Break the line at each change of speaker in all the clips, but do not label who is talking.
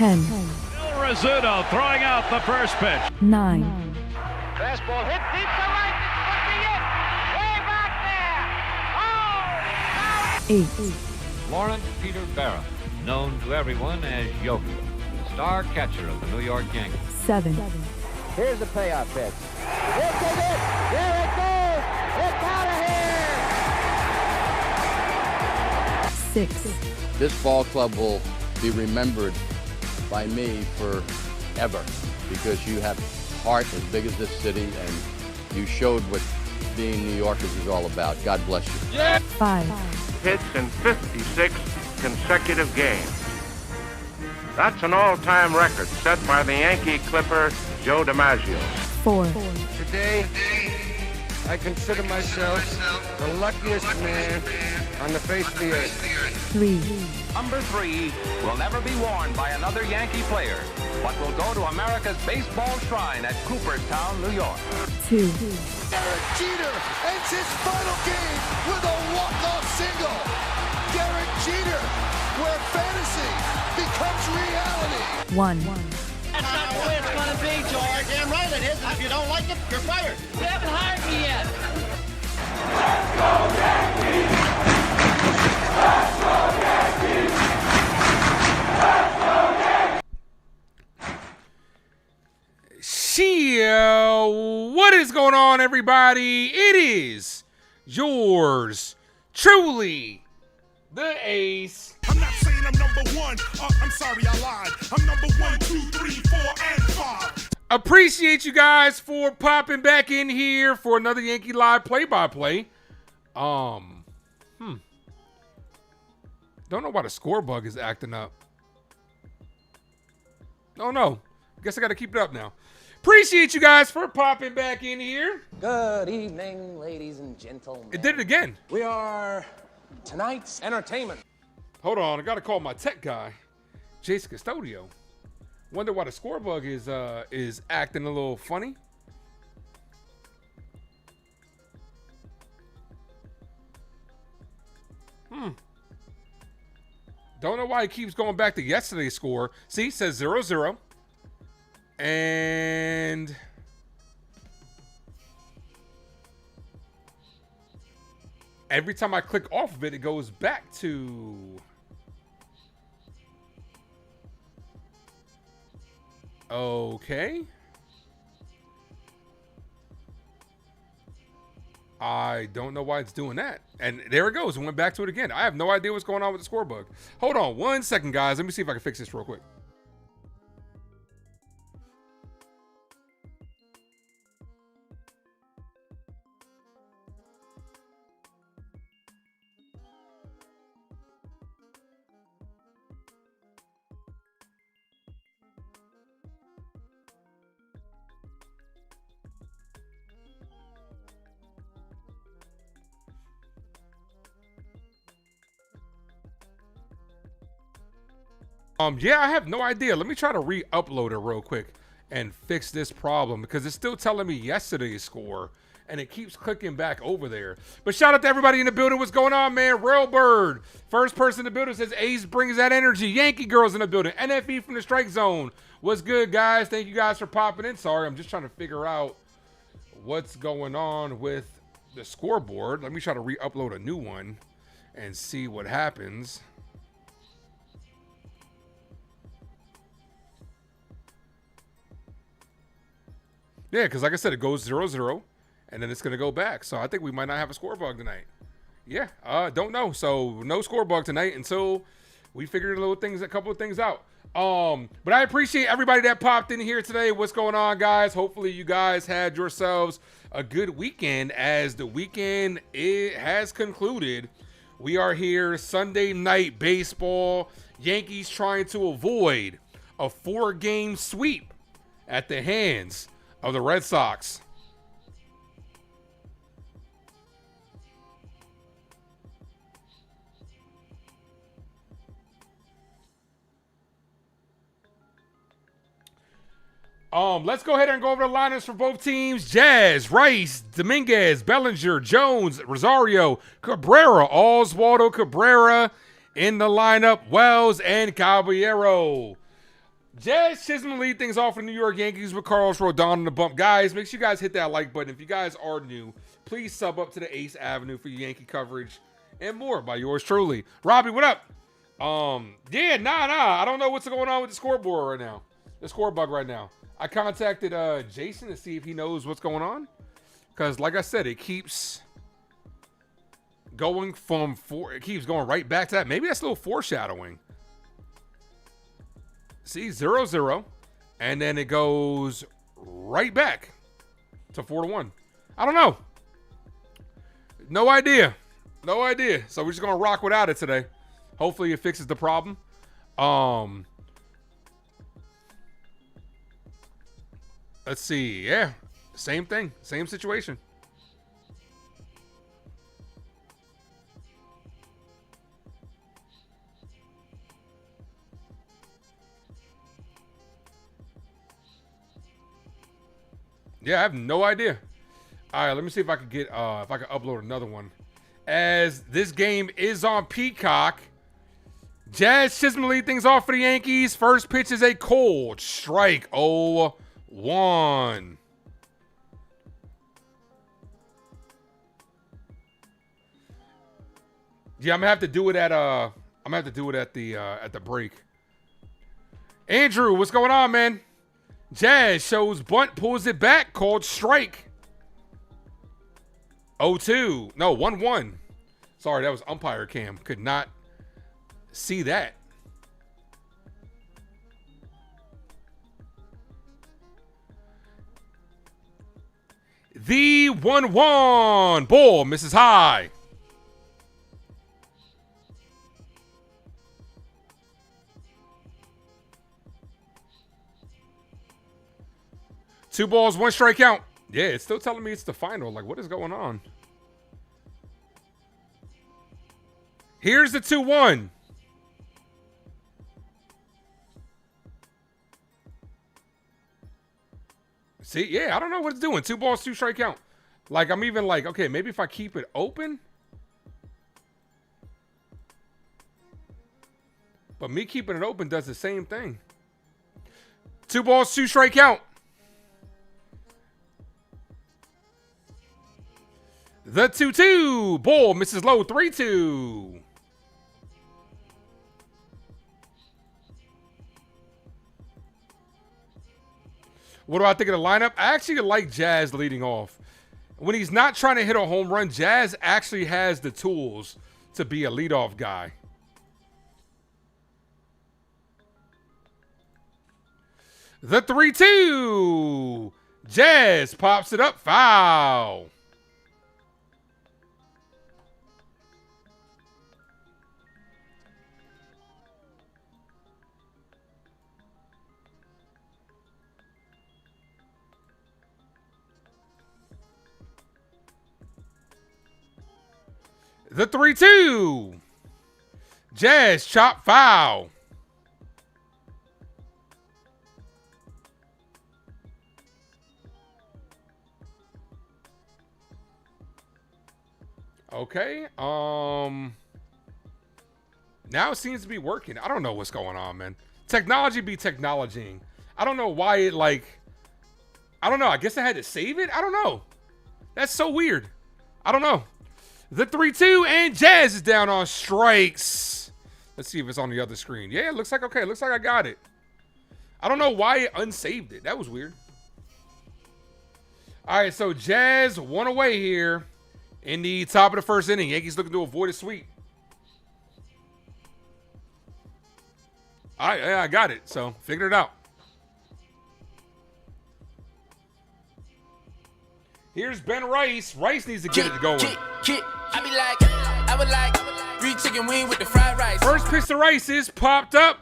10.
Bill Rizzuto throwing out the first pitch.
9.
Fastball hit deep to right. This could be it. Way back there. Oh!
8.
Lawrence Peter Barra, known to everyone as Yogi, star catcher of the New York Yankees.
7.
Here's the payoff pitch. This is it. There it goes. It's out of here.
6.
This ball club will be remembered by me forever because you have heart as big as this city and you showed what being New Yorkers is all about. God bless you.
5.
Hits in 56 consecutive games. That's an all-time record set by the Yankee Clipper, Joe DiMaggio.
4.
Today, I consider myself the luckiest man on the face of the earth.
3.
Number 3 will never be worn by another Yankee player, but will go to America's baseball shrine at Cooperstown, New York.
2.
Derek Jeter ends his final game with a walk-off single. Derek Jeter, where fantasy becomes reality.
1.
That's not the way it's going to be, George. Damn right it is. And if you don't like it, you're fired. You haven't hired me yet.
Let's go Yankees! Let's go Yankees! Let's go
Yankees! What is going on, everybody? It is yours truly, the Ace.
I'm not saying I'm number 1. I'm sorry, I lied. I'm number 1, 2, 3, 4, and 5.
Appreciate you guys for popping back in here for another Yankee Live play-by-play. Don't know why the score bug is acting up. Oh no. Guess I gotta keep it up now. Appreciate you guys for popping back in here.
Good evening, ladies and gentlemen.
It did it again.
We are tonight's entertainment.
Hold on, I gotta call my tech guy, Jace Custodio. Wonder why the score bug is acting a little funny. Don't know why he keeps going back to yesterday's score. See, it says 0-0. And every time I click off of it, it goes back to okay. I don't know why it's doing that. And there it goes. It went back to it again. I have no idea what's going on with the score bug. Hold on 1 second, guys. Let me see if I can fix this real quick. Yeah, I have no idea. Let me try to re-upload it real quick and fix this problem because it's still telling me yesterday's score and it keeps clicking back over there. But shout out to everybody in the building. What's going on, man? Railbird, first person in the building, says Ace brings that energy. Yankee girls in the building. NFE from the strike zone. What's good, guys? Thank you guys for popping in. Sorry, I'm just trying to figure out what's going on with the scoreboard. Let me try to re-upload a new one and see what happens. Yeah, because like I said, it goes 0-0, and then it's going to go back. So I think we might not have a score bug tonight. Yeah, don't know. So no score bug tonight until we figure a couple of things out. But I appreciate everybody that popped in here today. What's going on, guys? Hopefully you guys had yourselves a good weekend as the weekend has concluded. We are here, Sunday night baseball. Yankees trying to avoid a 4-game sweep at the hands of the Red Sox. Let's go ahead and go over the lineups for both teams. Jazz, Rice, Dominguez, Bellinger, Jones, Rosario, Cabrera, Oswaldo Cabrera in the lineup, Wells and Caballero. Jazz Chisholm lead things off for the New York Yankees with Carlos Rodon on the bump. Guys, make sure you guys hit that like button. If you guys are new, please sub up to the Ace Avenue for your Yankee coverage and more by yours truly. Robbie, what up? Yeah, I don't know what's going on with the scoreboard right now. The score bug right now. I contacted Jason to see if he knows what's going on. Because, like I said, it keeps going it keeps going right back to that. Maybe that's a little foreshadowing. See, 0-0. And then it goes right back to 4-1. I don't know. No idea. So we're just going to rock without it today. Hopefully it fixes the problem. Let's see. Yeah. Same thing. Same situation. Yeah, I have no idea. All right, let me see if I can get if I can upload another one. As this game is on Peacock, Jazz Chisholm lead things off for the Yankees. First pitch is a cold strike. 0-1. Yeah, I'm gonna have to do it at the break. Andrew, what's going on, man? Jazz shows bunt, pulls it back, called strike. 0-2. No, 1-1. Sorry, that was umpire cam. Could not see that. The 1-1. Ball misses high. Two balls, one strikeout. Yeah, it's still telling me it's the final. Like, what is going on? Here's the 2-1. See, yeah, I don't know what it's doing. Two balls, two strikeout. Like, I'm even like, okay, maybe if I keep it open. But me keeping it open does the same thing. Two balls, two strikeout. The 2-2. Ball misses low. 3-2. What do I think of the lineup? I actually like Jazz leading off. When he's not trying to hit a home run, Jazz actually has the tools to be a leadoff guy. The 3-2. Jazz pops it up. Foul. The 3-2. Jazz chop foul. Okay. Now it seems to be working. I don't know what's going on, man. Technology be technologying. I don't know why it I don't know. I guess I had to save it. I don't know. That's so weird. I don't know. The 3-2 and Jazz is down on strikes. Let's see if it's on the other screen. Yeah, it looks like okay. It looks like I got it. I don't know why it unsaved it. That was weird. All right, so Jazz one away here in the top of the first inning. Yankees looking to avoid a sweep. All right, yeah, I got it. So figured it out. Here's Ben Rice. Rice needs to get it going.
I would like free chicken wing with the fried rice.
First pitch to Rice is popped up.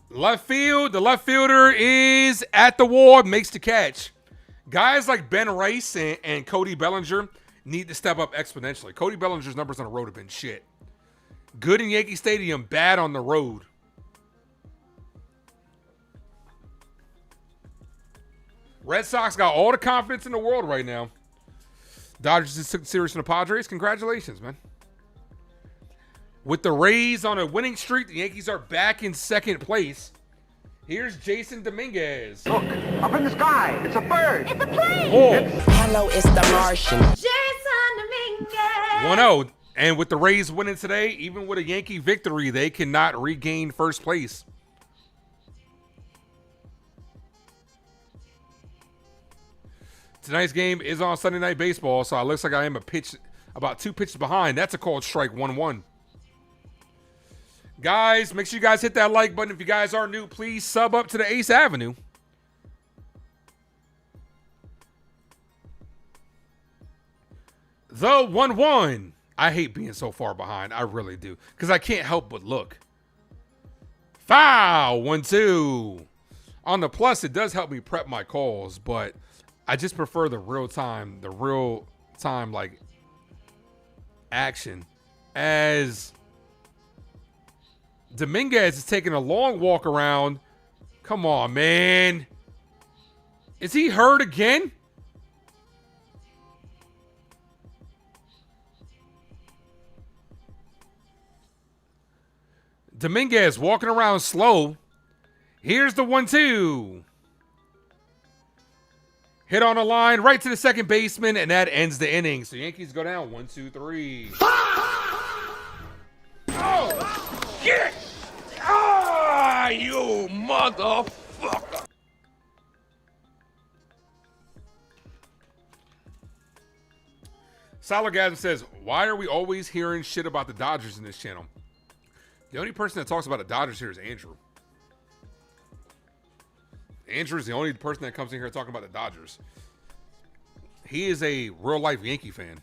Left field. The left fielder is at the wall, makes the catch. Guys like Ben Rice and Cody Bellinger need to step up exponentially. Cody Bellinger's numbers on the road have been shit. Good in Yankee Stadium, bad on the road. Red Sox got all the confidence in the world right now. Dodgers just took the series from the Padres. Congratulations, man. With the Rays on a winning streak, the Yankees are back in second place. Here's Jason Dominguez.
Look, up in the sky. It's a bird.
It's a plane.
Hello, it's the Martian.
Jason Dominguez.
1-0. And with the Rays winning today, even with a Yankee victory, they cannot regain first place. Tonight's game is on Sunday Night Baseball, so it looks like I am about 2 pitches behind. That's a called strike 1-1. Guys, make sure you guys hit that like button. If you guys are new, please sub up to the Ace Avenue. The 1-1. I hate being so far behind. I really do. Because I can't help but look. Foul. 1-2. On the plus, it does help me prep my calls, but I just prefer the real time like action. As Dominguez is taking a long walk around. Come on, man. Is he hurt again? Dominguez walking around slow. Here's the 1-2. Hit on the line right to the second baseman, and that ends the inning. So Yankees go down 1-2-3.
Oh, shit! Ah, you motherfucker!
Salargasm says, why are we always hearing shit about the Dodgers in this channel? The only person that talks about the Dodgers here is Andrew. Andrew's the only person that comes in here talking about the Dodgers. He is a real-life Yankee fan.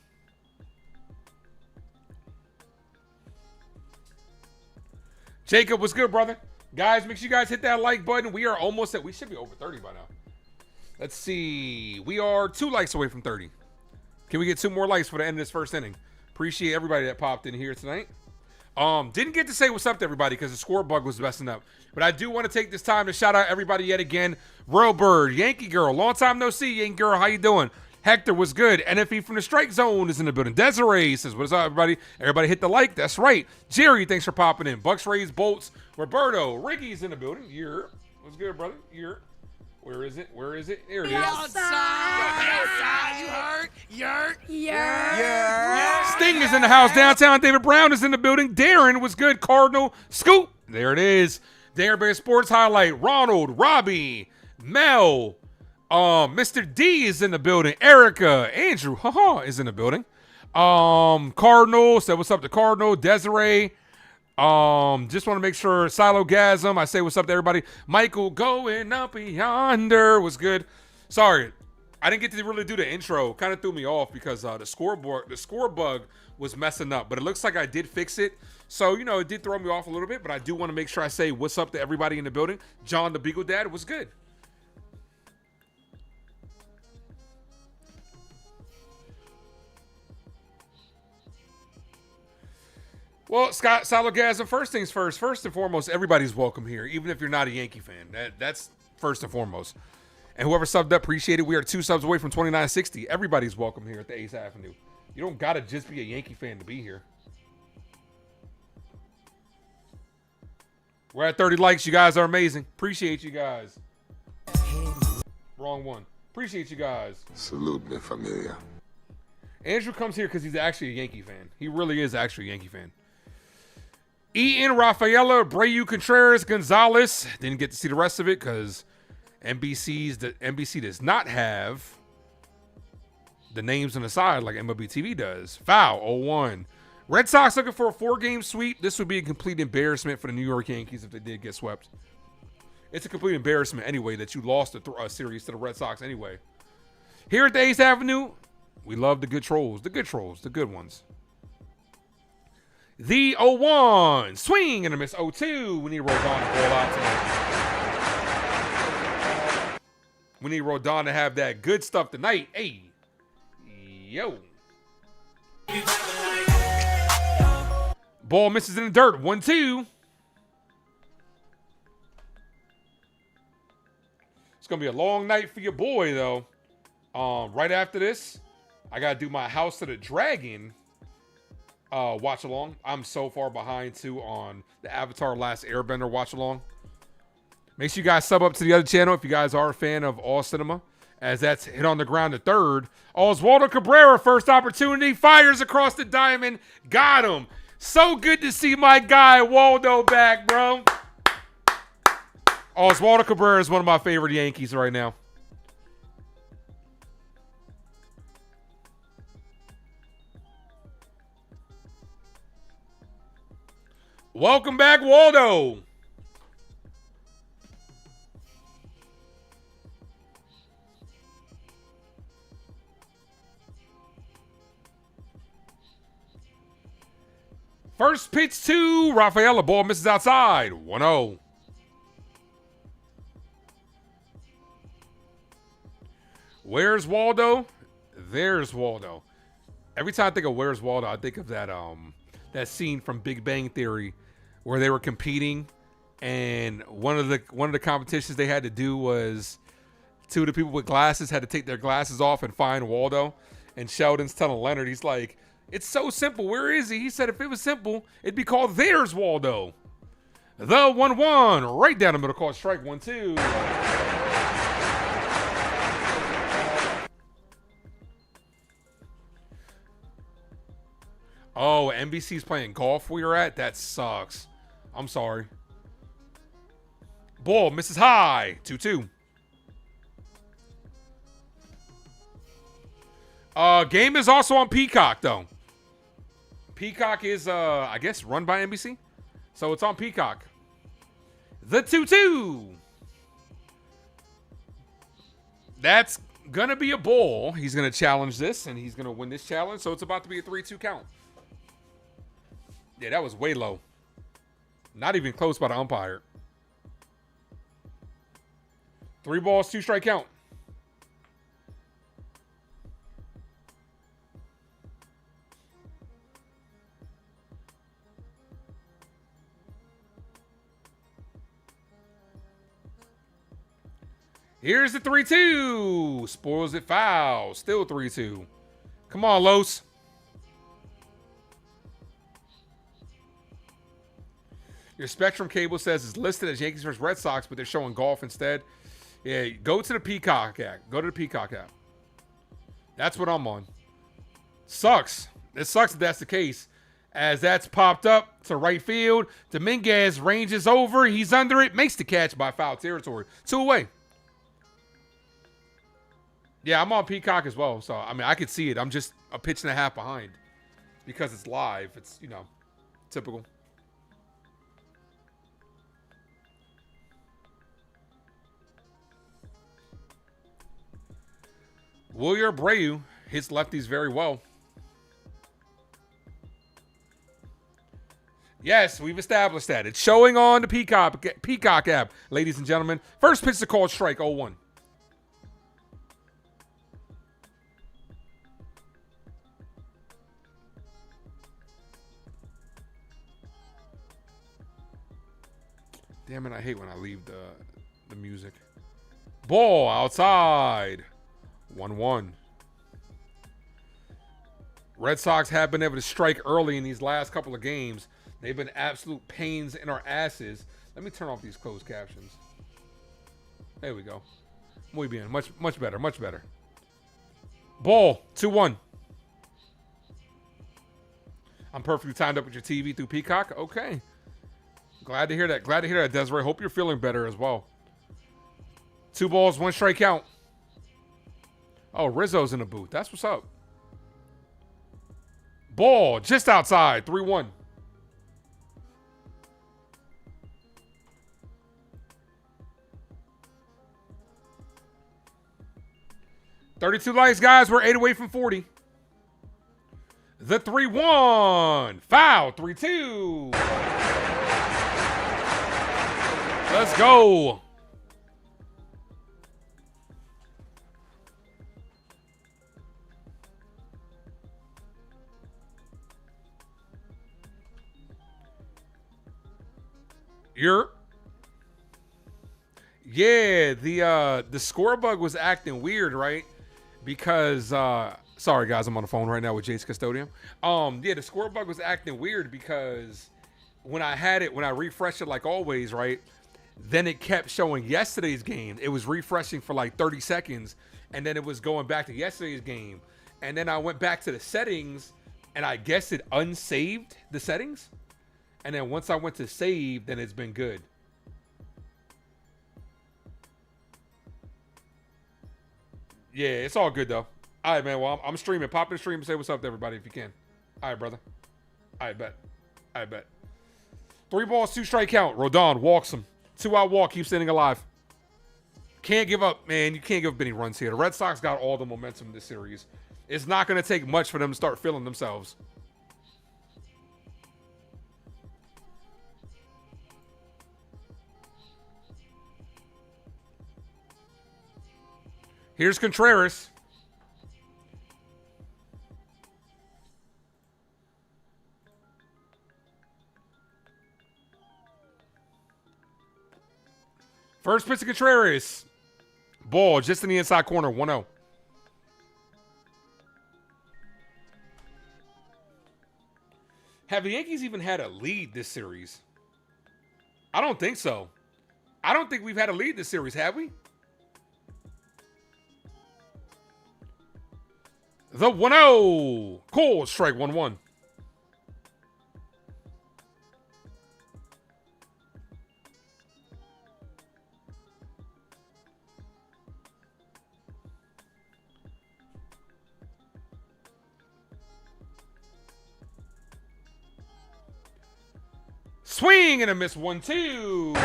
Jacob, what's good, brother? Guys, make sure you guys hit that like button. We are almost at, we should be over 30 by now. Let's see. We are 2 likes away from 30. Can we get 2 more likes for the end of this first inning? Appreciate everybody that popped in here tonight. Didn't get to say what's up to everybody because the score bug was messing up. But I do want to take this time to shout out everybody yet again. Royal Bird, Yankee Girl, long time no see, Yankee Girl, how you doing? Hector was good. NFE from the Strike Zone is in the building. Desiree says, what is up, everybody? Everybody hit the like. That's right. Jerry, thanks for popping in. Bucks, Rays, Bolts. Roberto, Ricky's in the building. You're. What's good, brother? You're. Where is it? Where is it? There it is.
Outside. You heard?
Yeah.
Sting is in the house. Downtown David Brown is in the building. Darren was good. Cardinal. Scoop. There it is. Darren Bear Sports Highlight. Ronald. Robbie. Mel. Mr. D is in the building. Erica. Andrew. Haha is in the building. Cardinal. Said what's up to Cardinal. Desiree. Just want to make sure Silogasm, I say what's up to everybody. Michael going up yonder was good. Sorry, I didn't get to really do the intro. Kind of threw me off because the score bug was messing up. But it looks like I did fix it. So, you know, it did throw me off a little bit. But I do want to make sure I say what's up to everybody in the building. John the Beagle Dad was good. Well, Scott Salogasm, first things first. First and foremost, everybody's welcome here, even if you're not a Yankee fan. That's first and foremost. And whoever subbed up, appreciate it. We are 2 subs away from 2960. Everybody's welcome here at the Ace Avenue. You don't got to just be a Yankee fan to be here. We're at 30 likes. You guys are amazing. Appreciate you guys. Wrong one. Appreciate you guys.
Salute me, familia.
Andrew comes here because he's actually a Yankee fan. He really is actually a Yankee fan. Ian, Rafaela, Brayu, Contreras, Gonzalez. Didn't get to see the rest of it because NBC does not have the names on the side like MLB TV does. Foul, 0-1. Red Sox looking for a 4-game sweep. This would be a complete embarrassment for the New York Yankees if they did get swept. It's a complete embarrassment anyway that you lost a series to the Red Sox anyway. Here at the Ace Avenue, we love the good trolls. The good trolls. The good ones. The 0-1. Swing and a miss. 0-2. We need Rodon to ball out tonight. We need Rodon to have that good stuff tonight. Hey. Yo. Ball misses in the dirt. 1-2. It's going to be a long night for your boy, though. Right after this, I got to do my House of the Dragon watch along. I'm so far behind, too, on the Avatar Last Airbender watch along. Make sure you guys sub up to the other channel if you guys are a fan of All Cinema, as that's hit on the ground to third. Oswaldo Cabrera, first opportunity, fires across the diamond, got him. So good to see my guy Waldo back, bro. Oswaldo Cabrera is one of my favorite Yankees right now. Welcome back, Waldo. First pitch to Rafael. The ball misses outside. 1-0. Where's Waldo? There's Waldo. Every time I think of Where's Waldo, I think of that that scene from Big Bang Theory where they were competing, and one of the competitions they had to do was two of the people with glasses had to take their glasses off and find Waldo. And Sheldon's telling Leonard, he's like, it's so simple. Where is he? He said if it was simple, it'd be called There's Waldo. The 1-1, right down the middle, called strike 1-2. Oh, NBC's playing golf where you're at? That sucks. I'm sorry. Ball misses high. 2-2. Game is also on Peacock, though. Peacock is, I guess, run by NBC. So it's on Peacock. The 2-2. That's going to be a ball. He's going to challenge this, and he's going to win this challenge. So it's about to be a 3-2 count. Yeah, that was way low. Not even close by the umpire. 3 balls, 2 strike count. Here's the 3-2. Spoils it foul. Still 3-2. Come on, Los. Your Spectrum cable says it's listed as Yankees versus Red Sox, but they're showing golf instead. Yeah, go to the Peacock app. Go to the Peacock app. That's what I'm on. Sucks. It sucks that that's the case, as that's popped up to right field. Dominguez ranges over. He's under it. Makes the catch by foul territory. 2 away. Yeah, I'm on Peacock as well. So, I mean, I could see it. I'm just a pitch and a half behind because it's live. It's, you know, typical. Wilyer Abreu hits lefties very well. Yes, we've established that. It's showing on the Peacock app, ladies and gentlemen. First pitch to called strike, 0-1. Damn it, I hate when I leave the music. Ball outside. 1-1. Red Sox have been able to strike early in these last couple of games. They've been absolute pains in our asses. Let me turn off these closed captions. There we go. Muy bien. Much better. Much better. Ball. 2-1. I'm perfectly timed up with your TV through Peacock. Okay. Glad to hear that. Glad to hear that, Desiree. Hope you're feeling better as well. 2 balls, 1 strike count. Oh, Rizzo's in the booth. That's what's up. Ball just outside. 3-1. $32 likes, guys. We're 8 away from 40. The 3-1. Foul. 3-2. Let's go. Yeah, the score bug was acting weird, right? Because sorry guys, I'm on the phone right now with Jace Custodian. Yeah, the score bug was acting weird because when I refreshed it like always, right? Then it kept showing yesterday's game. It was refreshing for like 30 seconds, and then it was going back to yesterday's game. And then I went back to the settings, and I guess it unsaved the settings. And then once I went to save, then it's been good. Yeah, it's all good, though. All right, man. Well, I'm streaming. Pop in the stream and say what's up to everybody if you can. All right, brother. I bet. 3 balls, 2 strike count. Rodon walks him. 2-out walk. Keeps standing alive. Can't give up, man. You can't give up any runs here. The Red Sox got all the momentum in this series. It's not going to take much for them to start feeling themselves. Here's Contreras. First pitch to Contreras. Ball just in the inside corner, 1-0. Have the Yankees even had a lead this series? I don't think so. I don't think we've had a lead this series, have we? The 1-0. Cool. Strike 1-1. Swing and a miss 1-2.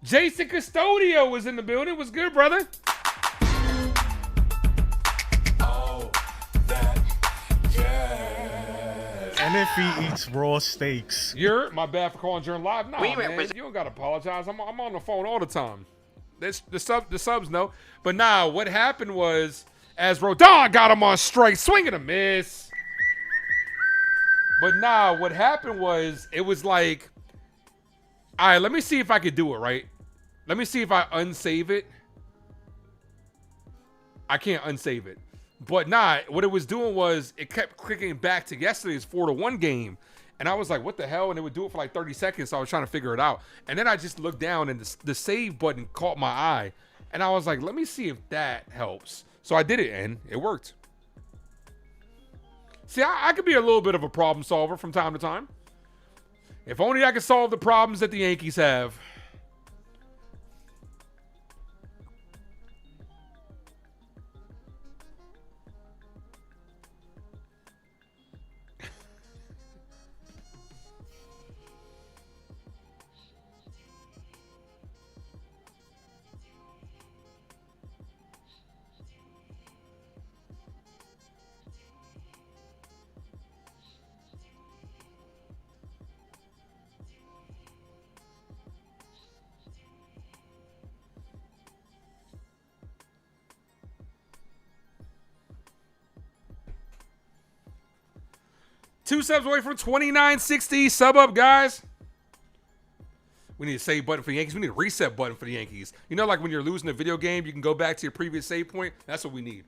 Jason Custodio was in the building. What's good, brother?
Oh, that jazz. And if he eats raw steaks.
You're my bad for calling during live. Nah, man, you don't gotta apologize. I'm on the phone all the time. The subs know. But nah, what happened was, as Rodon got him on strike, swing and a miss. But nah, what happened was, it was like, all right, let me see if I could do it, right? Let me see if I unsave it. I can't unsave it. But nah, what it was doing was, it kept clicking back to yesterday's 4-1 game. And I was like, what the hell? And it would do it for like 30 seconds, so I was trying to figure it out. And then I just looked down, and the save button caught my eye. And I was like, let me see if that helps. So I did it, and it worked. See, I could be a little bit of a problem solver from time to time. If only I could solve the problems that the Yankees have. Two subs away from 2960. Sub up, guys. We need a save button for the Yankees. We need a reset button for the Yankees. You know, like when you're losing a video game, you can go back to your previous save point. That's what we need.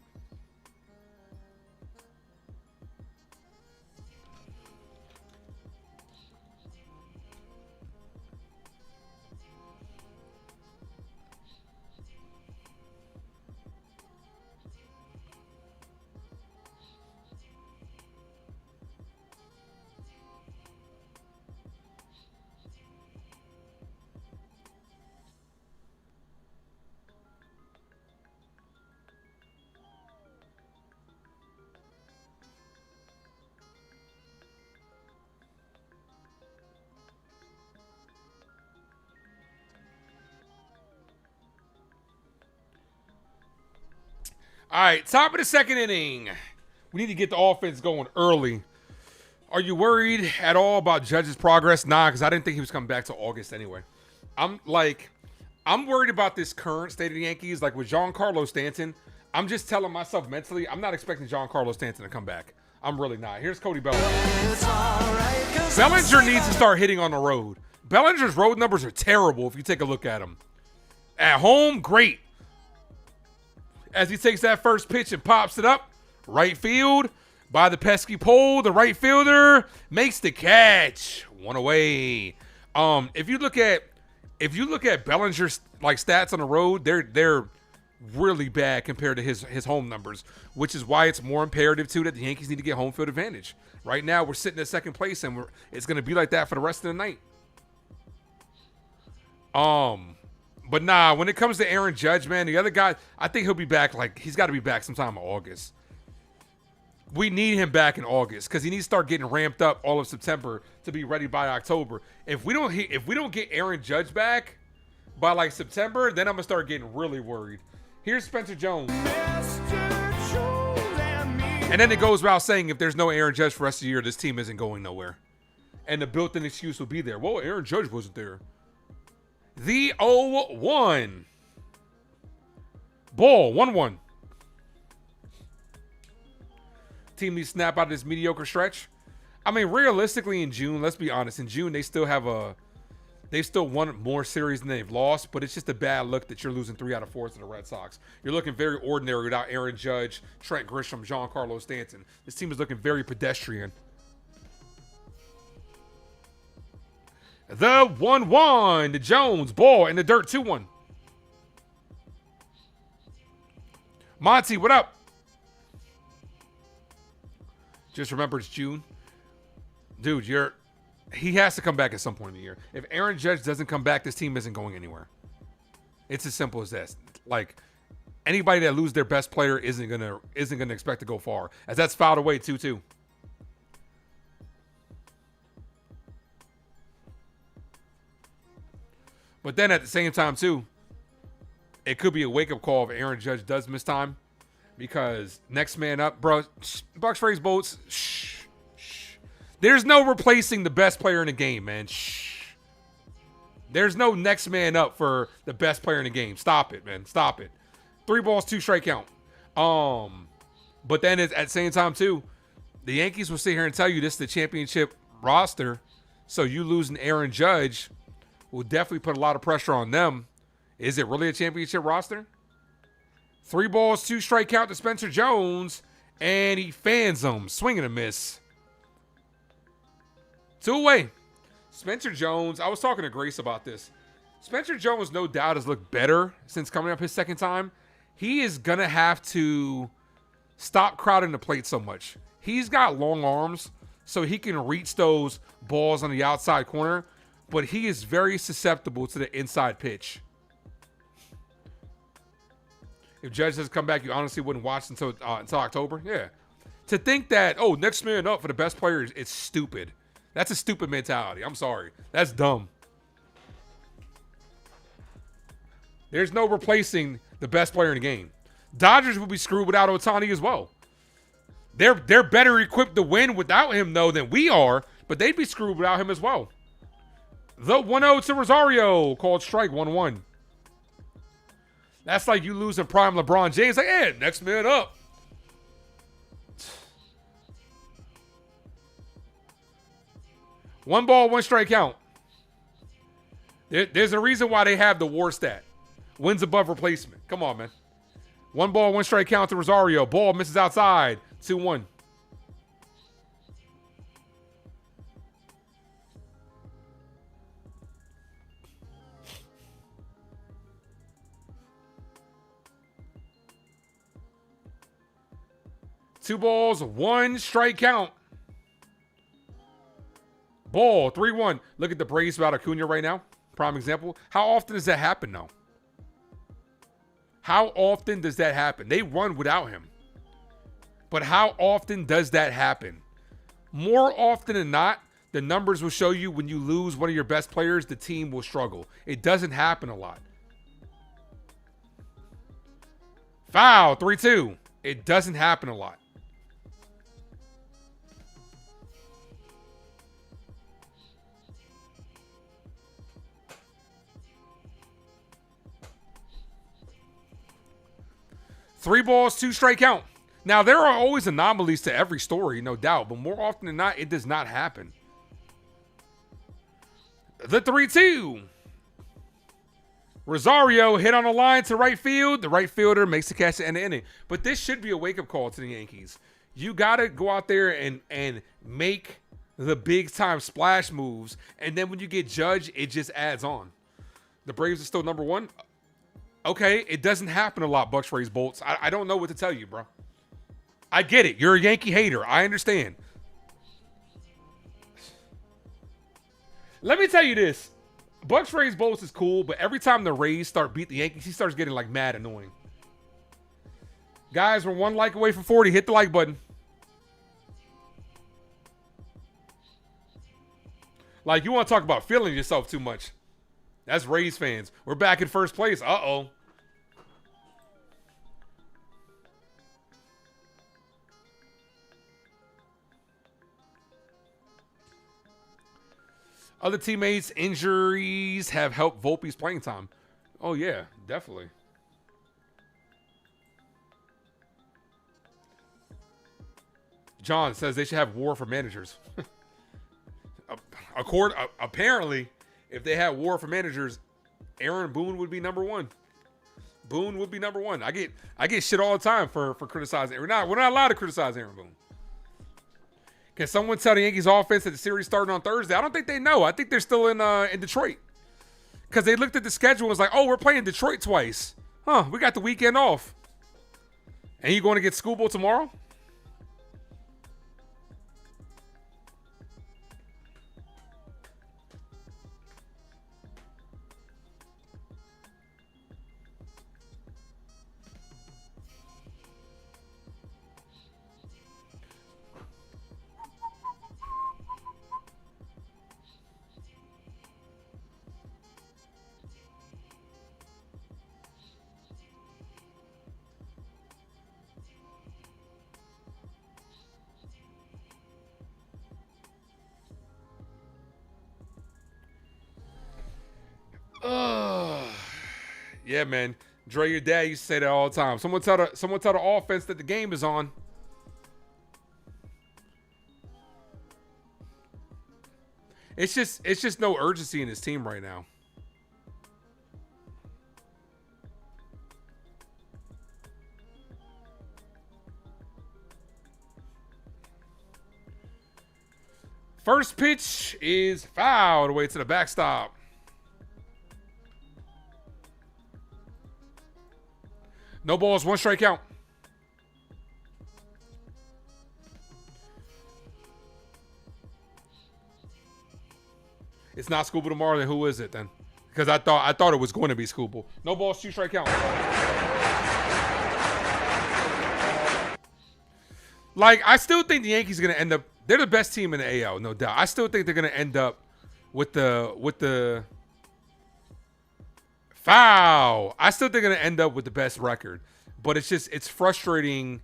All right, top of the second inning. We need to get the offense going early. Are you worried at all about Judge's progress? Nah, because I didn't think he was coming back to August anyway. I'm worried about this current state of the Yankees. Like with Giancarlo Stanton, I'm just telling myself mentally, I'm not expecting Giancarlo Stanton to come back. I'm really not. Here's Cody Bellinger. Bellinger needs to start hitting on the road. Bellinger's road numbers are terrible if you take a look at them. At home, great. As he takes that first pitch and pops it up, right field, by the pesky pole. The right fielder makes the catch. One away. If you look at Bellinger's like stats on the road, they're really bad compared to his home numbers, which is why it's more imperative too that the Yankees need to get home field advantage. Right now, we're sitting at second place, and it's going to be like that for the rest of the night. But nah, when it comes to Aaron Judge, man, the other guy, I think he'll be back. Like, he's got to be back sometime in August. We need him back in August because he needs to start getting ramped up all of September to be ready by October. If we don't get Aaron Judge back by like September, then I'm gonna start getting really worried. Here's Spencer Jones. And then it goes without saying, if there's no Aaron Judge for the rest of the year, this team isn't going nowhere. And the built-in excuse will be there. Well, Aaron Judge wasn't there. The 0-1. Ball, 1-1. Team needs to snap out of this mediocre stretch. I mean, realistically, in June, let's be honest. In June, they've still won more series than they've lost, but it's just a bad look that you're losing 3 out of 4 to the Red Sox. You're looking very ordinary without Aaron Judge, Trent Grisham, Giancarlo Stanton. This team is looking very pedestrian. The 1-1, the Jones, ball in the dirt, 2-1. Monty, what up? Just remember it's June. Dude, he has to come back at some point in the year. If Aaron Judge doesn't come back, this team isn't going anywhere. It's as simple as this. Like, anybody that loses their best player isn't gonna expect to go far, as that's fouled away 2-2. But then at the same time too, it could be a wake-up call if Aaron Judge does miss time, because next man up, bro. Bucks raise boats. Shh. There's no replacing the best player in the game, man. Shh. There's no next man up for the best player in the game. Stop it, man. Stop it. 3 balls, 2 strike count. But then at the same time too, the Yankees will sit here and tell you this is the championship roster, so you losing Aaron Judge will definitely put a lot of pressure on them. Is it really a championship roster? 3 balls, 2 strike count to Spencer Jones, and he fans them. Swing and a miss. 2 away. Spencer Jones, I was talking to Grace about this. Spencer Jones, no doubt, has looked better since coming up his second time. He is going to have to stop crowding the plate so much. He's got long arms, so he can reach those balls on the outside corner, but he is very susceptible to the inside pitch. If Judge doesn't come back, you honestly wouldn't watch until October? Yeah. To think that, next man up for the best player, it's stupid. That's a stupid mentality. I'm sorry. That's dumb. There's no replacing the best player in the game. Dodgers will be screwed without Ohtani as well. They're better equipped to win without him, though, than we are, but they'd be screwed without him as well. The 1-0 to Rosario, called strike, 1-1. That's like you losing prime LeBron James. Like, hey, next man up. One ball, 1 strike count. There's a reason why they have the WAR stat. Wins above replacement. Come on, man. 1 ball, 1 strike count to Rosario. Ball misses outside. 2-1. Two balls, 1 strike count. Ball, 3-1. Look at the Braves without Acuna right now. Prime example. How often does that happen, though? How often does that happen? They run without him. But how often does that happen? More often than not, the numbers will show you when you lose one of your best players, the team will struggle. It doesn't happen a lot. Foul, 3-2. It doesn't happen a lot. Three balls, 2 strike count. Now, there are always anomalies to every story, no doubt, but more often than not, it does not happen. The 3-2. Rosario hit on a line to right field. The right fielder makes the catch at the end of the inning. But this should be a wake-up call to the Yankees. You got to go out there and make the big time splash moves. And then when you get judged, it just adds on. The Braves are still number one. Okay, it doesn't happen a lot, Bucks, Rays, Bolts. I don't know what to tell you, bro. I get it. You're a Yankee hater. I understand. Let me tell you this. Bucks, Rays, Bolts is cool, but every time the Rays start beat the Yankees, he starts getting like mad annoying. Guys, we're 1 like away from 40. Hit the like button. Like, you want to talk about feeling yourself too much. That's Rays fans. We're back in first place. Uh-oh. Other teammates' injuries have helped Volpe's playing time. Oh, yeah, definitely. John says they should have war for managers. Apparently, if they had war for managers, Aaron Boone would be number one. Boone would be number one. I get shit all the time for criticizing. We're not allowed to criticize Aaron Boone. Can someone tell the Yankees offense that the series started on Thursday? I don't think they know. I think they're still in Detroit. Because they looked at the schedule and was like, oh, we're playing Detroit twice. Huh, we got the weekend off. And you going to get schoolboy tomorrow? Yeah, man. Dre, your dad used to say that all the time. Someone tell the offense that the game is on. It's just no urgency in his team right now. First pitch is fouled away to the backstop. No balls, 1 strikeout. It's not Scuba tomorrow, then who is it then? Because I thought it was going to be Scuba. No balls, 2 strikeout. Like, I still think the Yankees are going to end up, they're the best team in the AL, no doubt. I still think they're going to end up with the foul. I still think they're going to end up with the best record. But it's frustrating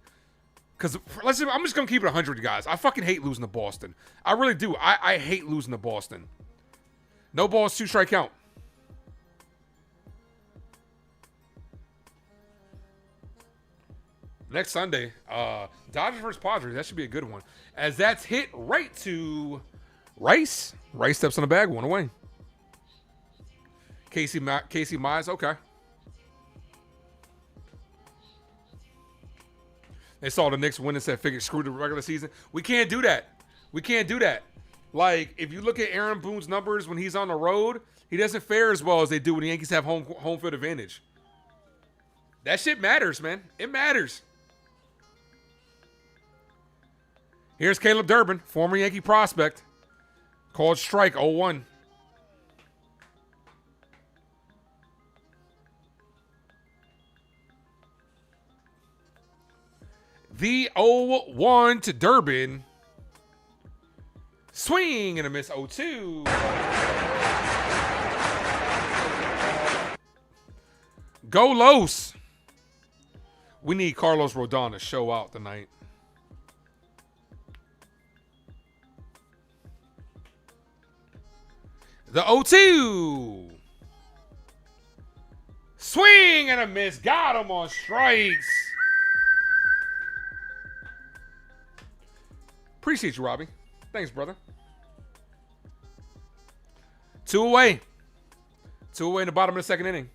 because I'm just going to keep it 100, guys. I fucking hate losing to Boston. I really do. I hate losing to Boston. No balls, 2 strike count. Next Sunday, Dodgers versus Padres. That should be a good one. As that's hit right to Rice. Rice steps on the bag, 1 away. Casey Mize, okay. They saw the Knicks win and said, figure, screw the regular season. We can't do that. We can't do that. Like, if you look at Aaron Boone's numbers when he's on the road, he doesn't fare as well as they do when the Yankees have home field advantage. That shit matters, man. It matters. Here's Caleb Durbin, former Yankee prospect. Called strike, 0-1. The 0-1 to Durbin. Swing and a miss, 0-2. Go Los. We need Carlos Rodon to show out tonight. The 0-2. Swing and a miss. Got him on strikes. Appreciate you, Robbie. Thanks, brother. 2 away. 2 away in the bottom of the 2nd inning.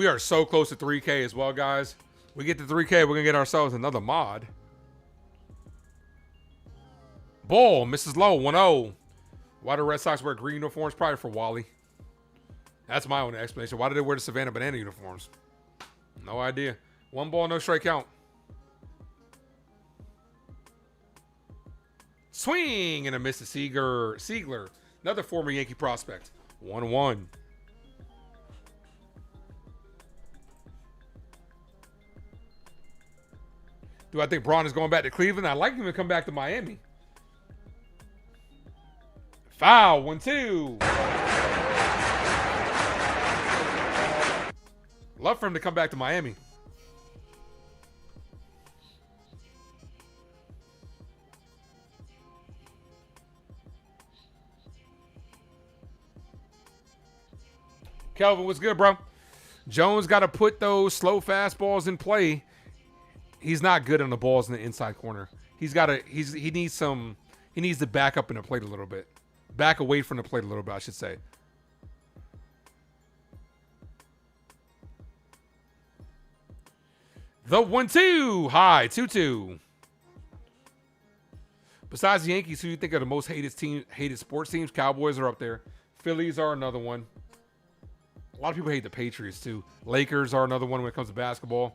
We are so close to 3K as well, guys. We get to 3K, we're going to get ourselves another mod. Ball, Mrs. Lowe, 1-0. Why do Red Sox wear green uniforms? Probably for Wally. That's my own explanation. Why do they wear the Savannah Banana uniforms? No idea. 1 ball, no strike count. Swing and a miss to Siegler. Another former Yankee prospect. 1-1. Do I think Braun is going back to Cleveland? I'd like him to come back to Miami. Foul, 1-2. Love for him to come back to Miami. Kelvin, what's good, bro? Jones got to put those slow fastballs in play. He's not good on the balls in the inside corner. He needs to back up in the plate a little bit. Back away from the plate a little bit, I should say. The 1-2. High, 2-2. Besides the Yankees, who do you think are the most hated sports teams? Cowboys are up there. Phillies are another one. A lot of people hate the Patriots, too. Lakers are another one when it comes to basketball.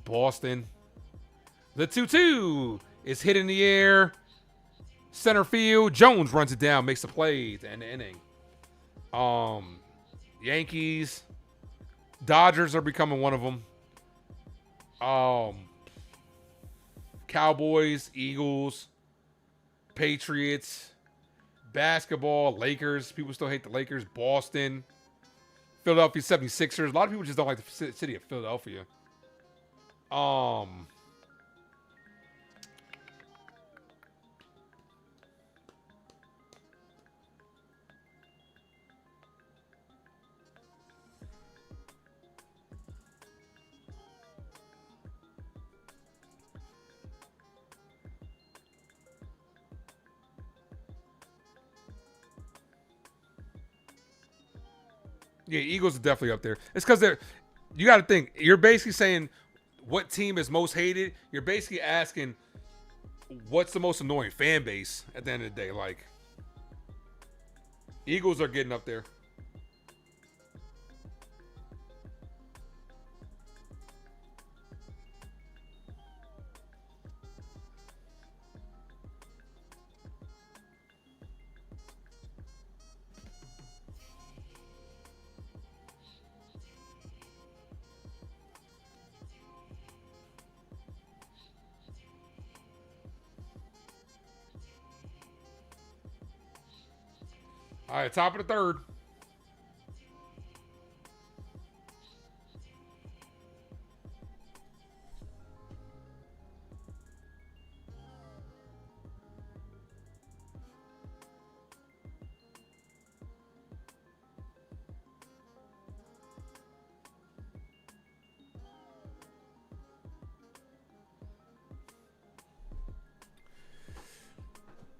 Boston. The 2-2 is hit in the air. Center field. Jones runs it down, makes the play to end the inning. Yankees. Dodgers are becoming one of them. Cowboys, Eagles, Patriots, basketball, Lakers. People still hate the Lakers. Boston. Philadelphia 76ers. A lot of people just don't like the city of Philadelphia. Yeah, Eagles are definitely up there. It's because you got to think. You're basically saying what team is most hated. You're basically asking what's the most annoying fan base at the end of the day. Like, Eagles are getting up there. All right, top of the third.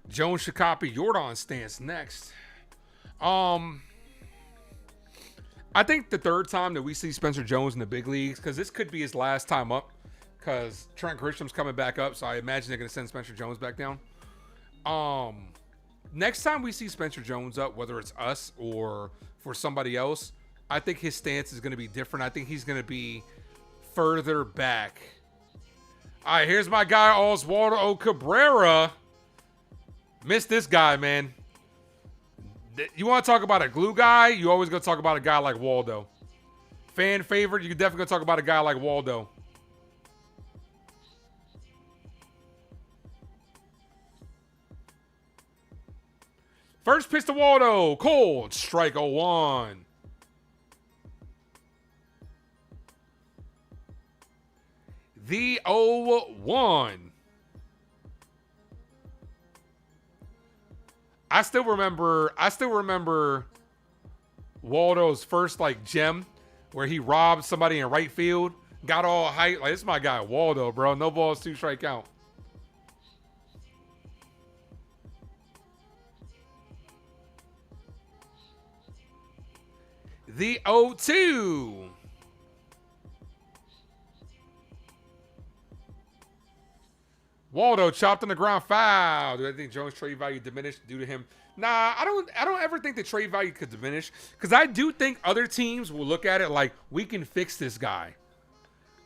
Jones should copy Jordan's stance next. I think the third time that we see Spencer Jones in the big leagues, because this could be his last time up, because Trent Grisham's coming back up, so I imagine they're going to send Spencer Jones back down. Next time we see Spencer Jones up, whether it's us or for somebody else, I think his stance is going to be different. I think he's going to be further back. All right, here's my guy, Oswaldo Cabrera. Missed this guy, man. You want to talk about a glue guy? You always going to talk about a guy like Waldo. Fan favorite, you can definitely talk about a guy like Waldo. First pitch to Waldo. Cold. Strike 0-1. The 0-1. I still remember Waldo's first like gem where he robbed somebody in right field, got all hype. Like, this is my guy Waldo, bro. No balls, 2 strike count. The 0-2. Waldo chopped on the ground, foul. Do I think Jones' trade value diminished due to him? Nah, I don't ever think the trade value could diminish, because I do think other teams will look at it like, we can fix this guy.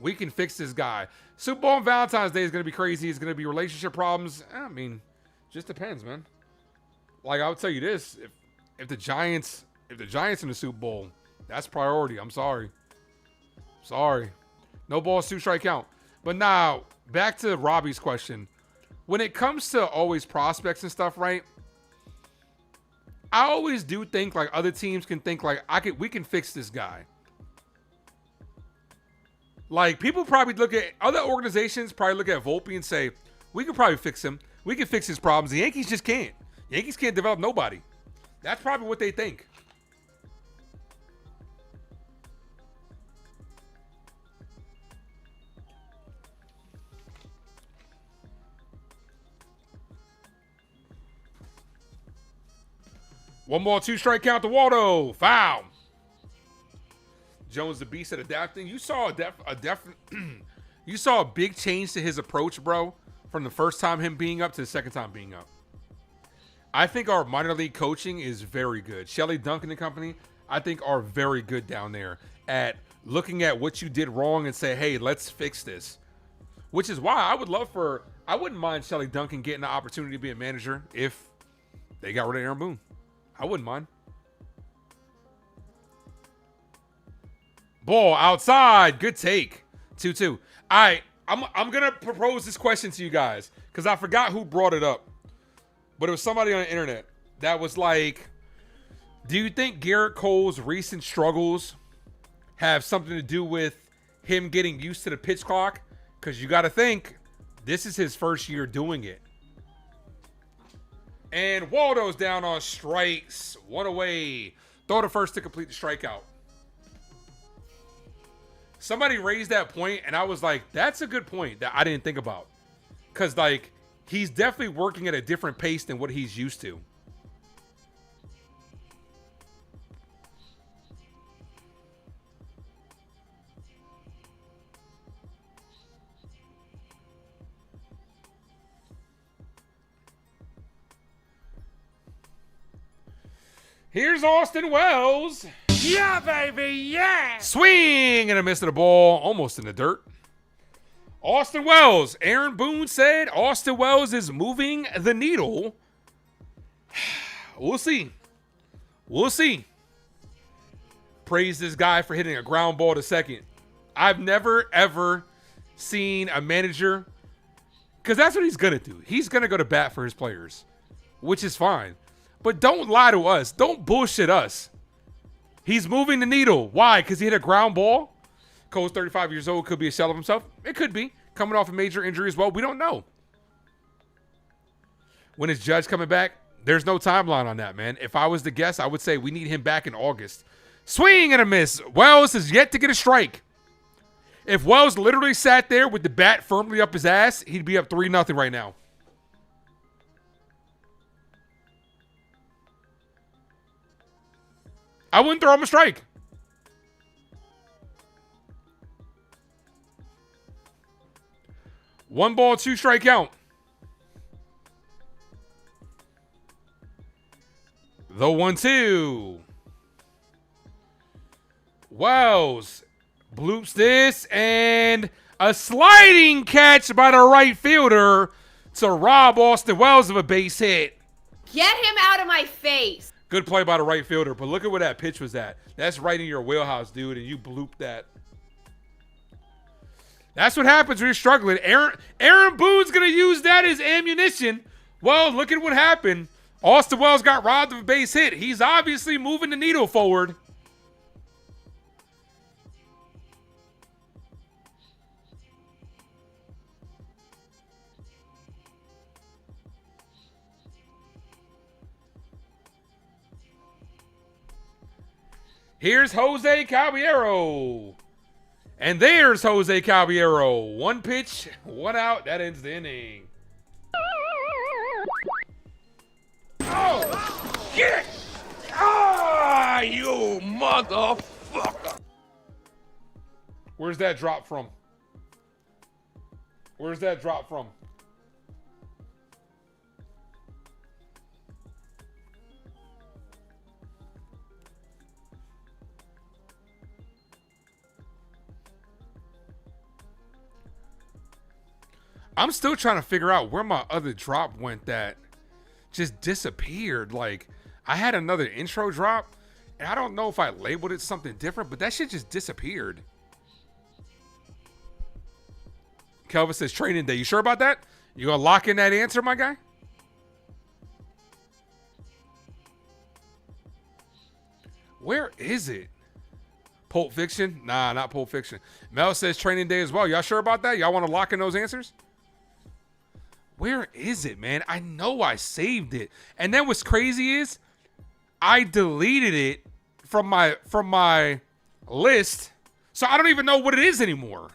We can fix this guy. Super Bowl on Valentine's Day is going to be crazy. It's going to be relationship problems. I mean, just depends, man. Like, I would tell you this, if the Giants in the Super Bowl, that's priority. I'm sorry. No balls, 2 strike count. But now, back to Robbie's question. When it comes to always prospects and stuff, right? I always do think like other teams can think like we can fix this guy. Like, people probably look at other organizations, probably look at Volpe and say, we could probably fix him. We can fix his problems. The Yankees just can't. Yankees can't develop nobody. That's probably what they think. One ball, 2 strike count to Waldo. Foul. Jones the beast at adapting. You saw you saw a big change to his approach, bro, from the first time him being up to the second time being up. I think our minor league coaching is very good. Shelly Duncan and company, I think, are very good down there at looking at what you did wrong and say, hey, let's fix this. Which is why I wouldn't mind Shelly Duncan getting the opportunity to be a manager if they got rid of Aaron Boone. I wouldn't mind. Ball outside. Good take. 2-2. All right. I'm going to propose this question to you guys because I forgot who brought it up. But it was somebody on the internet that was like, do you think Garrett Cole's recent struggles have something to do with him getting used to the pitch clock? Because you got to think, this is his first year doing it. And Waldo's down on strikes. 1 away. Throw to first to complete the strikeout. Somebody raised that point, and I was like, that's a good point that I didn't think about. Because, like, he's definitely working at a different pace than what he's used to. Here's Austin Wells.
Yeah, baby, yeah.
Swing and a miss of the ball, almost in the dirt. Austin Wells. Aaron Boone said Austin Wells is moving the needle. We'll see. We'll see. Praise this guy for hitting a ground ball to second. I've never, ever seen a manager, because that's what he's going to do. He's going to go to bat for his players, which is fine. But don't lie to us. Don't bullshit us. He's moving the needle. Why? Because he hit a ground ball? Cole's 35 years old. Could be a shell of himself. It could be. Coming off a major injury as well. We don't know. When is Judge coming back? There's no timeline on that, man. If I was to guess, I would say we need him back in August. Swing and a miss. Wells has yet to get a strike. If Wells literally sat there with the bat firmly up his ass, he'd be up 3-0 right now. I wouldn't throw him a strike. One ball, 2 strike count. The 1-2. Wells bloops this, and a sliding catch by the right fielder to rob Austin Wells of a base hit.
Get him out of my face.
Good play by the right fielder, but look at where that pitch was at. That's right in your wheelhouse, dude, and you blooped that. That's what happens when you're struggling. Aaron Boone's going to use that as ammunition. Well, look at what happened. Austin Wells got robbed of a base hit. He's obviously moving the needle forward. Here's Jose Caballero. And there's Jose Caballero. 1 pitch, 1 out. That ends the inning. Oh, shit! Ah, you motherfucker. Where's that drop from? Where's that drop from? I'm still trying to figure out where my other drop went that just disappeared. Like, I had another intro drop, and I don't know if I labeled it something different, but that shit just disappeared. Kelvin says training day. You sure about that? You gonna lock in that answer, my guy? Where is it? Pulp Fiction? Nah, not Pulp Fiction. Mel says training day as well. Y'all sure about that? Y'all want to lock in those answers? Where is it, man? I know I saved it. And then what's crazy is I deleted it from my list. So I don't even know what it is anymore.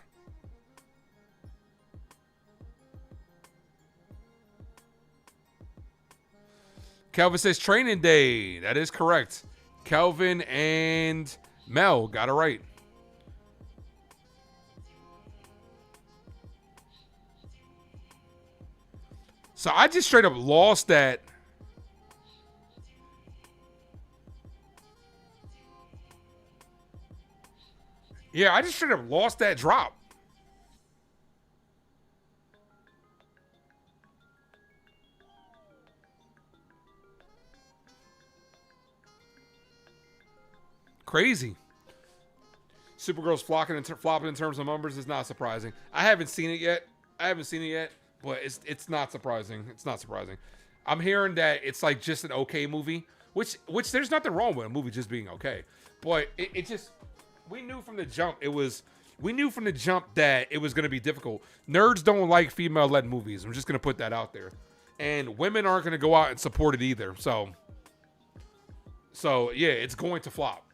Kelvin says training day. That is correct. Kelvin and Mel got it right. So I just straight up lost that. Yeah, I just straight up lost that drop. Crazy. Supergirl's flopping in terms of numbers is not surprising. I haven't seen it yet. But it's not surprising. It's not surprising. I'm hearing that it's like just an okay movie, which there's nothing wrong with a movie just being okay. But it just, we knew from the jump that it was going to be difficult. Nerds don't like female-led movies. I'm just going to put that out there. And women aren't going to go out and support it either. So yeah, it's going to flop.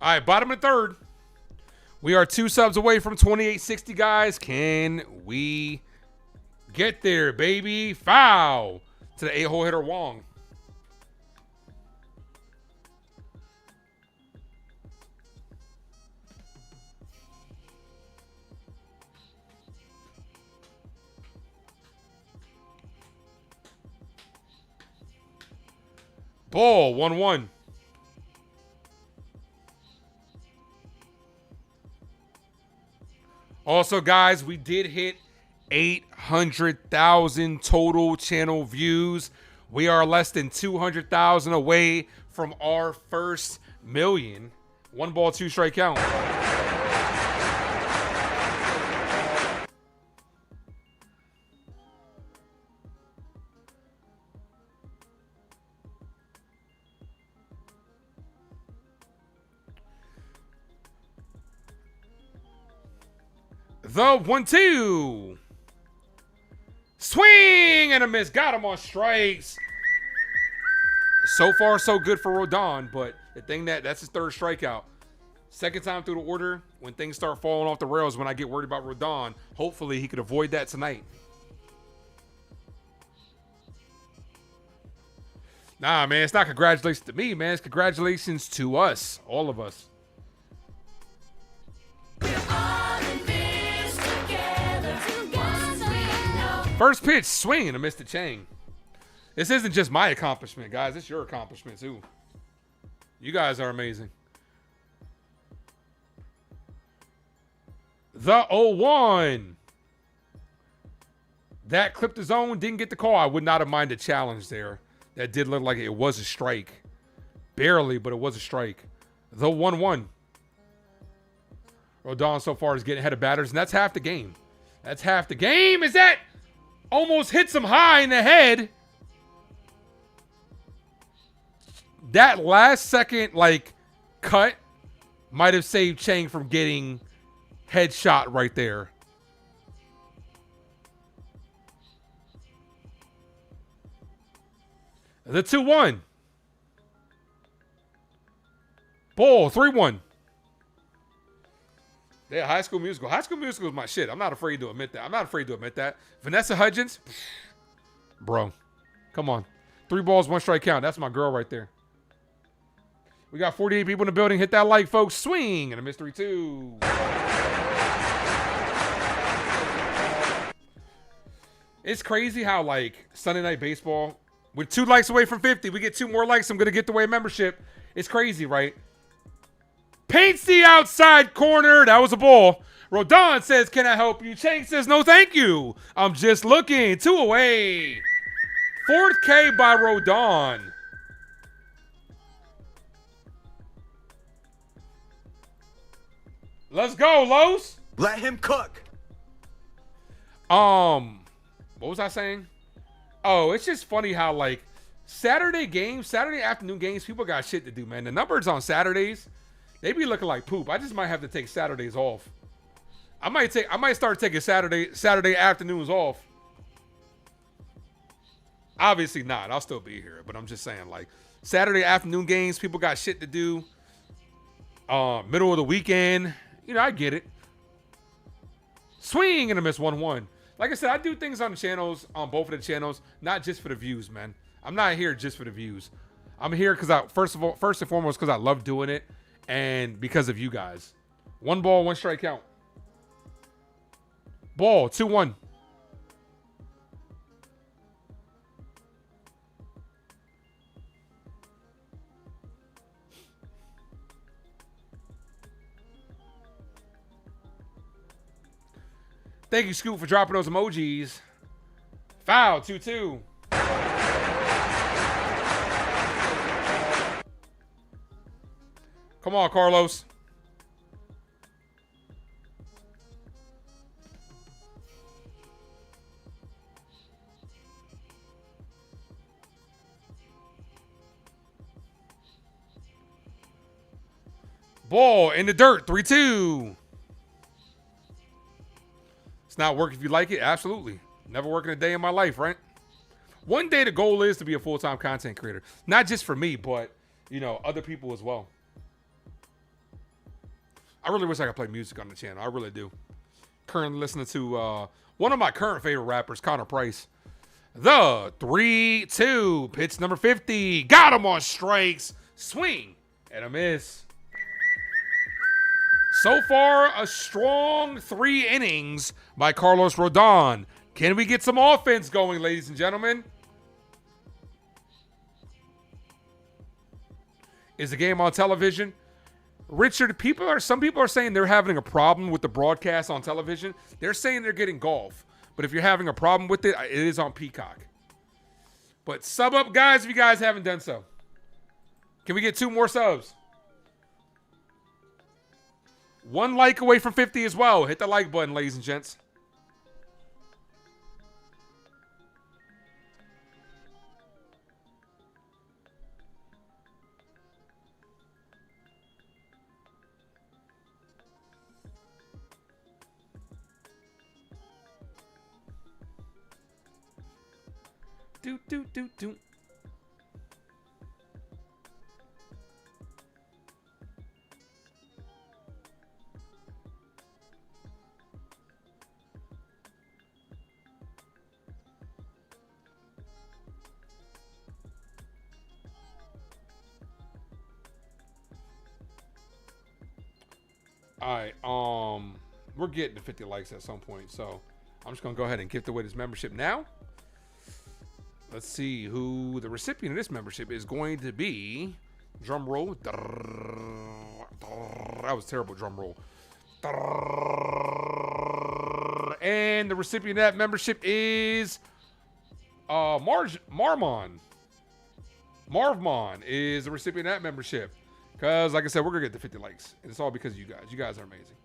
All right, bottom of the third. We are 2 subs away from 2860, guys. Can we get there, baby? Foul to the 8-hole hitter Wong. Ball, 1-1. Also, guys, we did hit 800,000 total channel views. We are less than 200,000 away from our first million. 1 ball, 2 strike count. The 1-2. Swing and a miss. Got him on strikes. So far, so good for Rodon, but the thing that's his 3rd strikeout. Second time through the order, when things start falling off the rails, when I get worried about Rodon, hopefully he could avoid that tonight. Nah, man, it's not congratulations to me, man. It's congratulations to us, all of us. First pitch, swing and a miss to Chang. This isn't just my accomplishment, guys. It's your accomplishment, too. You guys are amazing. The 0-1. That clipped the zone, didn't get the call. I would not have minded a challenge there. That did look like it was a strike. Barely, but it was a strike. The 1-1. Rodon so far is getting ahead of batters, and that's half the game. That's half the game. Is that... Almost hits him high in the head. That last second, cut might have saved Chang from getting headshot right there. The 2-1. Ball, 3-1. Yeah, High School Musical. High School Musical is my shit. I'm not afraid to admit that. Vanessa Hudgens. Bro. Come on. 3 balls, 1 strike count. That's my girl right there. We got 48 people in the building. Hit that like, folks. Swing and a mystery 2. It's crazy how, Sunday Night Baseball, with 2 likes away from 50, we get 2 more likes. I'm going to get the way membership. It's crazy, right? Paints the outside corner. That was a ball. Rodon says, can I help you? Chang says, no, thank you. I'm just looking. 2 away. 4th K by Rodon. Let's go, Los.
Let him cook.
What was I saying? Oh, it's just funny how, like, Saturday afternoon games, people got shit to do, man. The numbers on Saturdays, they be looking like poop. I just might have to take Saturdays off. I might start taking Saturday afternoons off. Obviously not. I'll still be here, but I'm just saying, like, Saturday afternoon games, people got shit to do. Middle of the weekend, you know, I get it. Swing and a miss 1-1. Like I said, I do things on the channels, on both of the channels, not just for the views, man. I'm not here just for the views. I'm here because first and foremost, because I love doing it and because of you guys. 1 ball, 1 strike count. Ball, 2-1. Thank you, Scoop, for dropping those emojis. Foul, 2-2. Come on, Carlos. Ball in the dirt, 3-2. It's not work if you like it. Absolutely. Never working a day in my life, right? One day the goal is to be a full-time content creator. Not just for me, but, you know, other people as well. I really wish I could play music on the channel. I really do. Currently listening to one of my current favorite rappers, Connor Price. The 3-2. Pitch number 50. Got him on strikes. Swing and a miss. So far, a strong 3 innings by Carlos Rodon. Can we get some offense going, ladies and gentlemen? Is the game on television? Richard, some people are saying they're having a problem with the broadcast on television. They're saying they're getting golf. But if you're having a problem with it, it is on Peacock. But sub up, guys, if you guys haven't done so. Can we get 2 more subs? 1 like away from 50 as well. Hit the like button, ladies and gents. Do. All right, we're getting to 50 likes at some point, so I'm just gonna go ahead and gift away this membership now. Let's see who the recipient of this membership is going to be. Drum roll. That was terrible drum roll. And the recipient of that membership is Marvmon. Marvmon is the recipient of that membership. Because, like I said, we're going to get to 50 likes. And it's all because of you guys. You guys are amazing.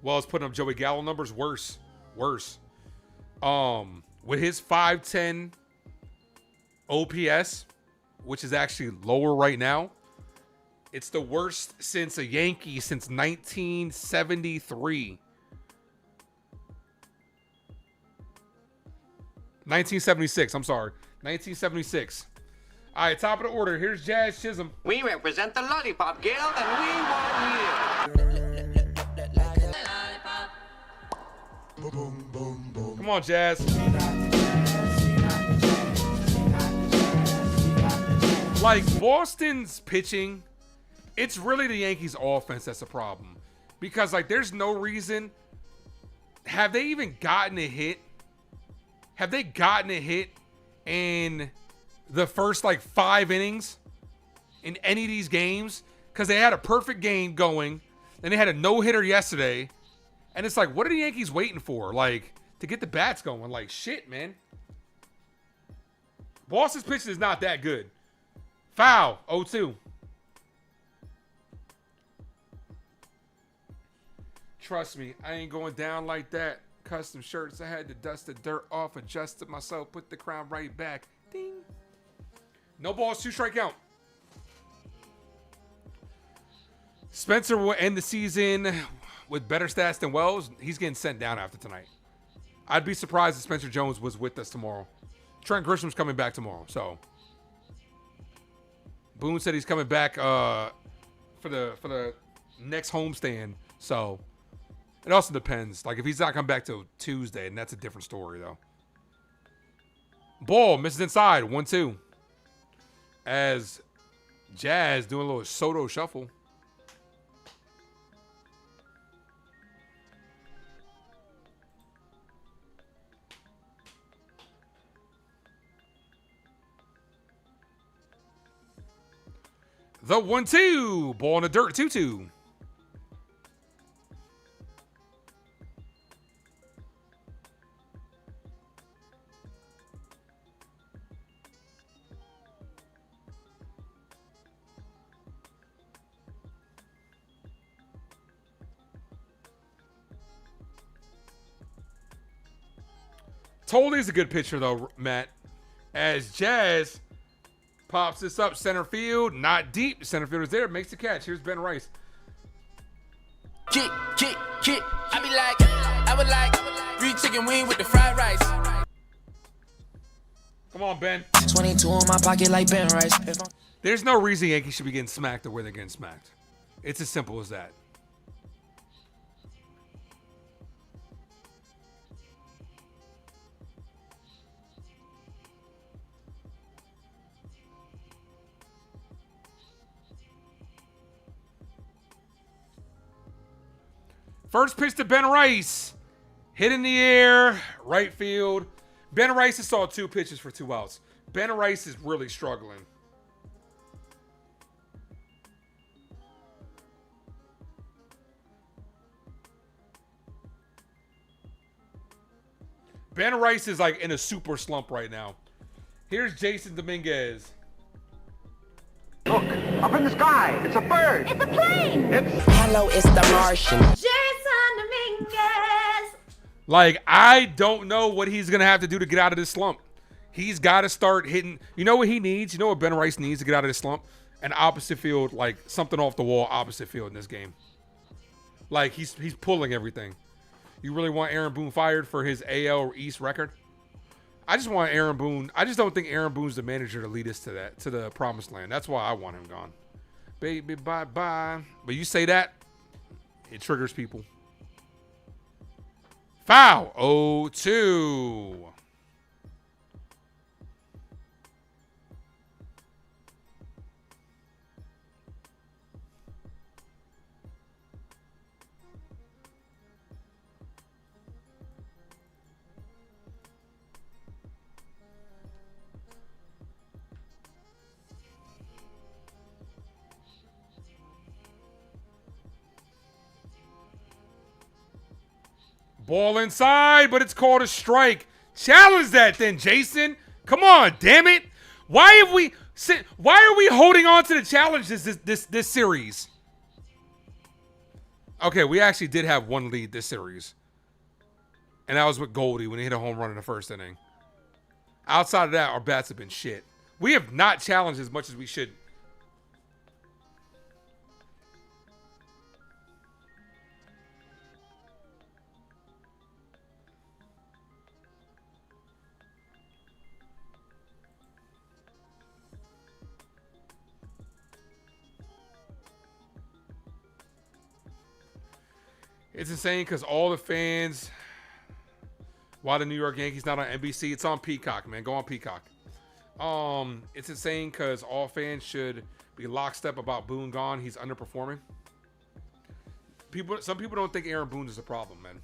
Well, it's putting up Joey Gallo numbers. Worse. With his 510 OPS, which is actually lower right now, it's the worst since a Yankee since 1973. 1976, I'm sorry. 1976. All right, top of the order. Here's Jazz Chisholm.
We represent the Lollipop Guild, and we won't yield.
Come on, Jazz. Like, Boston's pitching, it's really the Yankees' offense that's a problem. Because, like, there's no reason. Have they even gotten a hit? Have they gotten a hit in the first like 5 innings in any of these games because they had a perfect game going. Then they had a no-hitter yesterday. And it's like, what are the Yankees waiting for? Like, to get the bats going. Like, shit, man. Boston's pitching is not that good. Foul, 0-2. Trust me, I ain't going down like that. Custom shirts, I had to dust the dirt off, adjusted myself, put the crown right back. Ding. No balls, 2 strike count. Spencer will end the season with better stats than Wells. He's getting sent down after tonight. I'd be surprised if Spencer Jones was with us tomorrow. Trent Grisham's coming back tomorrow, so. Boone said he's coming back for the next homestand, so. It also depends. Like, if he's not coming back till Tuesday, and that's a different story, though. Ball misses inside, 1-2. As Jazz doing a little Soto shuffle. The 1-2. Ball in the dirt, 2-2. Totally a good pitcher, though, Matt. As Jazz pops this up center field, not deep. Center fielder's there, makes the catch. Here's Ben Rice.
Kick. I be like, I would like 3 chicken wing with the fried rice.
Come on, Ben.
22 in my pocket like Ben Rice.
There's no reason Yankees should be getting smacked the way they're getting smacked. It's as simple as that. First pitch to Ben Rice. Hit in the air, right field. Ben Rice has saw 2 pitches for 2 outs. Ben Rice is really struggling. Ben Rice is like in a super slump right now. Here's Jason Dominguez.
Look, up in the sky. It's a bird.
It's a plane.
Hello, it's the Martian.
Jason Dominguez.
Like, I don't know what he's going to have to do to get out of this slump. He's got to start hitting. You know what he needs? You know what Ben Rice needs to get out of this slump? An opposite field, like something off the wall opposite field in this game. Like, he's pulling everything. You really want Aaron Boone fired for his AL East record? I just want Aaron Boone. I just don't think Aaron Boone's the manager to lead us to the promised land. That's why I want him gone. Baby, bye-bye. But you say that, it triggers people. Foul. 0-2. Ball inside, but it's called a strike. Challenge that then, Jason. Come on, damn it. Why are we holding on to the challenges this series? Okay, we actually did have one lead this series. And that was with Goldie when he hit a home run in the first inning. Outside of that, our bats have been shit. We have not challenged as much as we should. It's insane because all the fans, why the New York Yankees not on NBC? It's on Peacock, man. Go on Peacock. It's insane because all fans should be lockstep about Boone gone. He's underperforming. Some people don't think Aaron Boone is the problem, man.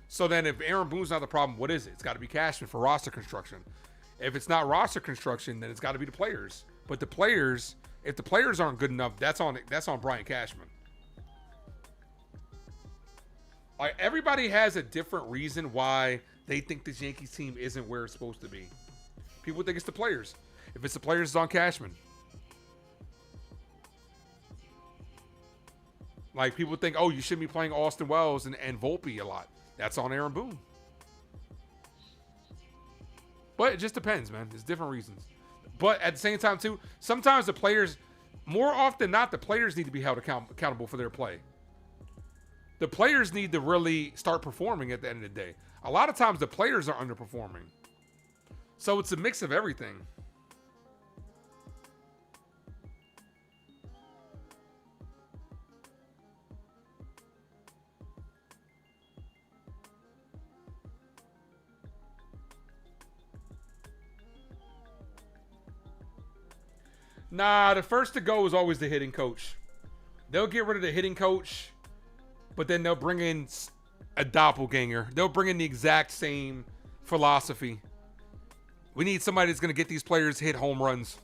So then if Aaron Boone's not the problem, what is it? It's got to be Cashman for roster construction. If it's not roster construction, then it's got to be the players. But the players, if the players aren't good enough, that's on Brian Cashman. Like, everybody has a different reason why they think this Yankees team isn't where it's supposed to be. People think it's the players. If it's the players, it's on Cashman. Like, people think, oh, you shouldn't be playing Austin Wells and Volpe a lot. That's on Aaron Boone. But it just depends, man. There's different reasons. But at the same time, too, sometimes the players, more often than not, the players need to be held accountable for their play. The players need to really start performing at the end of the day. A lot of times the players are underperforming. So it's a mix of everything. Nah, the first to go is always the hitting coach. They'll get rid of the hitting coach, but then they'll bring in a doppelganger. They'll bring in the exact same philosophy. We need somebody that's going to get these players hit home runs.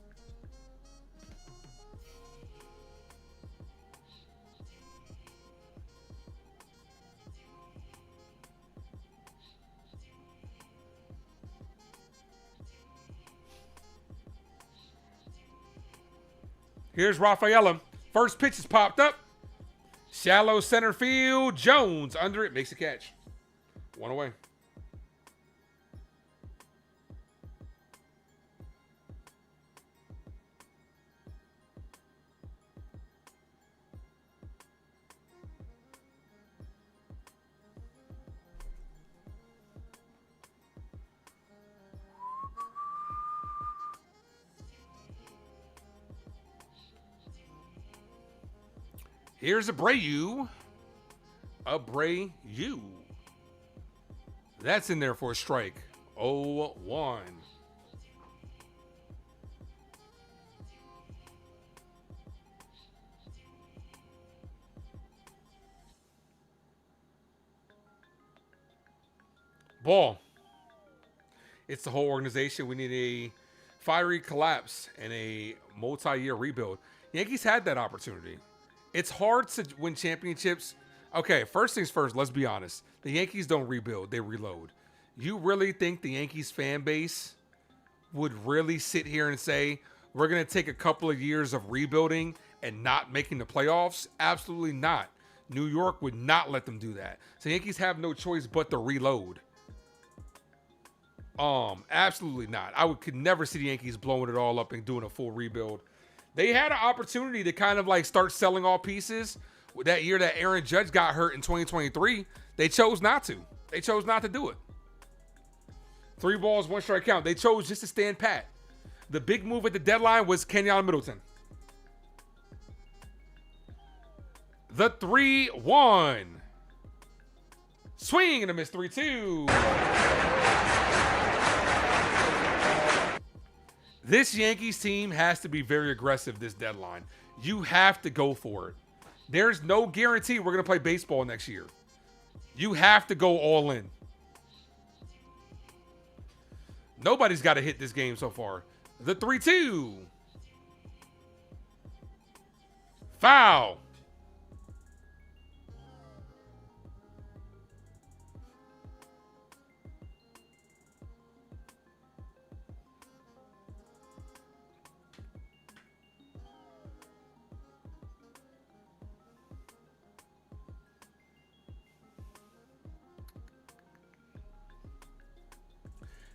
Here's Rafaela. First pitch is popped up. Shallow center field. Jones under it. Makes a catch. One away. Here's Abreu. Abreu. That's in there for a strike. 0-1. Ball. It's the whole organization. We need a fiery collapse and a multi-year rebuild. Yankees had that opportunity. It's hard to win championships. Okay, first things first, let's be honest. The Yankees don't rebuild, they reload. You really think the Yankees fan base would really sit here and say, we're going to take a couple of years of rebuilding and not making the playoffs? Absolutely not. New York would not let them do that. So the Yankees have no choice but to reload. Absolutely not. Could never see the Yankees blowing it all up and doing a full rebuild. They had an opportunity to kind of like start selling all pieces that year that Aaron Judge got hurt in 2023. They chose not to. They chose not to do it. 3 balls, 1 strike count. They chose just to stand pat. The big move at the deadline was Kenyon Middleton. The 3-1. Swing and a miss. 3-2. This Yankees team has to be very aggressive this deadline. You have to go for it. There's no guarantee we're going to play baseball next year. You have to go all in. Nobody's got to hit this game so far. The 3-2. Foul.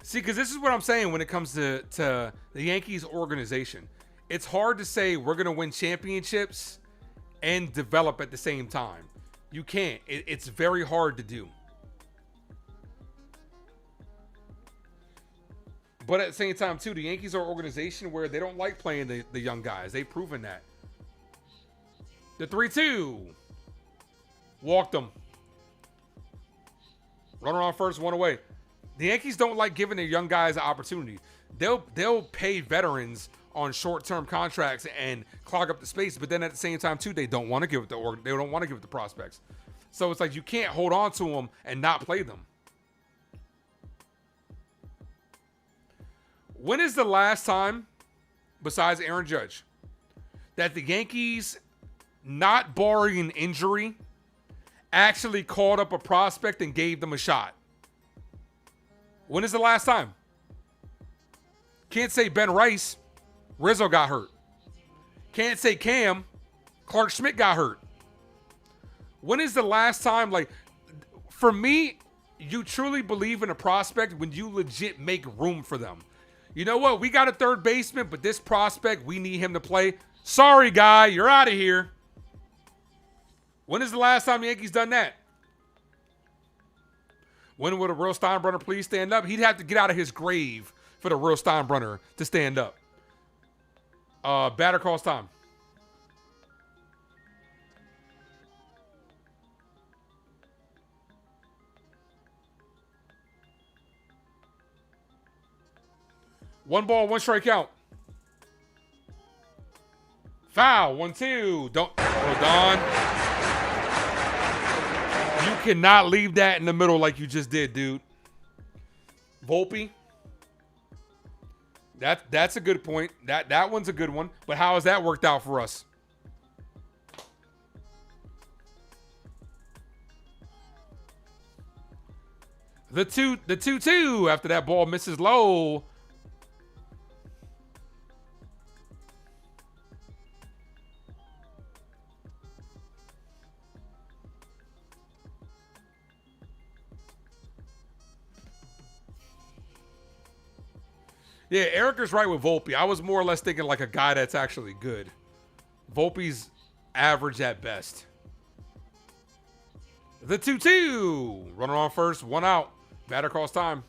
See, because this is what I'm saying when it comes to the Yankees organization. It's hard to say we're going to win championships and develop at the same time. You can't. It's very hard to do. But at the same time, too, the Yankees are an organization where they don't like playing the young guys. They've proven that. The 3-2. Walked them. Runner on first, 1 away. The Yankees don't like giving their young guys an opportunity. They'll pay veterans on short-term contracts and clog up the space, but then at the same time too, they don't want to give it they don't want to give it to prospects. So it's like you can't hold on to them and not play them. When is the last time, besides Aaron Judge, that the Yankees, not barring an injury, actually called up a prospect and gave them a shot? When is the last time? Can't say Ben Rice. Rizzo got hurt. Can't say Cam. Clark Schmidt got hurt. When is the last time, like, for me, you truly believe in a prospect when you legit make room for them. You know what? We got a third baseman, but this prospect, we need him to play. Sorry, guy, you're out of here. When is the last time the Yankees done that? When would a real Steinbrenner please stand up? He'd have to get out of his grave for the real Steinbrenner to stand up. Batter calls time. One ball, one strikeout. Foul, 1-2. Don't, Rodon. You cannot leave that in the middle like you just did, dude. Volpe. That's a good point. That one's a good one. But how has that worked out for us? The 2-2 after that ball misses low. Yeah, Eric is right with Volpe. I was more or less thinking like a guy that's actually good. Volpe's average at best. The 2-2. Runner on first, one out. Batter calls time.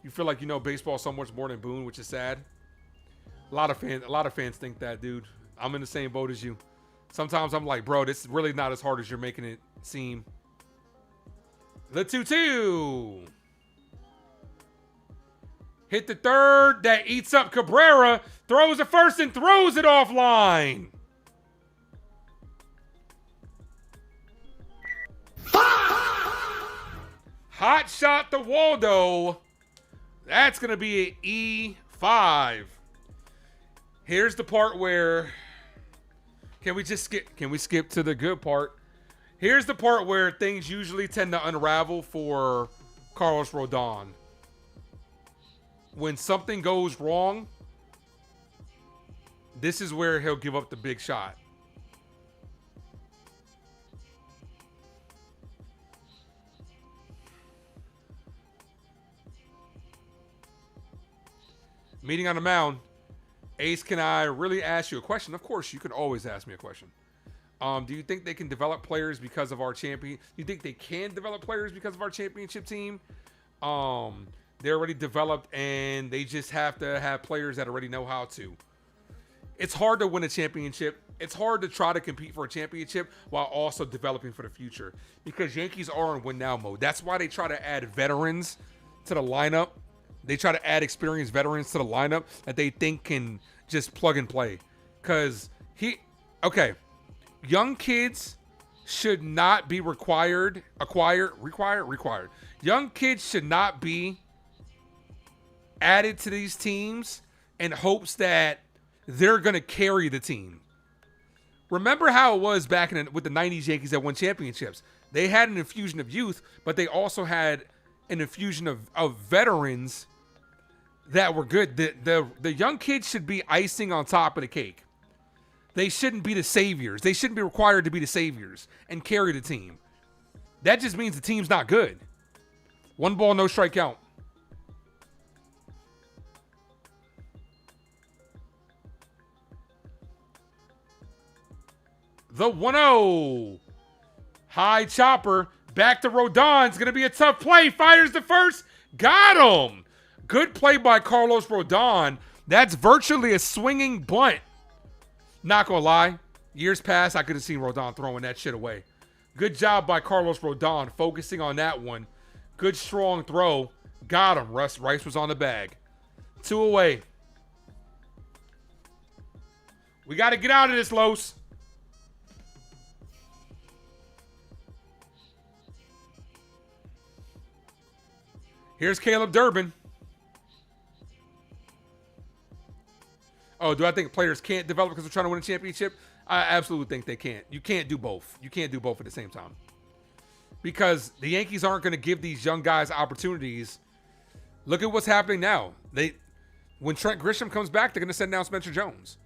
You feel like you know baseball so much more than Boone, which is sad. A lot of fans think that, dude. I'm in the same boat as you. Sometimes I'm like, bro, this is really not as hard as you're making it seem. The 2-2. Hit the third. That eats up Cabrera. Throws it first and throws it offline. Hot shot to Waldo. That's going to be an E5. Here's the part where... Can we skip to the good part? Here's the part where things usually tend to unravel for Carlos Rodon. When something goes wrong, this is where he'll give up the big shot. Meeting on the mound. Ace, can I really ask you a question? Of course, you can always ask me a question. Do you think they can develop players because of our champion? Do you think they can develop players because of our championship team? They're already developed and they just have to have players that already know how to. It's hard to win a championship. It's hard to try to compete for a championship while also developing for the future because Yankees are in win now mode. That's why they try to add veterans to the lineup. They try to add experienced veterans to the lineup that they think can just plug and play. Because young kids should not be required. Young kids should not be added to these teams in hopes that they're going to carry the team. Remember how it was back with the 90s Yankees that won championships. They had an infusion of youth, but they also had an infusion of veterans that were good. The young kids should be icing on top of the cake. They shouldn't be the saviors. They shouldn't be required to be the saviors and carry the team. That just means the team's not good. One ball, no strikeout. The 1-0. High chopper. Back to Rodon. It's going to be a tough play. Fires the first. Got him. Good play by Carlos Rodon. That's virtually a swinging bunt. Not going to lie. Years past, I could have seen Rodon throwing that shit away. Good job by Carlos Rodon focusing on that one. Good strong throw. Got him. Rice was on the bag. 2 away. We got to get out of this, Los. Here's Caleb Durbin. Oh, do I think players can't develop because they're trying to win a championship? I absolutely think they can't. You can't do both. You can't do both at the same time. Because the Yankees aren't going to give these young guys opportunities. Look at what's happening now. When Trent Grisham comes back, they're going to send down Spencer Jones.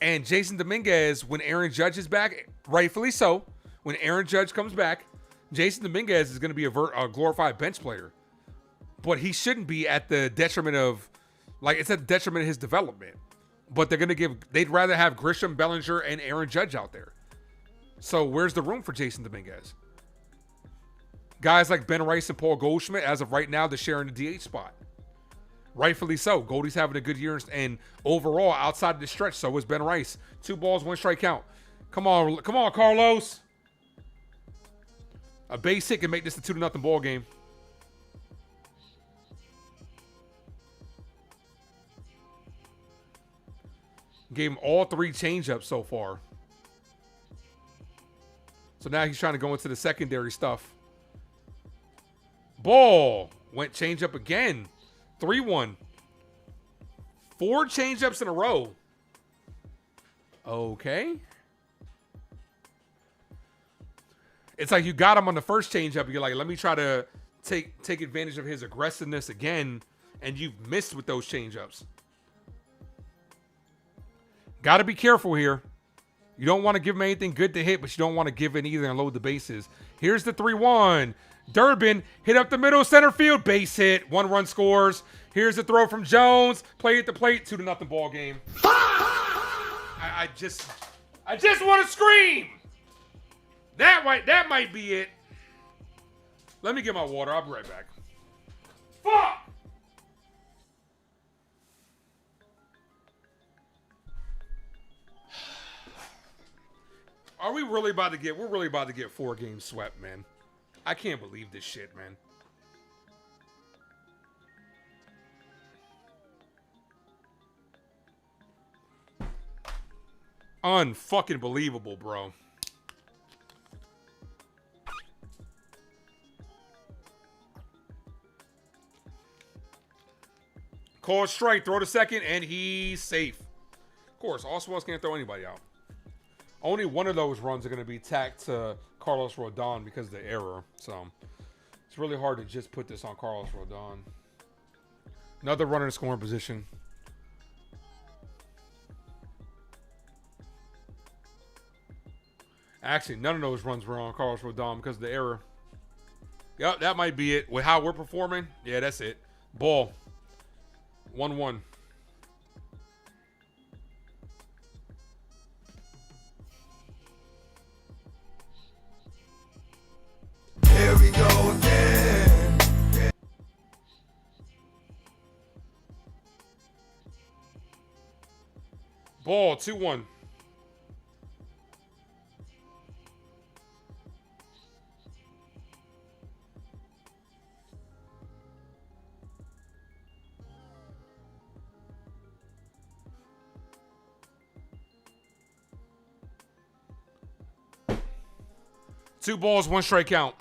And Jason Dominguez, when Aaron Judge is back, rightfully so, when Aaron Judge comes back, Jason Dominguez is going to be a glorified bench player. But he shouldn't be at the detriment of, like, it's at the detriment of his development. But they'd rather have Grisham, Bellinger, and Aaron Judge out there. So where's the room for Jason Dominguez? Guys like Ben Rice and Paul Goldschmidt, as of right now, they're sharing the DH spot. Rightfully so. Goldie's having a good year, and overall, outside of the stretch, so is Ben Rice. 2 balls, 1 strike count. Come on, Carlos. A base hit can make this a 2-0 ball game. Gave him all 3 changeups so far. So now he's trying to go into the secondary stuff. Ball. Went changeup again. 3-1. 4 changeups in a row. Okay. It's like you got him on the first changeup. You're like, let me try to take advantage of his aggressiveness again. And you've missed with those changeups. Got to be careful here. You don't want to give him anything good to hit, but you don't want to give in either and load the bases. Here's the 3-1. Durbin hit up the middle, center field, base hit. 1 run scores. Here's the throw from Jones. Play at the plate, 2-0 ball game. I just want to scream. That might be it. Let me get my water. I'll be right back. Fuck! We're really about to get 4 games swept, man. I can't believe this shit, man. Unfucking believable, bro. Call strike, throw to second, and he's safe. Of course, Oswald's can't throw anybody out. Only one of those runs are going to be tacked to Carlos Rodon because of the error. So it's really hard to just put this on Carlos Rodon. Another runner in scoring position. Actually, none of those runs were on Carlos Rodon because of the error. Yep, that might be it. With how we're performing, yeah, that's it. Ball. 1-1.
Here we go again.
Ball, 2-1. Two balls, 1 strike count.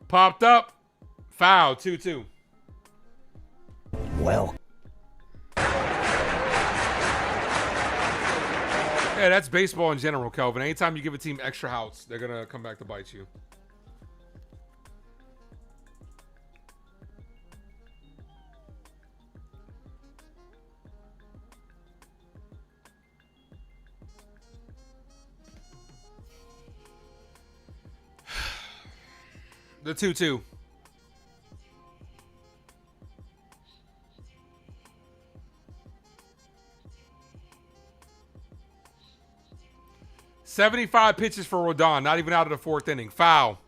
Popped up. Foul, 2-2.
Well.
Yeah, that's baseball in general, Kelvin. Anytime you give a team extra outs, they're going to come back to bite you. The 2-2. $75 pitches for Rodon, not even out of the 4th inning. Foul.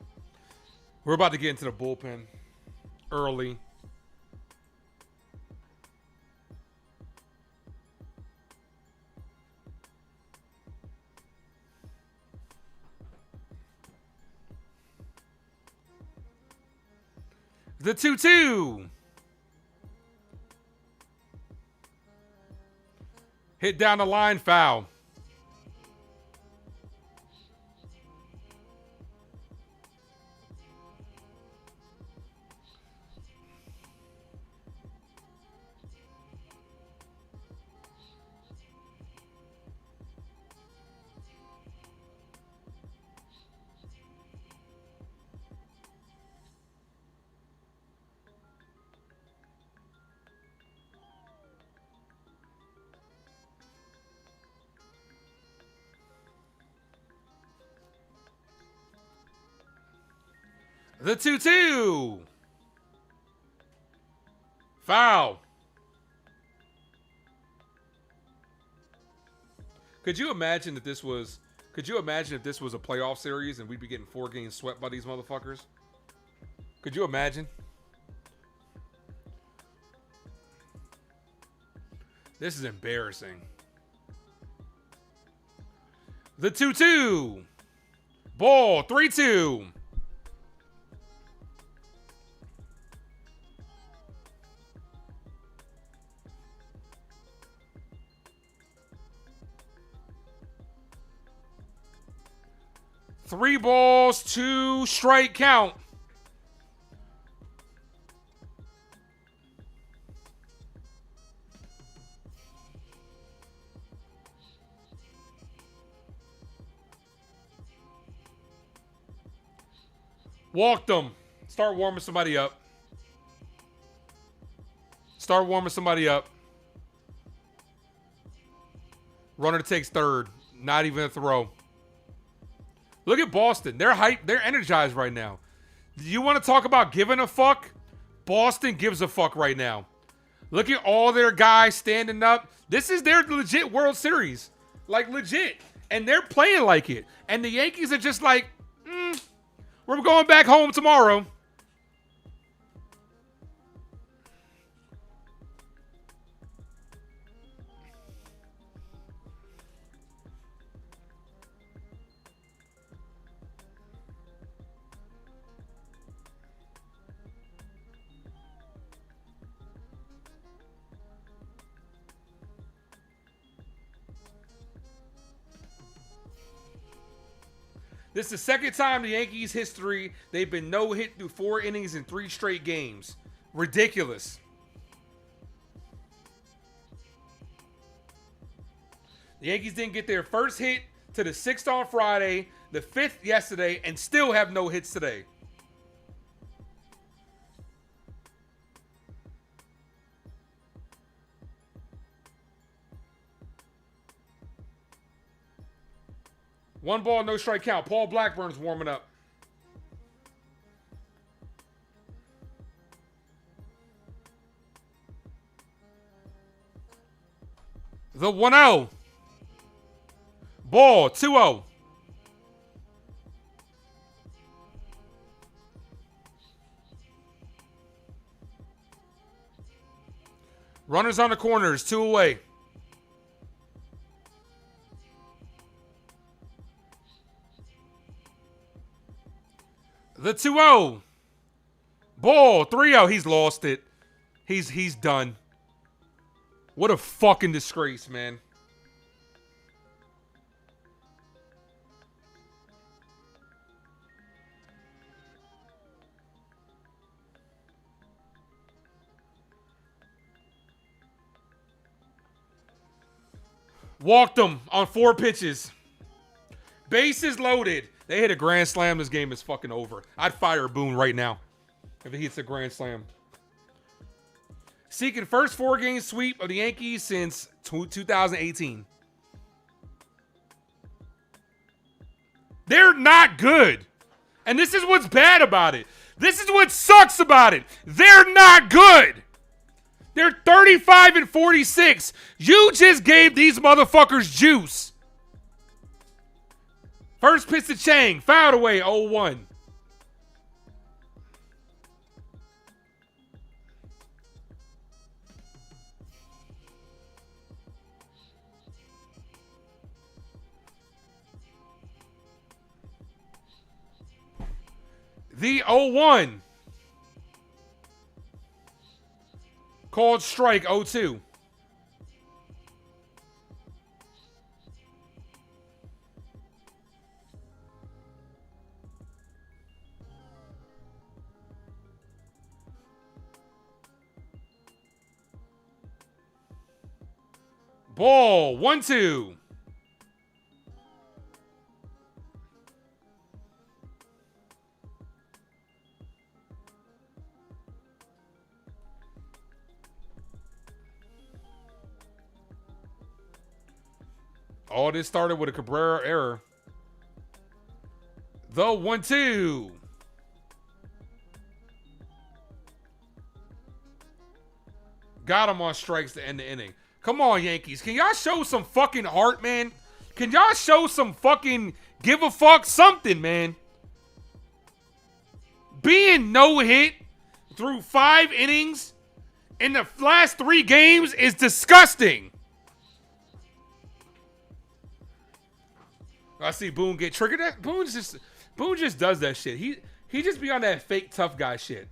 We're about to get into the bullpen early. The 2-2. Hit down the line, foul. The 2-2. Foul. Could you imagine if this was a playoff series and we'd be getting 4 games swept by these motherfuckers? Could you imagine? This is embarrassing. The 2-2. Ball, 3-2. Three balls, 2 strike count. Walked them. Start warming somebody up. Runner takes third. Not even a throw. Look at Boston. They're hyped. They're energized right now. You want to talk about giving a fuck? Boston gives a fuck right now. Look at all their guys standing up. This is their legit World Series. Like, legit. And they're playing like it. And the Yankees are just like, we're going back home tomorrow. This is the second time in the Yankees' history they've been no-hit through 4 innings in 3 straight games. Ridiculous. The Yankees didn't get their first hit to the 6th on Friday, the 5th yesterday, and still have no hits today. One ball, no strike count. Paul Blackburn's warming up. The 1-0. Ball, 2-0. Runners on the corners, 2 away. The 2-0. Ball, 3-0. He's lost it. He's done. What a fucking disgrace, man. Walked him on 4 pitches. Bases loaded. They hit a grand slam. This game is fucking over. I'd fire Boone right now if he hits a grand slam. Seeking first 4-game sweep of the Yankees since 2018. They're not good. And this is what's bad about it. This is what sucks about it. They're not good. They're 35-46. You just gave these motherfuckers juice. First pitch to Chang. Fouled away, 0-1. The 0-1. Called strike, 0-2. Ball, 1-2. All this started with a Cabrera error. The 1-2. Got him on strikes to end the inning. Come on, Yankees. Can y'all show some fucking heart, man? Can y'all show some fucking give a fuck something, man? Being no hit through 5 innings in the last 3 games is disgusting. I see Boone get triggered. Boone just does that shit. He just be on that fake tough guy shit.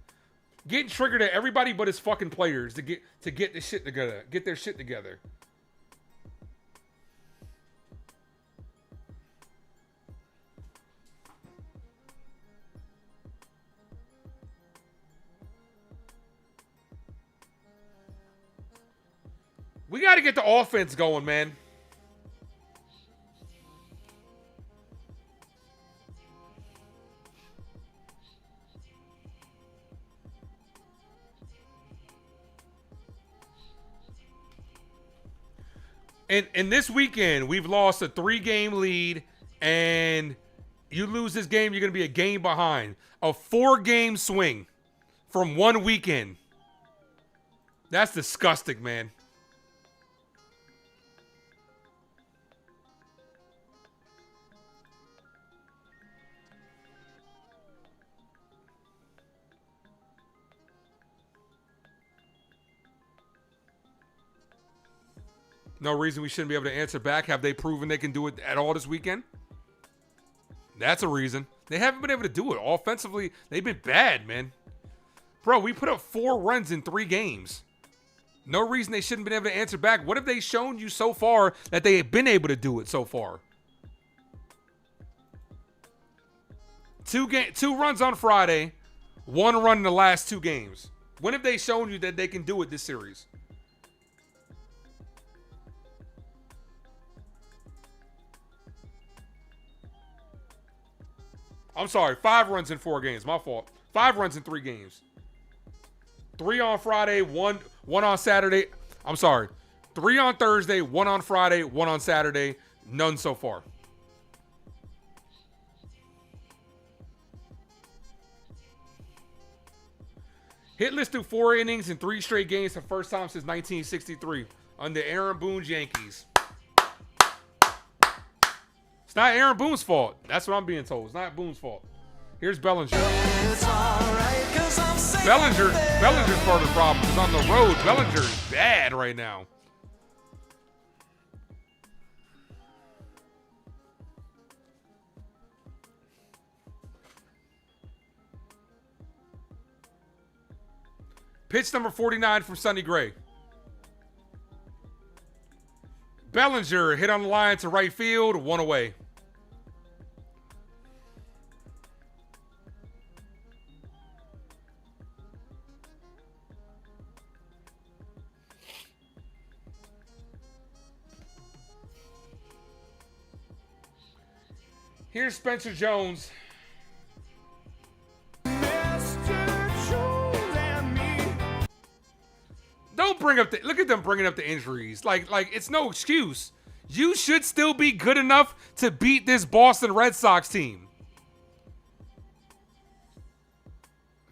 Getting triggered at everybody but his fucking players to get this shit together. Get their shit together. We got to get the offense going, man. And this weekend, we've lost a 3-game lead, and you lose this game, you're going to be a game behind. A 4-game swing from 1 weekend. That's disgusting, man. No reason we shouldn't be able to answer back. Have they proven they can do it at all this weekend? That's a reason. They haven't been able to do it. Offensively, they've been bad, man. Bro, we put up 4 runs in 3 games. No reason they shouldn't been able to answer back. What have they shown you so far that they have been able to do it so far? 2 runs on Friday, 1 run in the last 2 games. When have they shown you that they can do it this series? I'm sorry, 5 runs in 4 games. My fault. 5 runs in 3 games. 3 on Friday, 1 on Saturday. I'm sorry. 3 on Thursday, 1 on Friday, 1 on Saturday. None so far. Hitless through 4 innings in 3 straight games for the first time since 1963 under Aaron Boone's Yankees. It's not Aaron Boone's fault. That's what I'm being told. It's not Boone's fault. Here's Bellinger. Bellinger's part of the problem because on the road, Bellinger is bad right now. Pitch number 49 from Sonny Gray. Bellinger hit on the line to right field, 1 away. Here's Spencer Jones. Don't bring up look at them bringing up the injuries. Like it's no excuse. You should still be good enough to beat this Boston Red Sox team.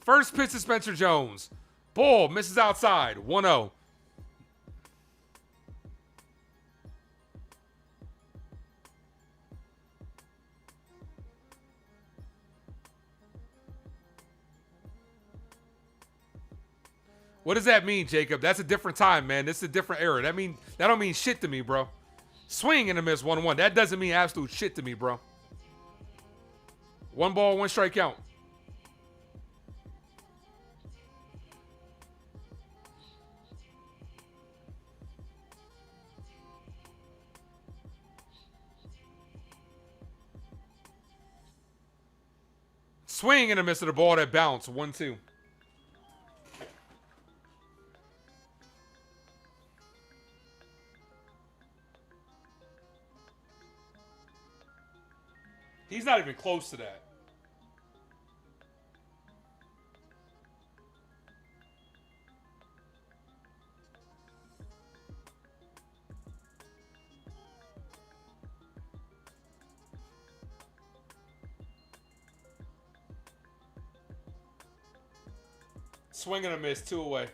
First pitch to Spencer Jones. Ball misses outside. 1-0. What does that mean, Jacob? That's a different time, man. This is a different era. That don't mean shit to me, bro. Swing and a miss, 1-1. That doesn't mean absolute shit to me, bro. 1 ball, 1 strike count. Swing and a miss of the ball that bounced, 1-2. He's not even close to that. Swing and a miss, 2 away.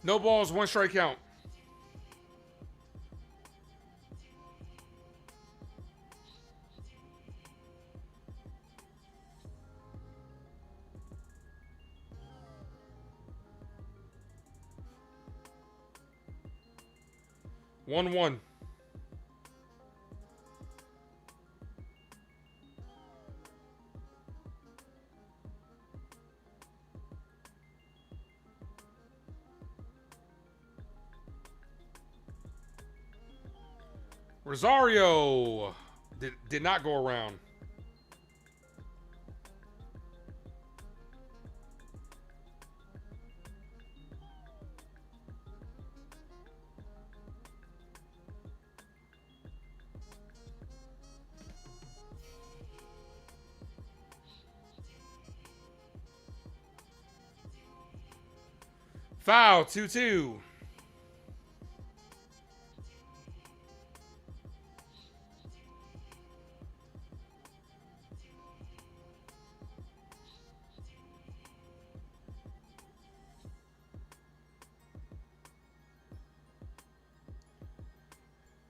No balls, 1 strike count. One, one. Rosario did not go around. Foul, 2-2.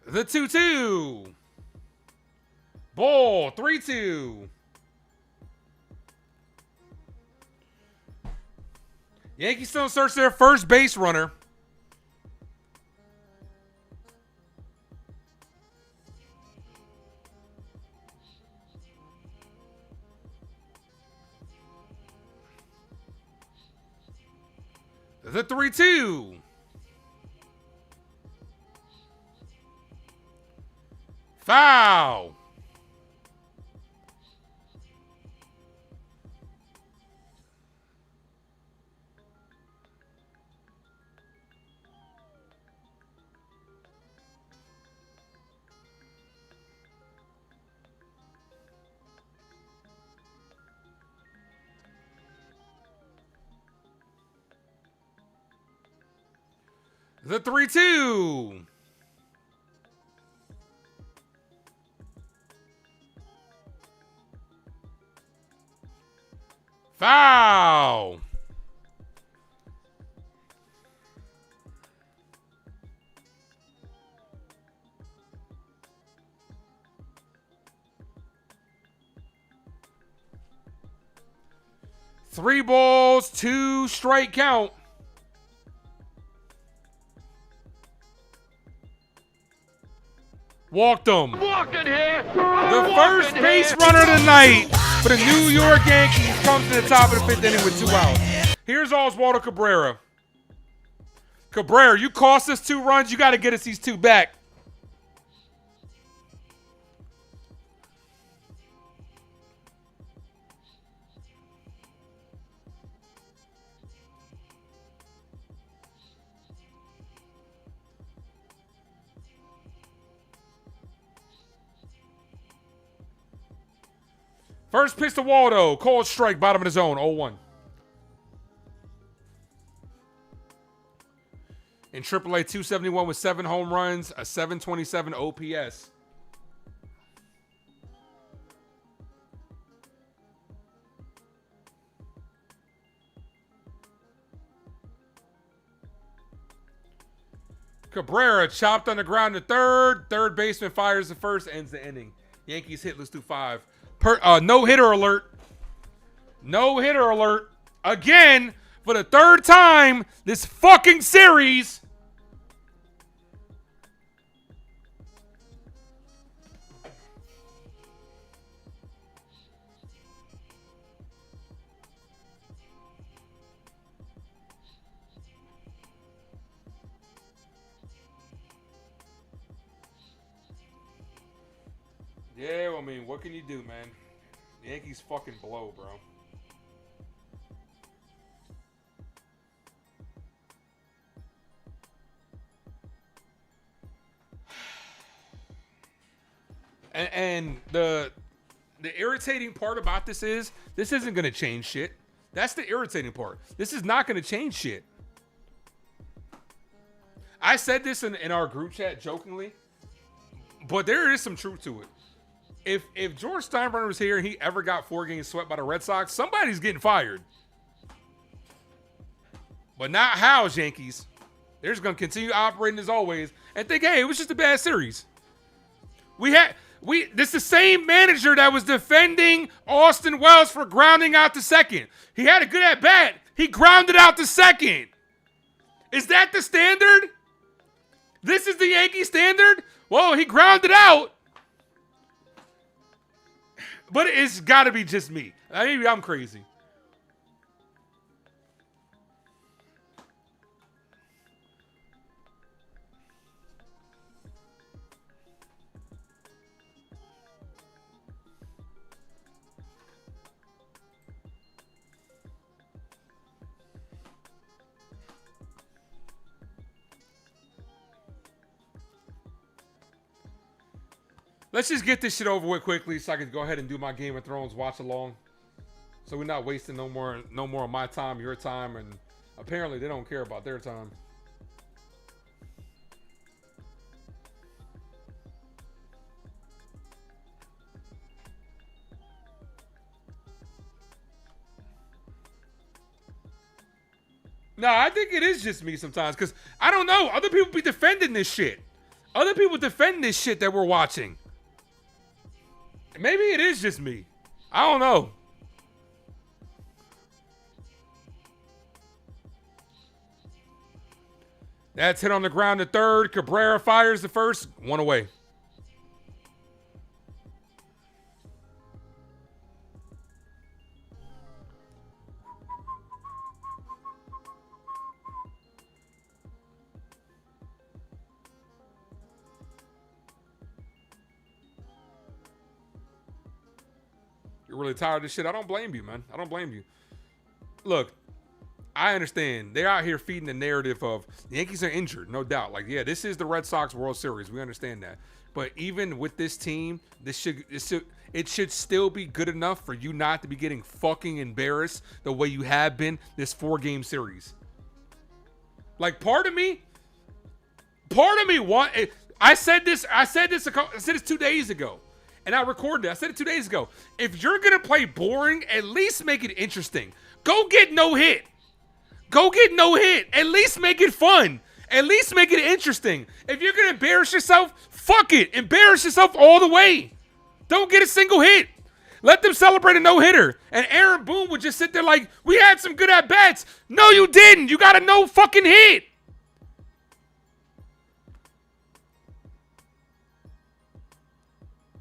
The 2-2. Ball, 3-2. Yankees still search their first base runner. The 3-2. Foul. The 3-2. Foul. Three balls, 2 strike count. Walked him.
Walking here.
The first base runner tonight for the New York Yankees comes to the top of the 5th inning with 2 outs. Here's Oswaldo Cabrera. Cabrera, you cost us 2 runs. You got to get us these 2 back. First pitch to Waldo. Cold strike, bottom of the zone, 0-1. In AAA, 271 with 7 home runs, a 727 OPS. Cabrera chopped on the ground to third. Third baseman fires the first, ends the inning. Yankees hitless through 5. No-hitter alert. No-hitter alert. Again, for the 3rd time this fucking series. Yeah, well, I mean, what can you do, man? The Yankees fucking blow, bro. And the irritating part about this is this isn't going to change shit. That's the irritating part. This is not going to change shit. I said this in our group chat jokingly, but there is some truth to it. If George Steinbrenner was here and he ever got 4 games swept by the Red Sox, somebody's getting fired. But not Howe's Yankees. They're just going to continue operating as always and think, hey, it was just a bad series. This is the same manager that was defending Austin Wells for grounding out the second. He had a good at bat. He grounded out the second. Is that the standard? This is the Yankee standard? Well, he grounded out. But it's got to be just me. Maybe I'm crazy. Let's just get this shit over with quickly so I can go ahead and do my Game of Thrones watch along. So we're not wasting no more of my time, your time, and apparently they don't care about their time. No, I think it is just me sometimes because I don't know. Other people be defending this shit. Other people defend this shit that we're watching. Maybe it is just me. I don't know. That's hit on the ground to third. Cabrera fires the first. One away. You're really tired of this shit. I don't blame you, man. I don't blame you. Look, I understand. They're out here feeding the narrative of the Yankees are injured, no doubt. Like, yeah, this is the Red Sox World Series. We understand that. But even with this team, it should still be good enough for you not to be getting fucking embarrassed the way you have been this 4-game series. Like, part of me want. I said this 2 days ago. And I recorded it. I said it 2 days ago. If you're going to play boring, at least make it interesting. Go get no hit. Go get no hit. At least make it fun. At least make it interesting. If you're going to embarrass yourself, fuck it. Embarrass yourself all the way. Don't get a single hit. Let them celebrate a no-hitter. And Aaron Boone would just sit there like, we had some good at-bats. No, you didn't. You got a no fucking hit.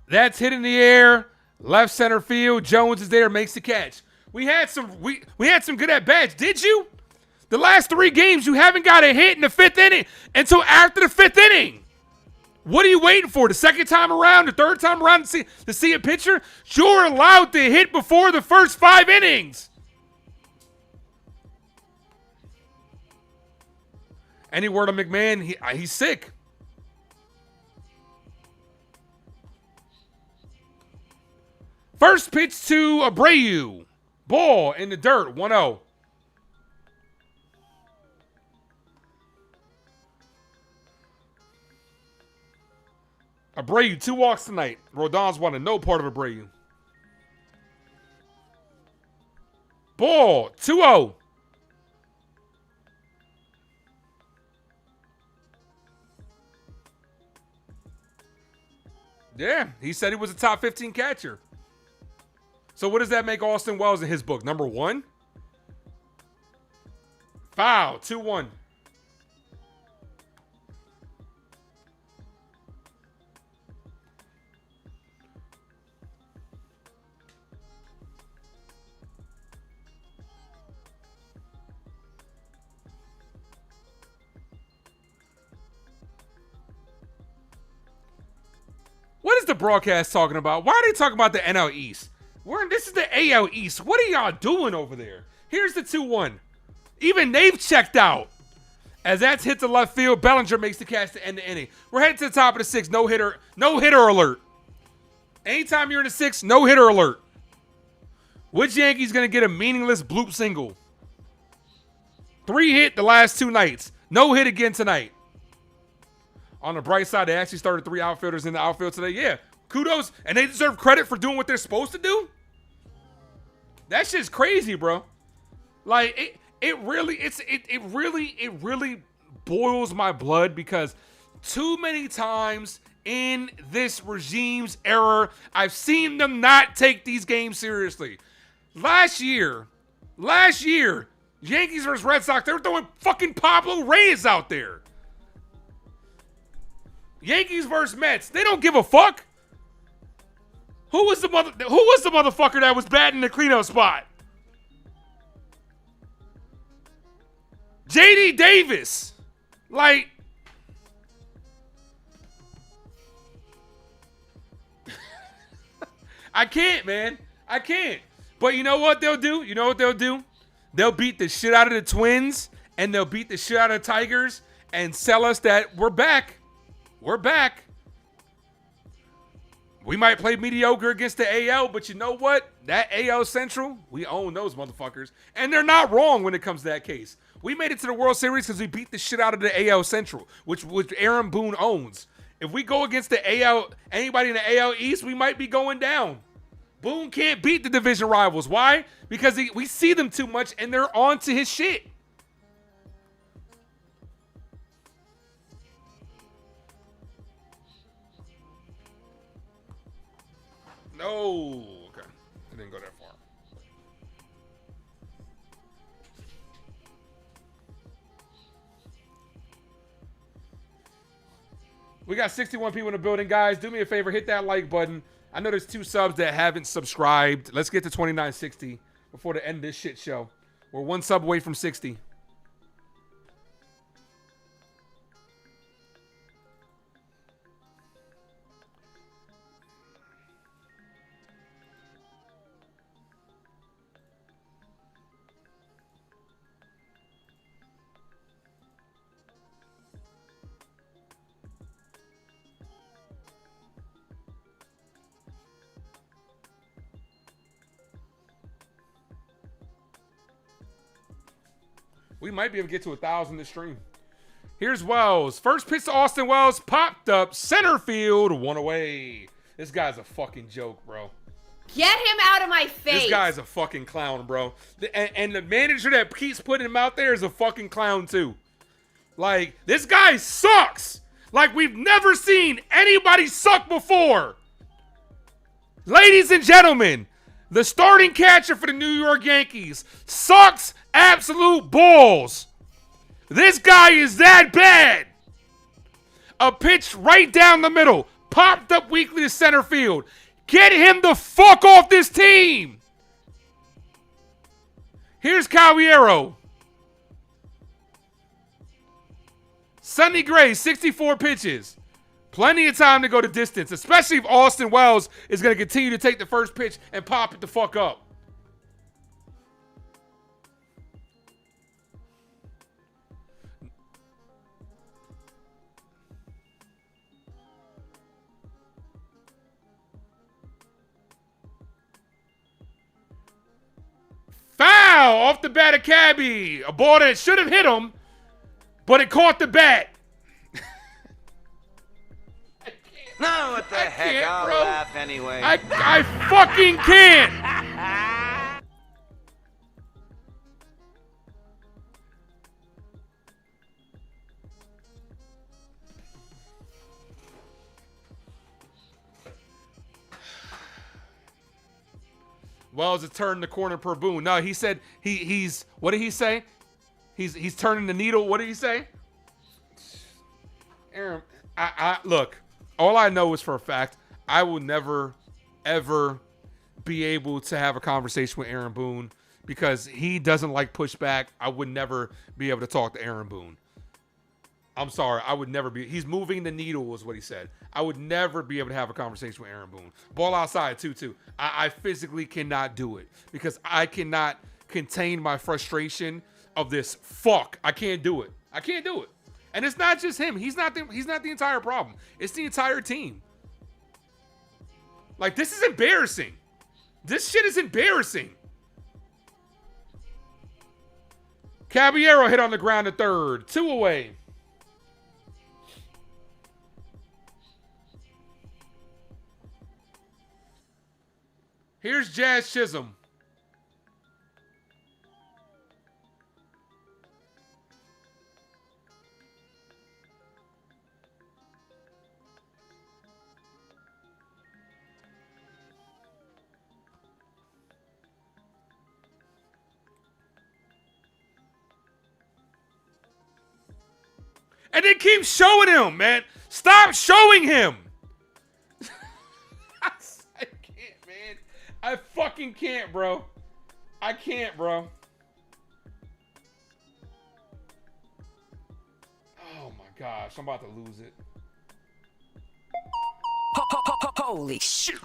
That's hit in the air, left center field. Jones is there, makes the catch. We had some good at bats. Did you? The last 3 games, you haven't got a hit in the 5th inning until after the 5th inning. What are you waiting for? The second time around, the third time around to see a pitcher? You're allowed to hit before the first 5 innings. Any word on McMahon? He's sick. First pitch to Abreu. Ball in the dirt, 1-0. Abreu, 2 walks tonight. Rodon's wanted no part of Abreu. Ball, 2-0. Yeah, he said he was a top 15 catcher. So what does that make Austin Wells in his book? Number 1? Foul, 2-1. What is the broadcast talking about? Why are they talking about the NL East? This is the AL East. What are y'all doing over there? Here's the 2-1. Even they've checked out. As that's hit to left field, Bellinger makes the catch to end the inning. We're heading to the top of the 6th. No hitter alert. Anytime you're in the 6th, no hitter alert. Which Yankee's gonna get a meaningless bloop single? 3 hit the last 2 nights. No hit again tonight. On the bright side, they actually started 3 outfielders in the outfield today. Yeah, kudos, and they deserve credit for doing what they're supposed to do. That shit's crazy, bro. Like it really boils my blood because too many times in this regime's era, I've seen them not take these games seriously. Last year, Yankees versus Red Sox, they were throwing fucking Pablo Reyes out there. Yankees versus Mets, they don't give a fuck. Who was the motherfucker that was batting the cleanup spot? JD Davis. Like, I can't, man. I can't. But you know what they'll do? They'll beat the shit out of the Twins and they'll beat the shit out of the Tigers and sell us that we're back. We're back. We might play mediocre against the AL, but you know what? That AL Central, we own those motherfuckers. And they're not wrong when it comes to that case. We made it to the World Series because we beat the shit out of the AL Central, which Aaron Boone owns. If we go against the AL, anybody in the AL East, we might be going down. Boone can't beat the division rivals. Why? Because we see them too much and they're on to his shit. No. Okay. I didn't go that far. We got 61 people in the building, guys. Do me a favor, hit that like button. I know there's 2 subs that haven't subscribed. Let's get to 2960 before the end of this shit show. We're 1 sub away from 60. We might be able to get to 1,000 this stream. Here's Wells. First pitch to Austin Wells. Popped up. Center field. 1 away. This guy's a fucking joke, bro.
Get him out of my face.
This guy's a fucking clown, bro. And the manager that keeps putting him out there is a fucking clown, too. Like, this guy sucks. Like, we've never seen anybody suck before. Ladies and gentlemen, the starting catcher for the New York Yankees sucks absolute balls. This guy is that bad. A pitch right down the middle. Popped up weakly to center field. Get him the fuck off this team. Here's Caballero. Sonny Gray, 64 pitches. Plenty of time to go to distance, especially if Austin Wells is going to continue to take the first pitch and pop it the fuck up. Foul off the bat of Cabby. A ball that should have hit him, but it caught the bat.
No, what the heck? I'll laugh anyway.
I fucking can't. Wells has turned the corner per Boone. No, he said he's what did he say? He's turning the needle. What did he say? Aaron, I look. All I know is for a fact, I will never, ever be able to have a conversation with Aaron Boone because he doesn't like pushback. I would never be able to talk to Aaron Boone. I'm sorry. I would never be. He's moving the needle is what he said. I would never be able to have a conversation with Aaron Boone. Ball outside, 2-2. I physically cannot do it because I cannot contain my frustration of this fuck. I can't do it. I can't do it. And it's not just him. He's not the entire problem. It's the entire team. Like, this is embarrassing. This shit is embarrassing. Caballero hit on the ground at third. 2 away. Here's Jazz Chisholm. And they keep showing him, man. Stop showing him. I can't, man. I fucking can't, bro. I can't, bro. Oh my gosh, I'm about to lose it.
Holy shit.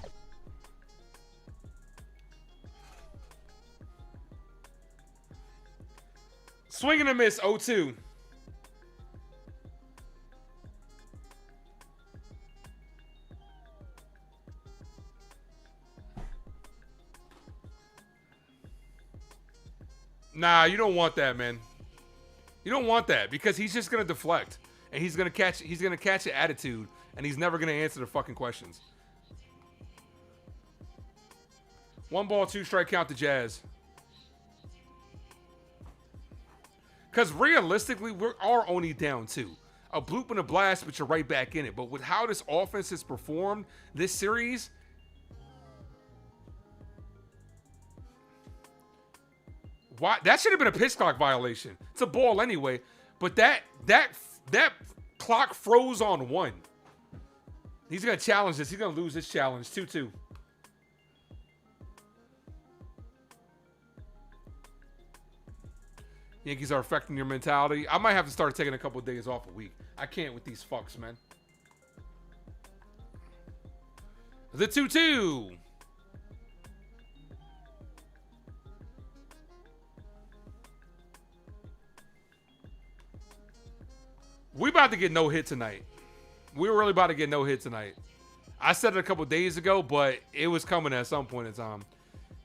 Swing and a miss, 0-2. Nah, you don't want that, man. You don't want that because he's just gonna deflect and he's gonna catch an attitude and he's never gonna answer the fucking questions. 1 ball, 2 strike count to Jazz. Because realistically, we are only down 2. A bloop and a blast, but you're right back in it. But with how this offense has performed this series, why that should have been a pitch clock violation. It's a ball anyway, but that clock froze on 1. He's gonna challenge this. He's gonna lose this challenge. 2-2. Yankees are affecting your mentality. I might have to start taking a couple of days off a week. I can't with these fucks, man. The 2-2. We about to get no hit tonight. We're really about to get no hit tonight. I said it a couple days ago, but it was coming at some point in time.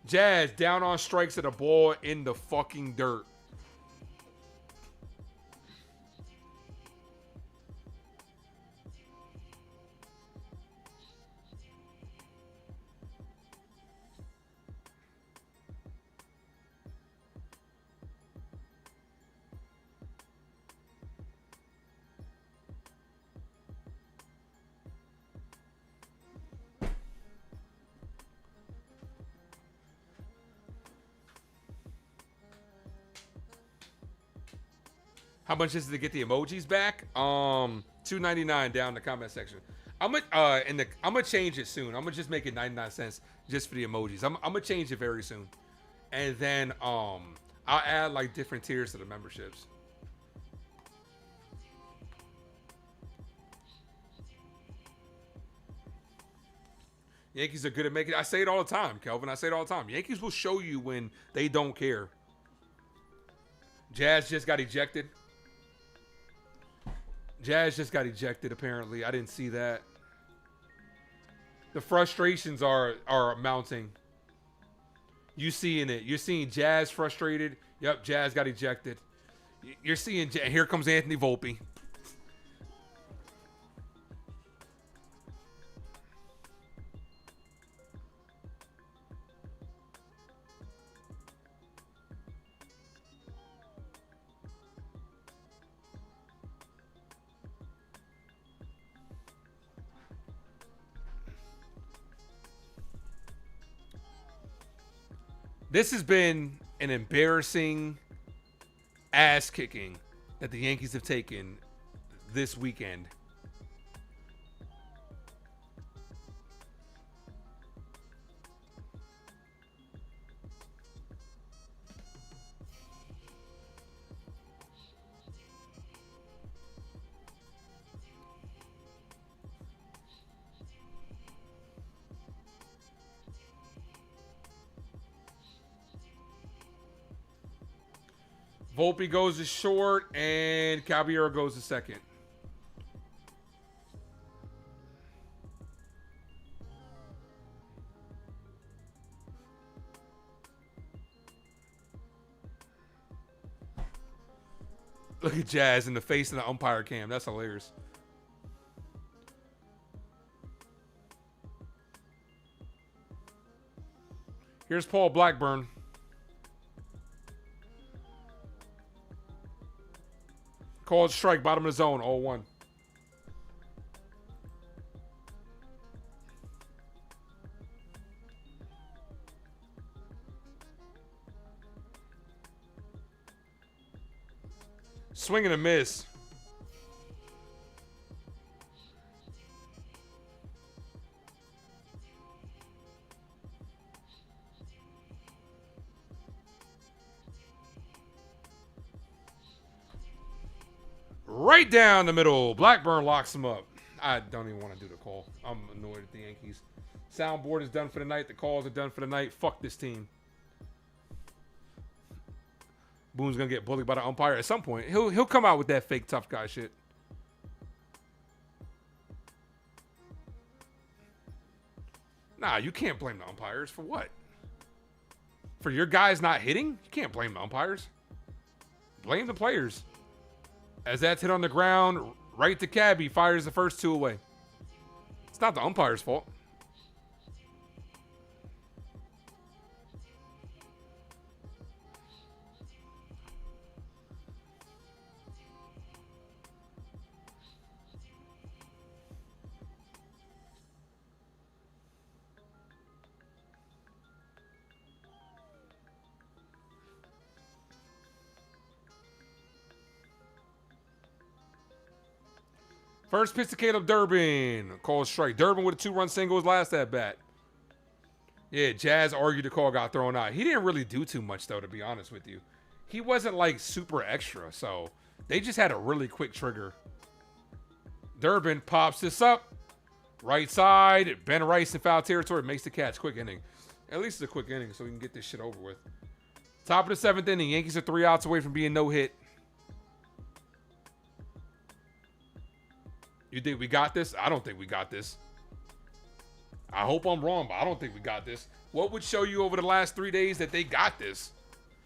Jazz down on strikes at a ball in the fucking dirt. How much is it to get the emojis back? $2.99 down in the comment section. I'm gonna change it soon. I'm gonna just make it 99 cents just for the emojis. I'm gonna change it very soon, and then I'll add like different tiers to the memberships. Yankees are good at making. I say it all the time, Kelvin. I say it all the time. Yankees will show you when they don't care. Jazz just got ejected. Jazz just got ejected, apparently. I didn't see that. The frustrations are mounting. You seeing it. You're seeing Jazz frustrated. Yep, Jazz got ejected. You're seeing, here comes Anthony Volpe. This has been an embarrassing ass kicking that the Yankees have taken this weekend. Volpe goes to short, and Caballero goes to second. Look at Jazz in the face of the umpire cam. That's hilarious. Here's Paul Blackburn. Called strike, bottom of the zone, 0-1. Swing and a miss. right down the middle. Blackburn locks him up. I don't even want to do the call. I'm annoyed at the Yankees. Soundboard is done for the night. The calls are done for the night. Fuck this team. Boone's gonna get bullied by the umpire at some point. He'll come out with that fake tough guy shit. Nah, you can't blame the umpires for what? For your guys not hitting? You can't blame the umpires. Blame the players. As that's hit on the ground, right to Cabby, fires the first 2 away. It's not the umpire's fault. First pitch to Caleb Durbin. Call strike. Durbin with a 2-run single his last at bat. Yeah, Jazz argued the call got thrown out. He didn't really do too much, though, to be honest with you. He wasn't, like, super extra, so they just had a really quick trigger. Durbin pops this up. Right side. Ben Rice in foul territory. Makes the catch. Quick inning. At least it's a quick inning so we can get this shit over with. Top of the 7th inning. Yankees are 3 outs away from being no-hit. You think we got this? I don't think we got this. I hope I'm wrong, but I don't think we got this. What would show you over the last 3 days that they got this?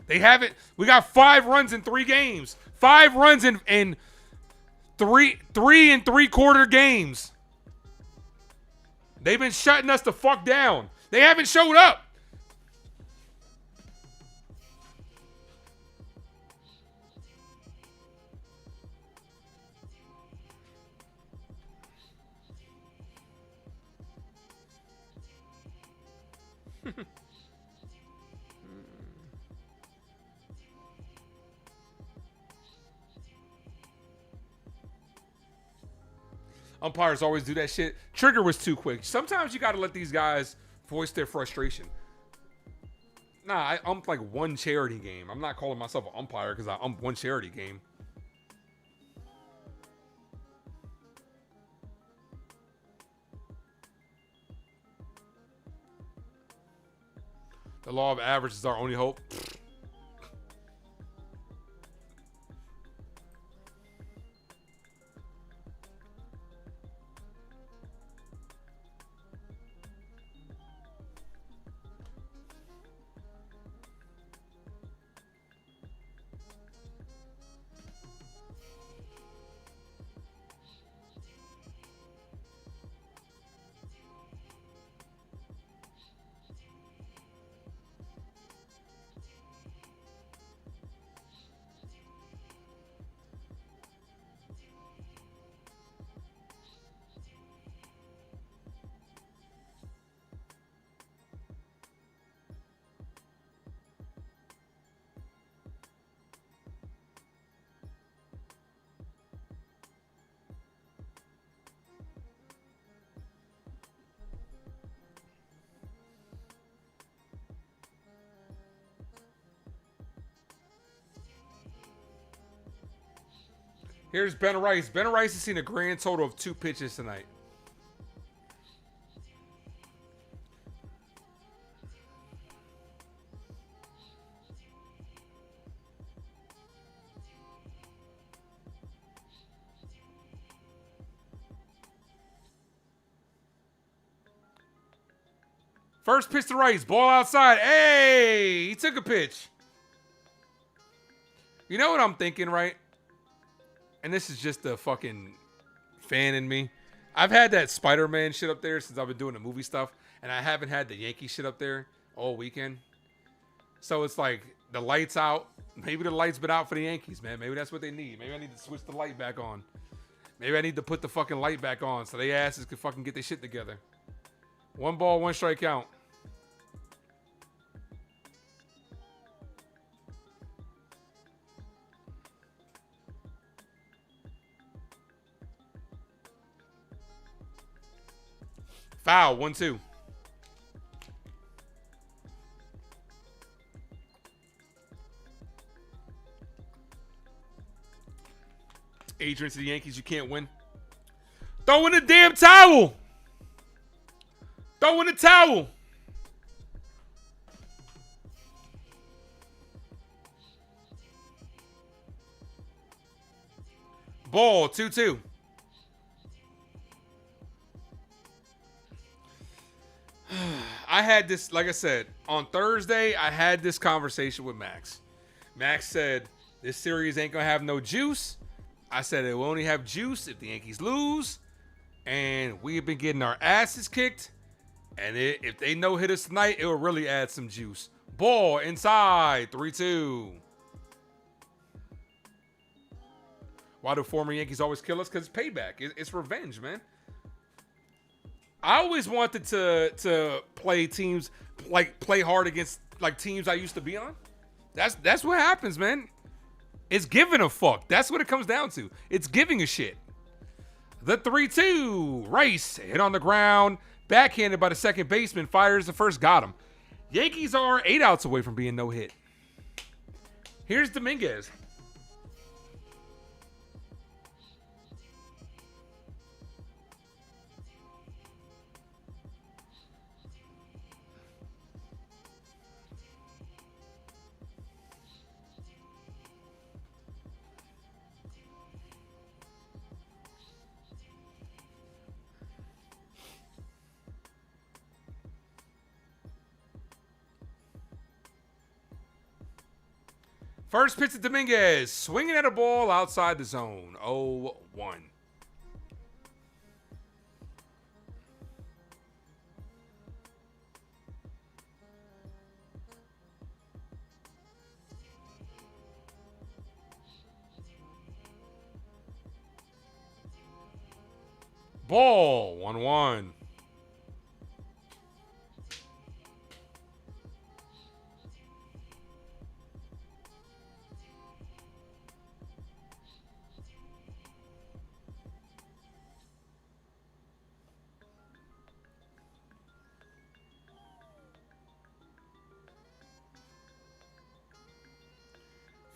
They haven't. We got 5 runs in 3 games. 5 runs in three and 3/4 games. They've been shutting us the fuck down. They haven't showed up. Umpires always do that shit. Trigger was too quick. Sometimes you got to let these guys voice their frustration. Nah, I umped like 1 charity game. I'm not calling myself an umpire because I umped 1 charity game. The law of average is our only hope. Here's Ben Rice. Ben Rice has seen a grand total of 2 pitches tonight. First pitch to Rice. Ball outside. Hey, he took a pitch. You know what I'm thinking, right? And this is just the fucking fan in me. I've had that Spider-Man shit up there since I've been doing the movie stuff. And I haven't had the Yankee shit up there all weekend. So it's like the light's out. Maybe the light's been out for the Yankees, man. Maybe that's what they need. Maybe I need to switch the light back on. Maybe I need to put the fucking light back on so they asses can fucking get their shit together. 1 ball, 1 strike count. Foul, 1-2. Adrian to the Yankees, you can't win. Throw in the damn towel. Throw in the towel. Ball, 2-2. I had this, like I said, on Thursday, I had this conversation with Max. Max said, this series ain't going to have no juice. I said it will only have juice if the Yankees lose. And we have been getting our asses kicked. And if they no-hit us tonight, it will really add some juice. Ball inside, 3-2. Why do former Yankees always kill us? Because it's payback. It's revenge, man. I always wanted to play teams, like play hard against like teams I used to be on. That's what happens, man. It's giving a fuck. That's what it comes down to. It's giving a shit. The 3-2. Rice hit on the ground. Backhanded by the second baseman. Fires the first. Got him. Yankees are 8 outs away from being no hit. Here's Dominguez. First pitch to Dominguez, swinging at a ball outside the zone, 0-1. Ball, 1-1.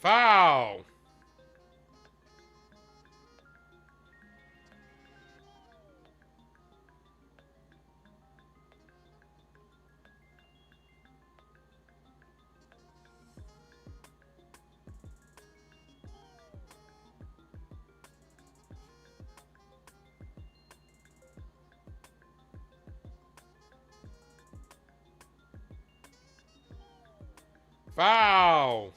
Foul. Foul.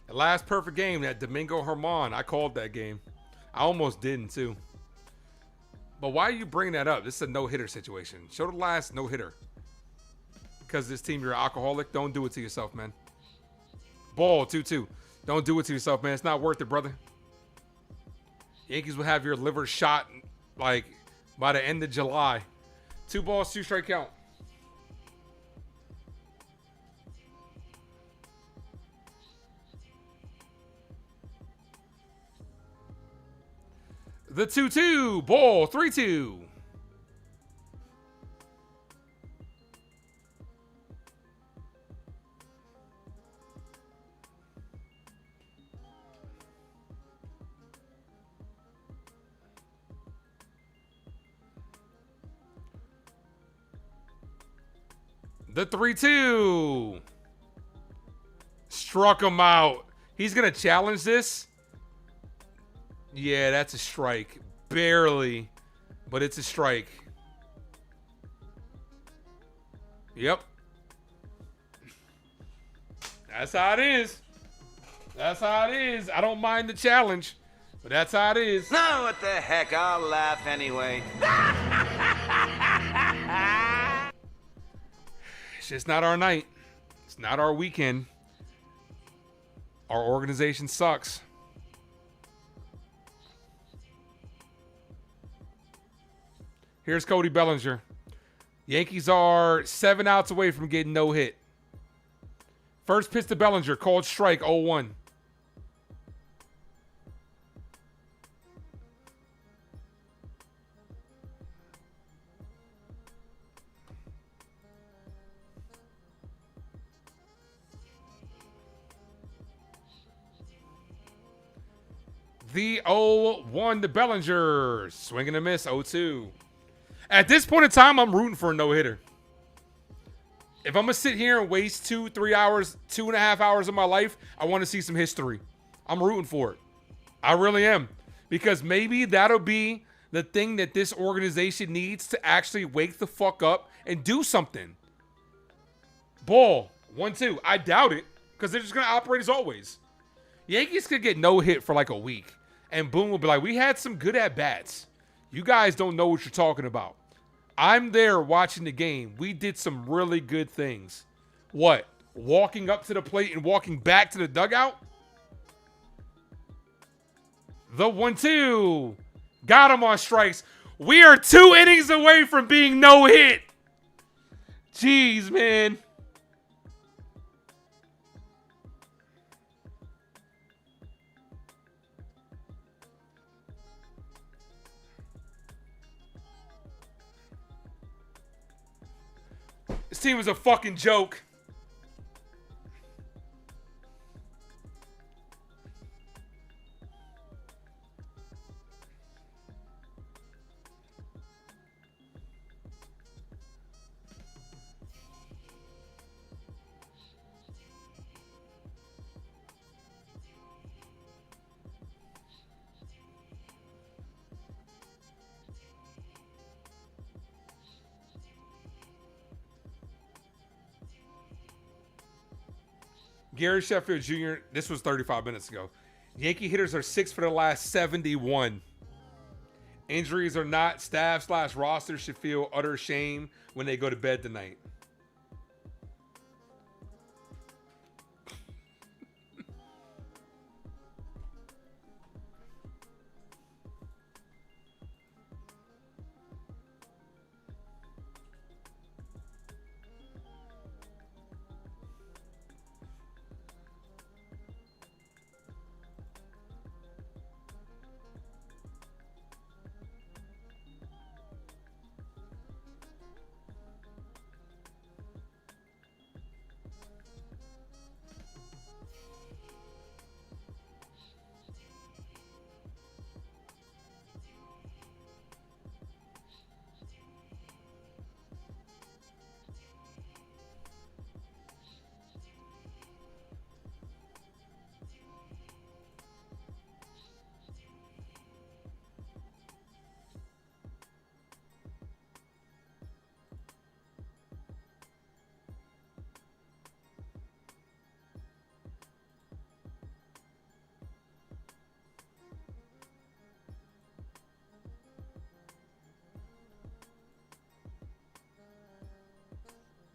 The last perfect game, that Domingo Germán, I called that game. I almost didn't too. But why are you bringing that up? This is a no-hitter situation. Show the last no-hitter. Because this team, you're an alcoholic. Don't do it to yourself, man. Ball, 2-2. Don't do it to yourself, man. It's not worth it, brother. Yankees will have your liver shot like by the end of July. 2 balls, 2 strike count. The 2-2. Ball, 3-2. The 3-2. Struck him out. He's going to challenge this. Yeah, that's a strike. Barely, but it's a strike. Yep. That's how it is. That's how it is. I don't mind the challenge, but that's how it is.
No, what the heck? I'll laugh anyway.
It's just not our night. It's not our weekend. Our organization sucks. Here's Cody Bellinger. Yankees are 7 outs away from getting no hit. First pitch to Bellinger, called strike, 0-1. The 0-1 to Bellinger. Swing and a miss, 0-2. At this point in time, I'm rooting for a no-hitter. If I'm going to sit here and waste 2-3 hours, 2.5 hours of my life, I want to see some history. I'm rooting for it. I really am. Because maybe that'll be the thing that this organization needs to actually wake the fuck up and do something. Ball, 1-2. I doubt it, because they're just going to operate as always. Yankees could get no hit for like a week, and Boone will be like, we had some good at-bats. You guys don't know what you're talking about. I'm there watching the game. We did some really good things. What? Walking up to the plate and walking back to the dugout? The 1-2. Got him on strikes. We are 2 innings away from being no hit. Jeez, man. This team was a fucking joke. Gary Sheffield Jr., this was 35 minutes ago. Yankee hitters are 6 for the last 71. Injuries or not, staff/roster should feel utter shame when they go to bed tonight.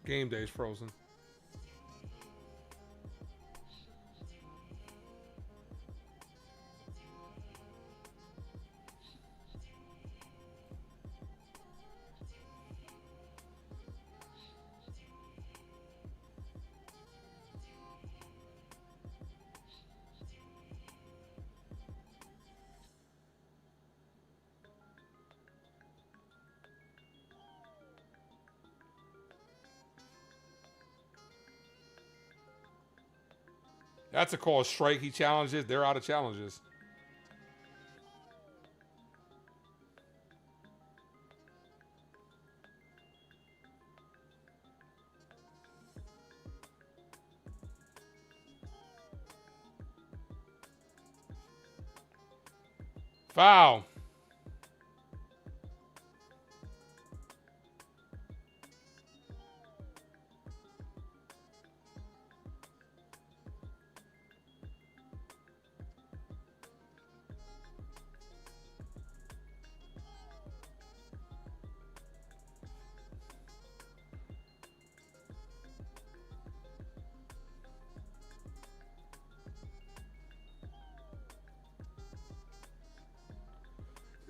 Game day is frozen. That's a call strike. He challenges. They're out of challenges. Foul.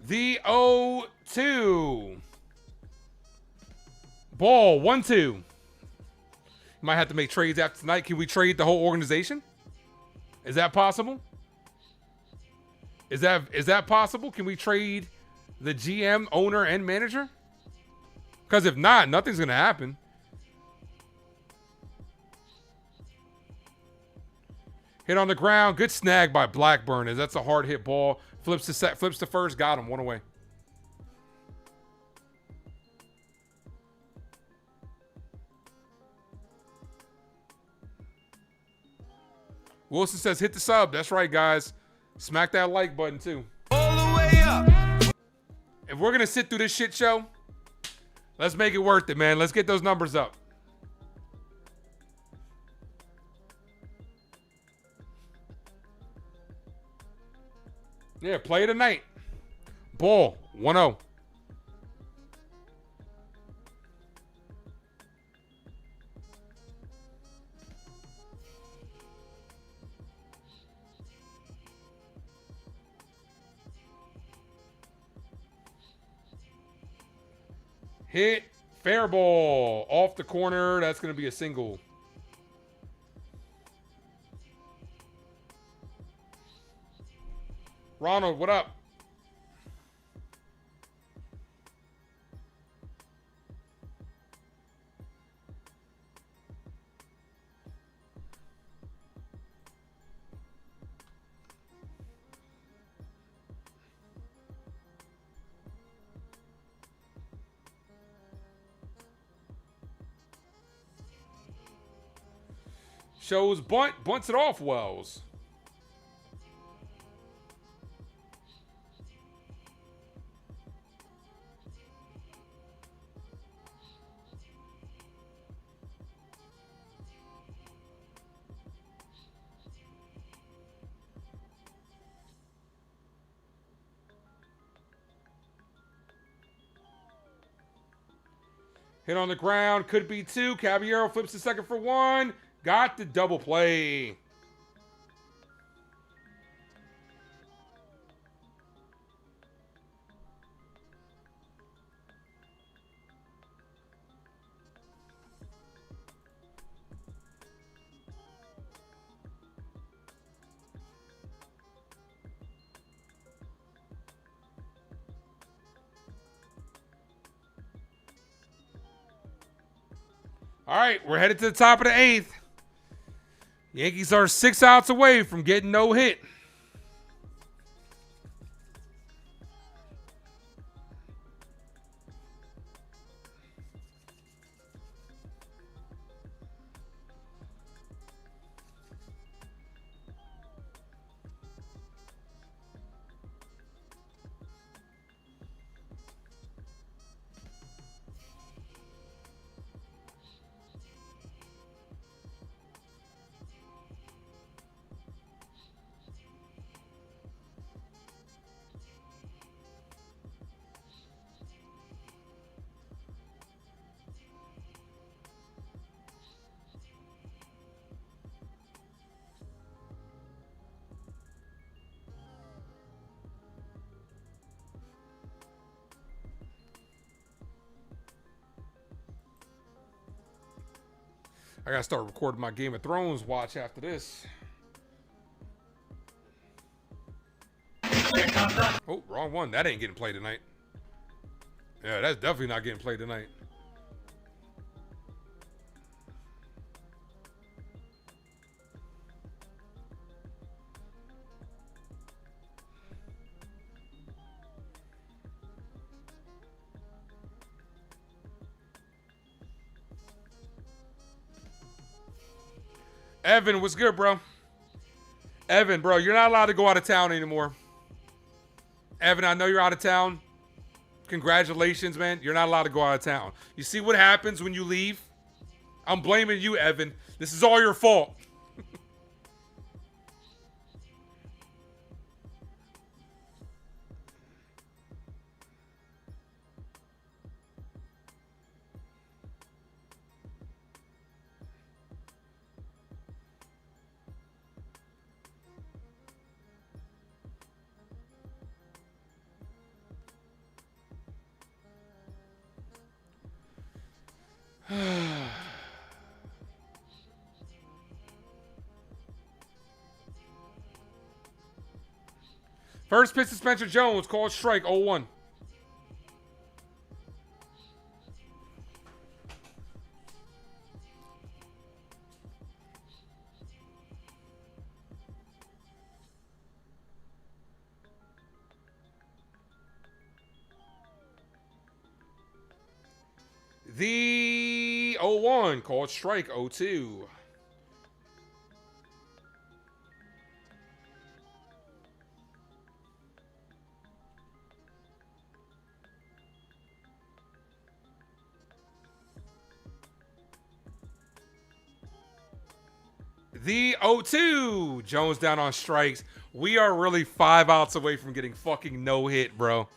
The 0-2. Ball, 1-2. Might have to make trades after tonight. Can we trade the whole organization? Is that possible? Is that possible? Can we trade the GM, owner, and manager? Because if not, nothing's going to happen. Hit on the ground. Good snag by Blackburn. As that's a hard hit ball. Flips to first. Got him. 1 away. Wilson says hit the sub. That's right, guys. Smack that like button too.
All the way up.
If we're gonna sit through this shit show, let's make it worth it, man. Let's get those numbers up. Yeah, play tonight. Ball, 1-0. Hit, fair ball, off the corner. That's going to be a single. Ronald, what up? Shows bunt, bunts it off Wells. Hit on the ground, could be 2. Caballero flips to second for 1. Got the double play. All right, we're headed to the top of the 8th. Yankees are 6 outs away from getting no hit. I gotta start recording my Game of Thrones watch after this. Oh, wrong one. That ain't getting played tonight. Yeah, that's definitely not getting played tonight. Evan, what's good, bro? Evan, bro, you're not allowed to go out of town anymore. Evan, I know you're out of town. Congratulations, man. You're not allowed to go out of town. You see what happens when you leave? I'm blaming you, Evan. This is all your fault. First pitch to Spencer Jones, called strike, 0-1. The 0-1 called strike 0-2. The 0-2. Jones down on strikes. We are really 5 outs away from getting fucking no hit, bro.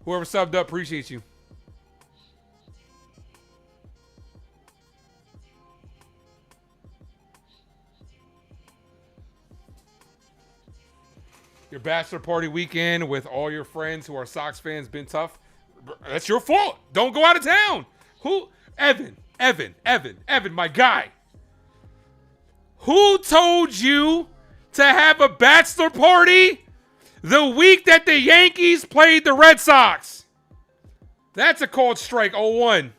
Whoever subbed up, appreciate you. Your bachelor party weekend with all your friends who are Sox fans been tough. That's your fault. Don't go out of town. Who? Evan, my guy. Who told you to have a bachelor party the week that the Yankees played the Red Sox? That's a called strike 0-1.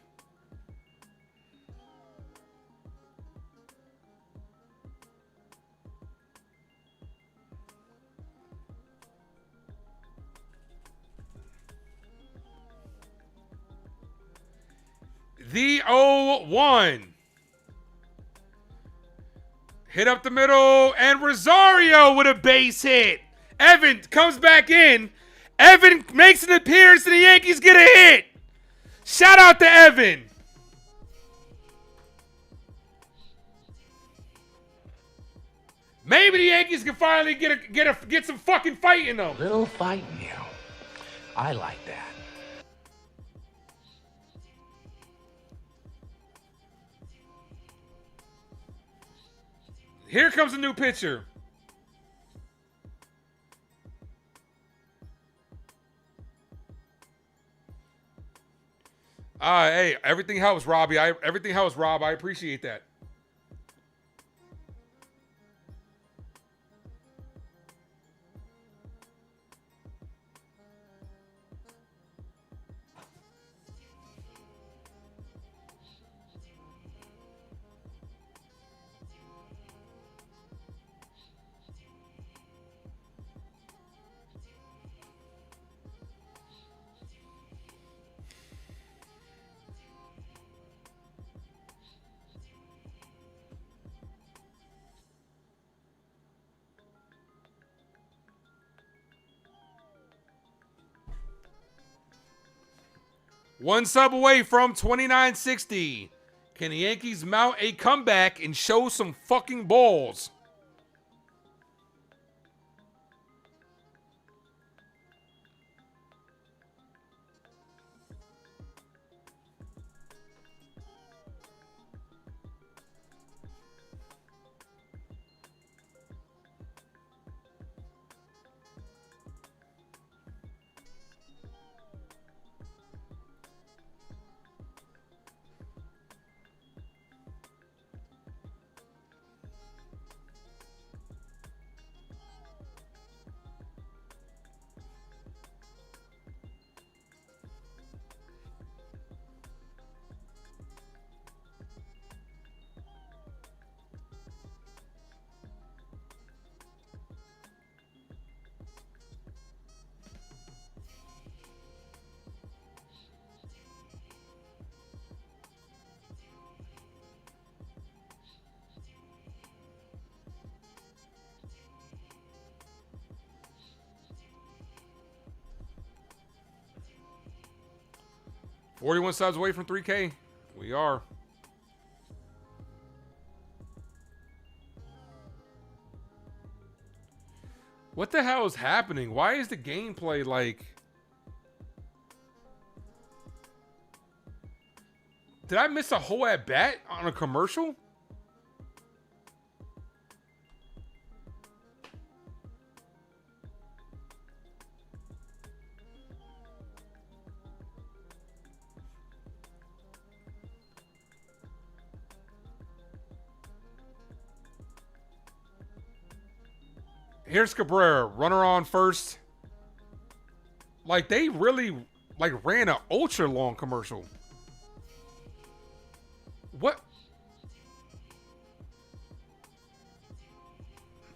The 0-1. Hit up the middle, and Rosario with a base hit. Evan comes back in. Evan makes an appearance, and the Yankees get a hit. Shout out to Evan. Maybe the Yankees can finally get some fucking fight in them.
Little fight in you. I like that.
Here comes a new pitcher. Hey, everything helps, Robbie. Everything helps, Rob. I appreciate that. One sub away from 29-60. Can the Yankees mount a comeback and show some fucking balls? $41 subs away from 3K. We are. What the hell is happening? Why is the gameplay like... Did I miss a whole at bat on a commercial? Here's Cabrera, runner on first. Like, they really, like, ran an ultra long commercial. What?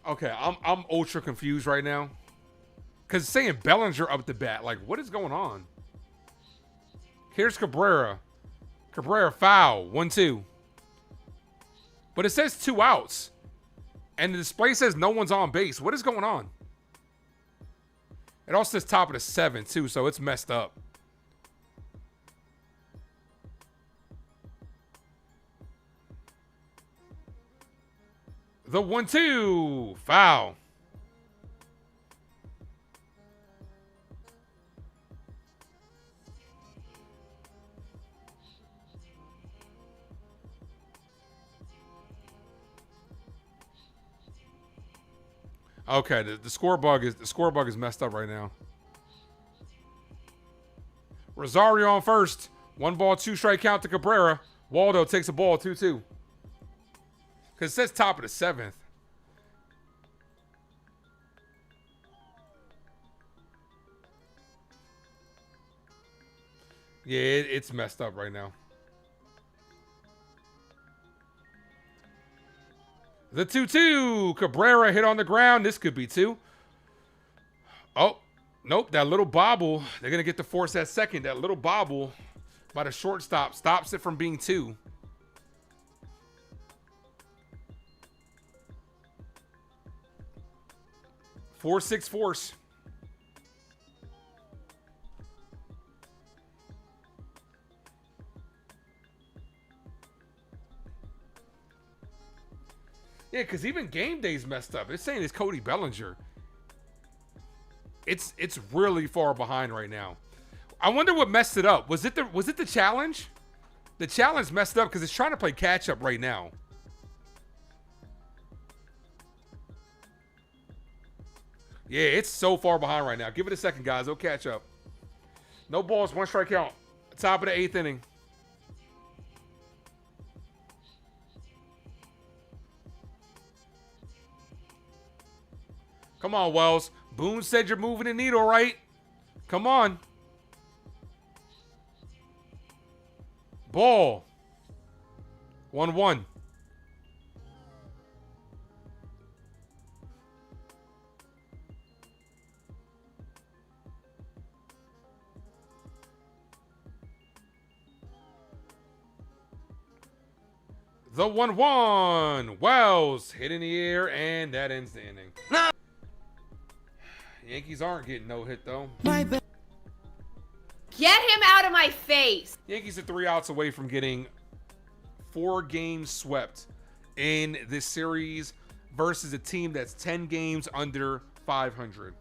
Okay, I'm ultra confused right now. Because it's saying Bellinger up the bat. Like, what is going on? Here's Cabrera. Cabrera foul. 1-2. But it says 2 outs. And the display says no one's on base. What is going on? It also says top of the 7th, too, so it's messed up. The 1-2. Foul. Okay, the score bug is messed up right now. Rosario on first. 1 ball, 2 strike count to Cabrera. Waldo takes a ball, 2-2. Because it says top of the 7th. Yeah, it's messed up right now. The 2-2. Cabrera hit on the ground. This could be 2. Oh, nope. That little bobble. They're going to get to force that second. That little bobble by the shortstop stops it from being 2. Four-six force. Yeah, because even game day's messed up. It's saying it's Cody Bellinger. It's really far behind right now. I wonder what messed it up. Was it the challenge? The challenge messed up because it's trying to play catch up right now. Yeah, it's so far behind right now. Give it a second, guys. It'll catch up. No balls, 1 strike count. Top of the 8th inning. Come on, Wells. Boone said you're moving the needle, right? Come on. Ball. 1-1. The 1-1. Wells hit in the air, and that ends the inning. No. Yankees aren't getting no hit, though.
Get him out of my face.
Yankees are 3 outs away from getting 4 games swept in this series versus a team that's 10 games under 500.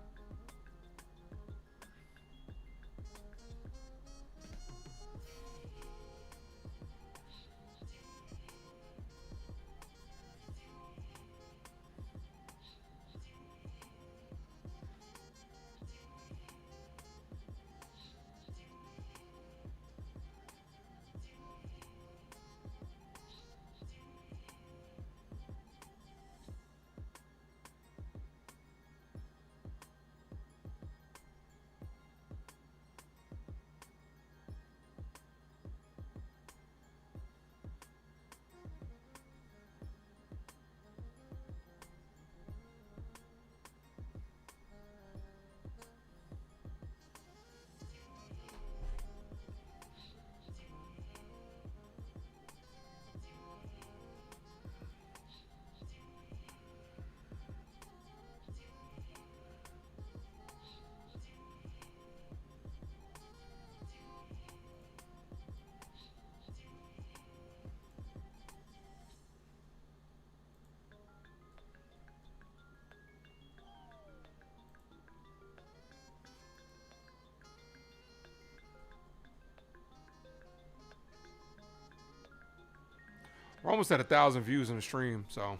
We're almost at 1,000 views on the stream, so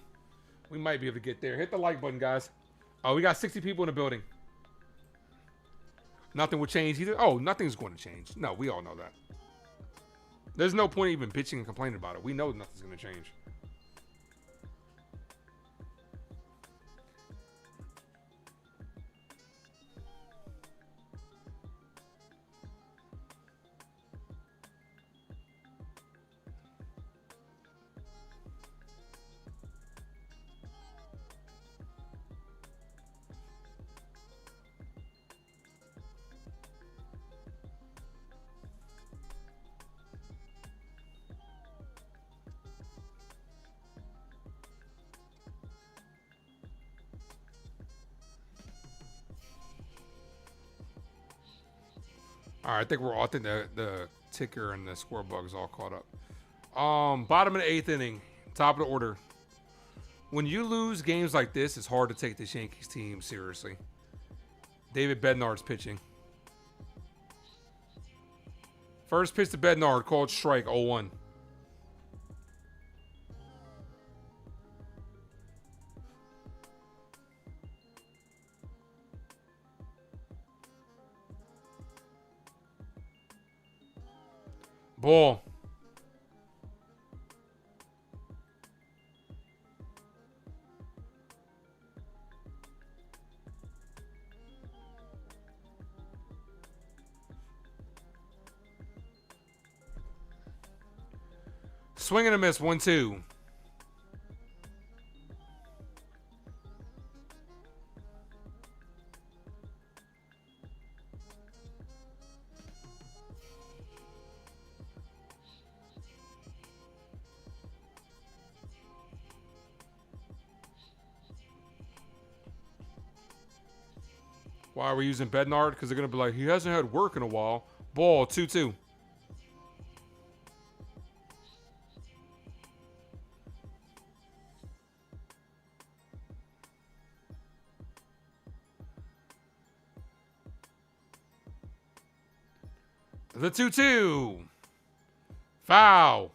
we might be able to get there. Hit the like button, guys. Oh, we got 60 people in the building. Nothing will change either. Oh, nothing's going to change. No, we all know that. There's no point even bitching and complaining about it. We know nothing's going to change. All right, I think the ticker and the score bug is all caught up. Bottom of the 8th inning, top of the order. When you lose games like this, it's hard to take this Yankees team seriously. David Bednard's pitching. First pitch to Bednard, called strike, 0-1. Ball. Swing and a miss, 1-2. Why are we using Bednard? Because they're going to be like, he hasn't had work in a while. Ball, 2-2. The 2-2. Foul.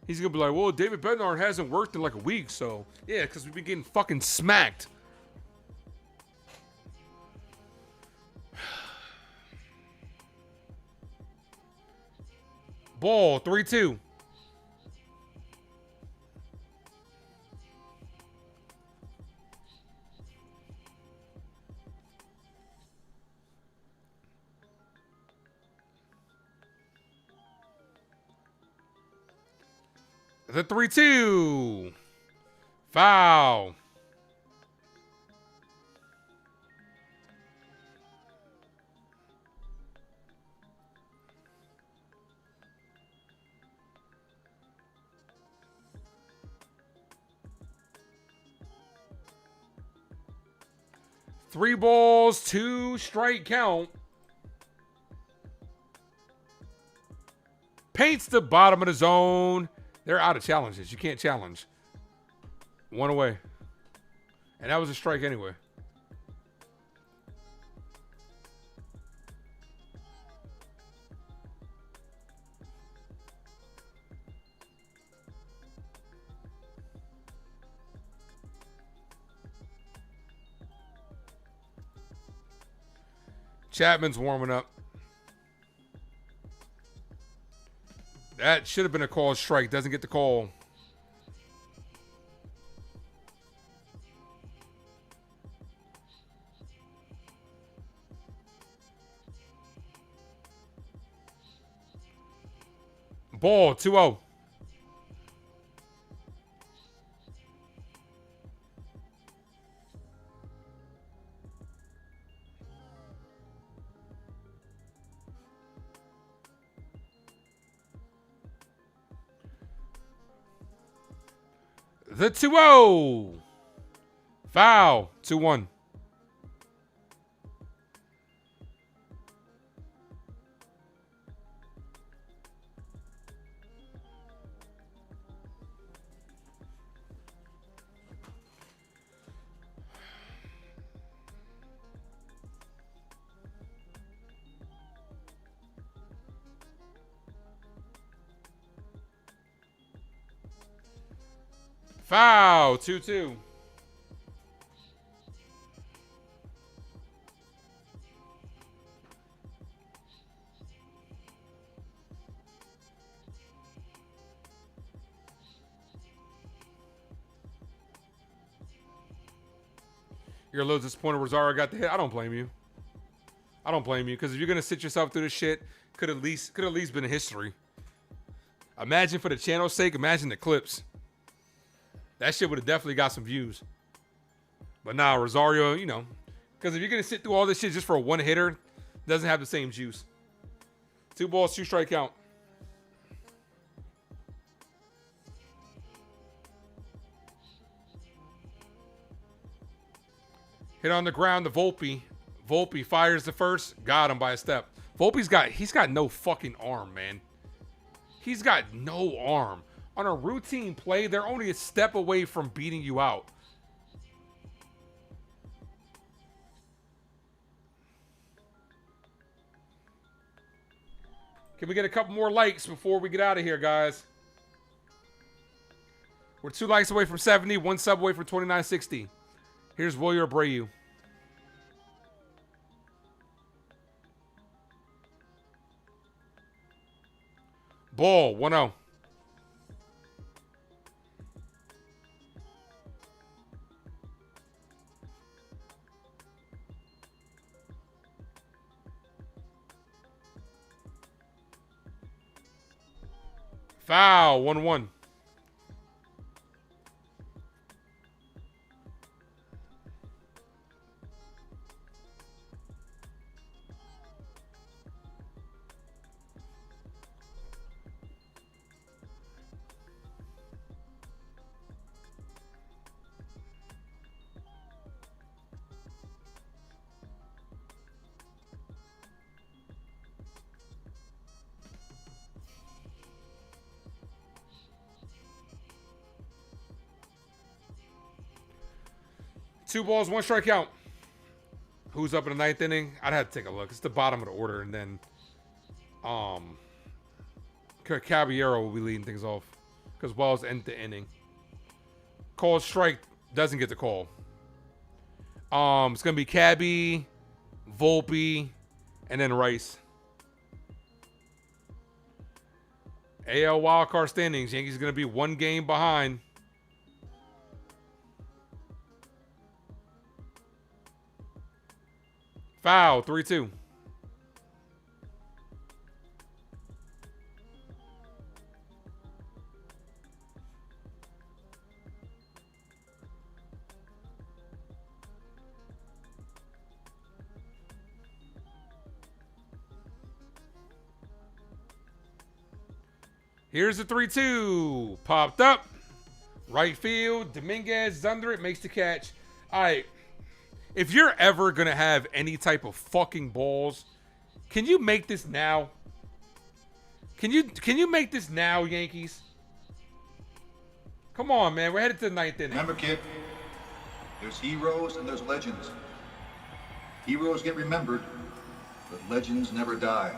He's going to be like, well, David Bednar hasn't worked in like a week, so. Yeah, because we've been getting fucking smacked. Ball, 3-2. The 3-2. Foul. Three balls, 2 strike count. Paints the bottom of the zone. They're out of challenges. You can't challenge. 1 away. And that was a strike anyway. Chapman's warming up. That should have been a called strike. Doesn't get the call. Ball, 2-0. The 2-0. Foul. 2-1. Foul, 2-2. You're a little disappointed Rosario got the hit. I don't blame you. I don't blame you, because if you're gonna sit yourself through this shit, could at least been a history. Imagine, for the channel's sake, imagine the clips. That shit would have definitely got some views. But nah, Rosario, you know, because if you're going to sit through all this shit just for a one hitter, doesn't have the same juice. 2 balls, 2 strike count. Hit on the ground to Volpe. Volpe fires the first. Got him by a step. He's got no fucking arm, man. He's got no arm. On a routine play, they're only a step away from beating you out. Can we get a couple more likes before we get out of here, guys? We're 2 likes away from 70, 1 sub away from 2960. Here's Willier Abreu. Ball, 1-0. Foul, 1-1. Two balls, 1 strike count. Who's up in the 9th inning? I'd have to take a look. It's the bottom of the order, and then Caballero will be leading things off because Wells end the inning. Called strike, doesn't get the call. It's gonna be Cabby, Volpe, and then Rice. AL wildcard standings. Yankees gonna be 1 game behind. Foul, 3-2. Here's the 3-2. Popped up. Right field. Dominguez is under it. Makes the catch. All right. If you're ever going to have any type of fucking balls, can you make this now? Can you make this now, Yankees? Come on, man. We're headed to the 9th inning.
Remember, kid, there's heroes and there's legends. Heroes get remembered, but legends never die.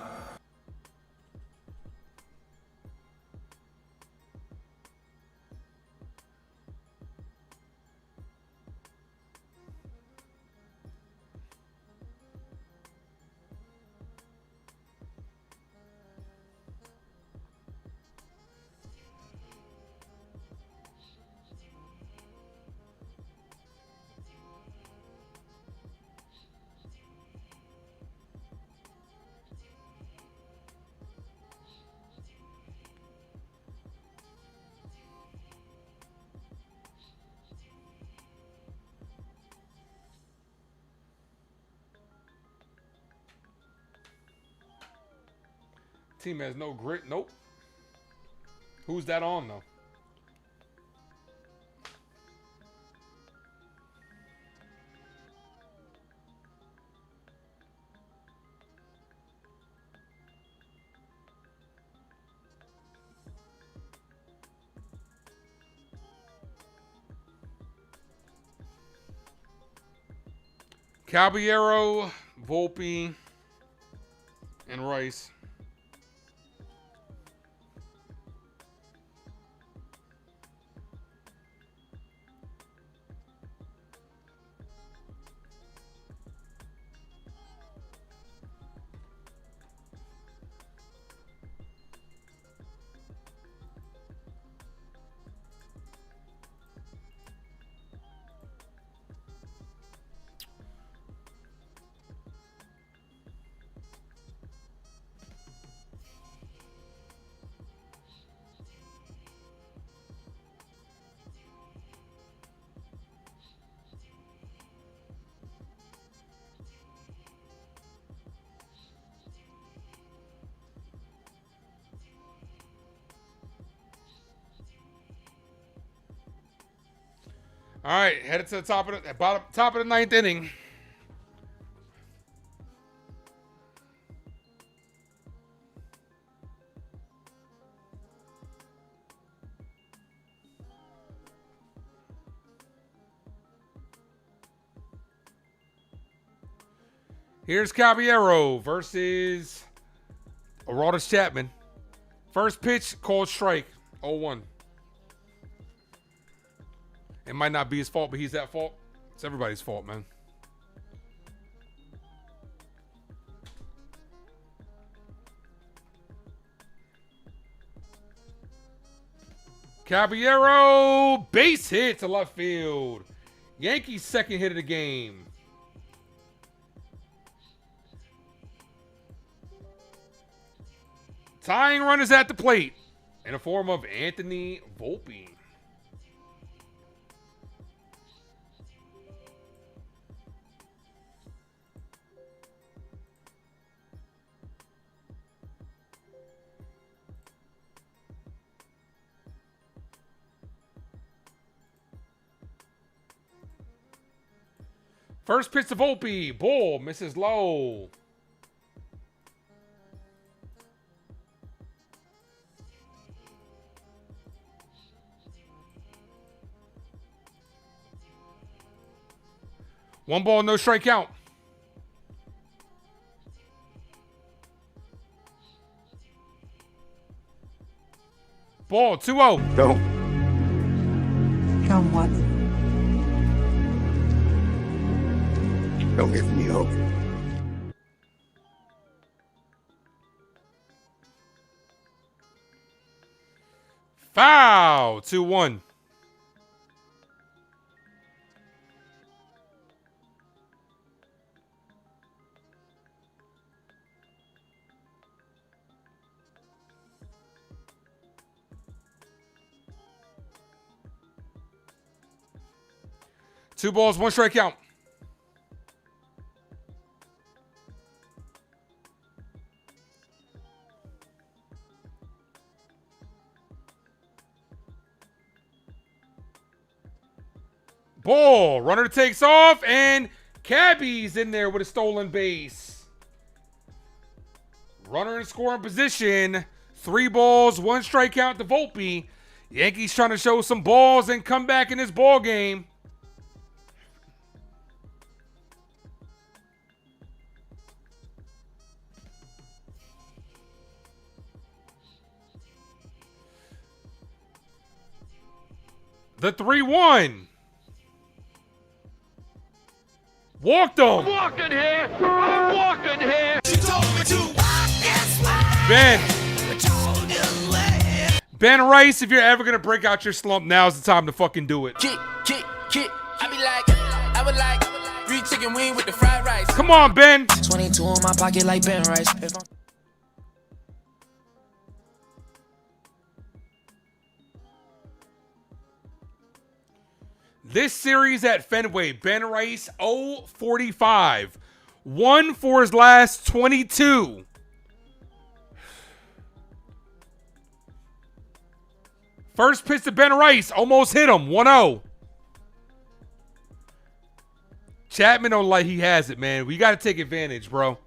Team has no grit. Nope. Who's that on, though? Caballero, Volpe, and Rice. All right, headed to the top of the ninth inning. Here's Caballero versus Aroldis Chapman. First pitch, called strike, 0-1. It might not be his fault, but he's at fault. It's everybody's fault, man. Caballero, base hit to left field. Yankees' second hit of the game. Tying run is at the plate in the form of Anthony Volpe. First pitch to Volpe. Ball misses low. One ball, no strike count. Ball, 2-0.
Go.
Count what?
Don't give me hope.
Foul, 2-1. Two balls, one strike count. Ball, runner takes off, and Cabby's in there with a stolen base. Runner in scoring position. 3 balls, 1 strike count to Volpe. Yankees trying to show some balls and come back in this ball game. The 3-1. Walked him.
I'm walking here. I'm walking here. She told me to walk this way.
Ben Rice, if you're ever going to break out your slump, now's the time to fucking do it.
Kick. I be like, I would like 3 chicken wing with the fried rice.
Come on, Ben.
22 in my pocket like Ben Rice.
This series at Fenway, Ben Rice 0-45. 1 for his last 22. First pitch to Ben Rice, almost hit him, 1-0. Chapman don't like he has it, man. We got to take advantage, bro.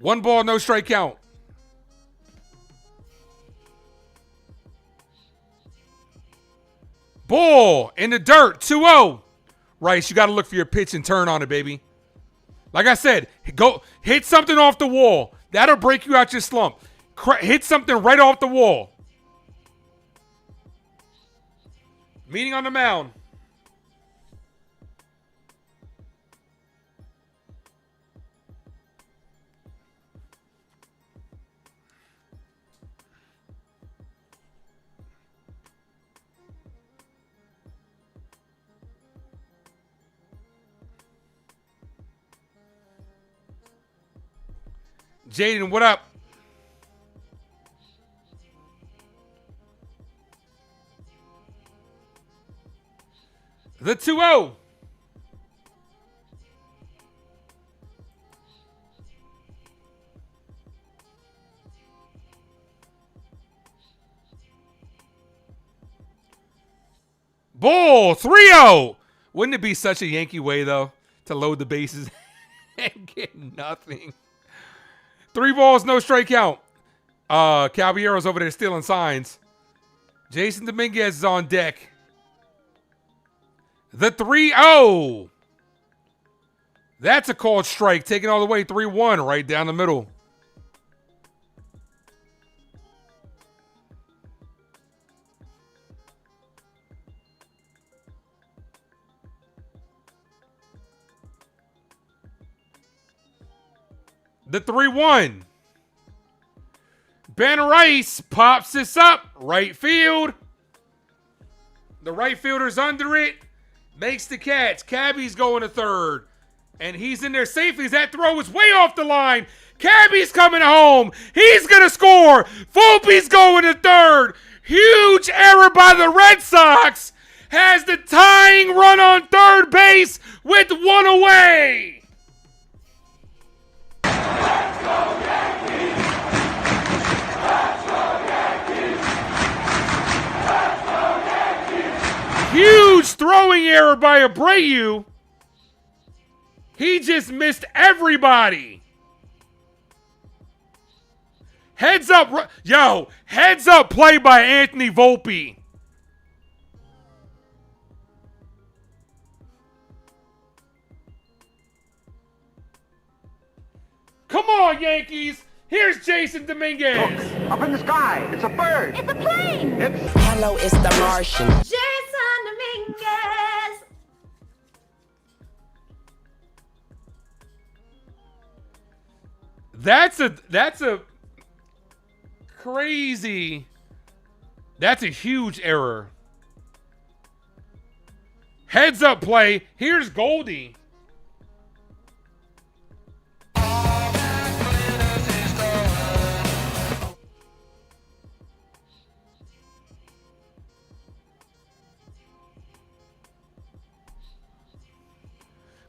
1 ball, no strike count. Ball in the dirt, 2-0. Rice, you got to look for your pitch and turn on it, baby. Like I said, go hit something off the wall. That'll break you out your slump. Hit something right off the wall. Meeting on the mound. Jaden, what up? The 2-0. Bull, 3-0. Wouldn't it be such a Yankee way, though, to load the bases and get nothing? 3 balls, no strike count. Caballero's over there stealing signs. Jason Dominguez is on deck. The 3-0. That's a called strike, taking all the way 3-1 right down the middle. The 3-1. Ben Rice pops this up. Right field. The right fielder's under it. Makes the catch. Cabby's going to third. And he's in there safely. That throw is way off the line. Cabby's coming home. He's going to score. Volpe's going to third. Huge error by the Red Sox. Has the tying run on third base with 1 away. Huge throwing error by Abreu. He just missed everybody. Heads up. Yo, heads up play by Anthony Volpe. Come on, Yankees. Here's Jason Dominguez.
Look, up in the sky. It's a bird.
It's a plane.
Hello, it's the Martian.
Jason Dominguez.
That's a crazy. That's a huge error. Heads up play. Here's Goldie.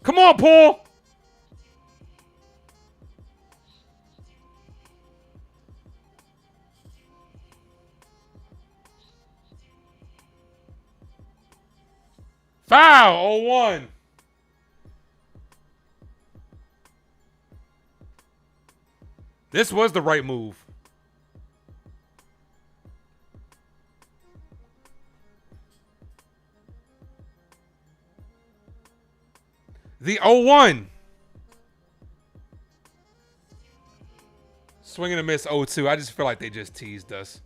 Come on, Paul. Foul, 0-1. This was the right move. The 0-1. Swing and a miss 0-2. I just feel like they just teased us.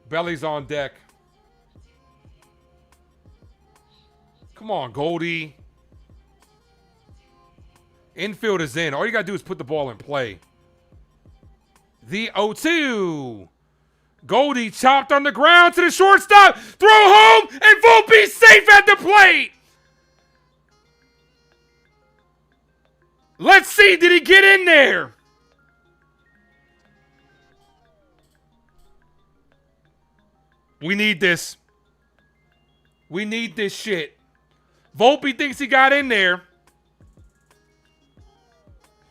Belly's on deck. Come on, Goldie. Infield is in. All you got to do is put the ball in play. The 0-2. Goldie chopped on the ground to the shortstop. Throw home, and Volpe's safe at the plate. Let's see, did he get in there? We need this. We need this shit. Volpe thinks he got in there.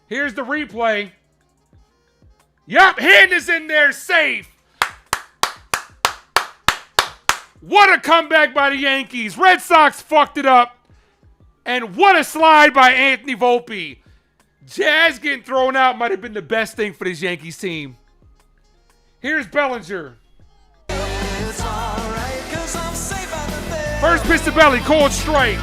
Here's the replay. Yup, hand is in there safe. What a comeback by the Yankees. Red Sox fucked it up. And what a slide by Anthony Volpe. Jazz getting thrown out might have been the best thing for this Yankees team. Here's Bellinger. First pitch to Belly, called strike.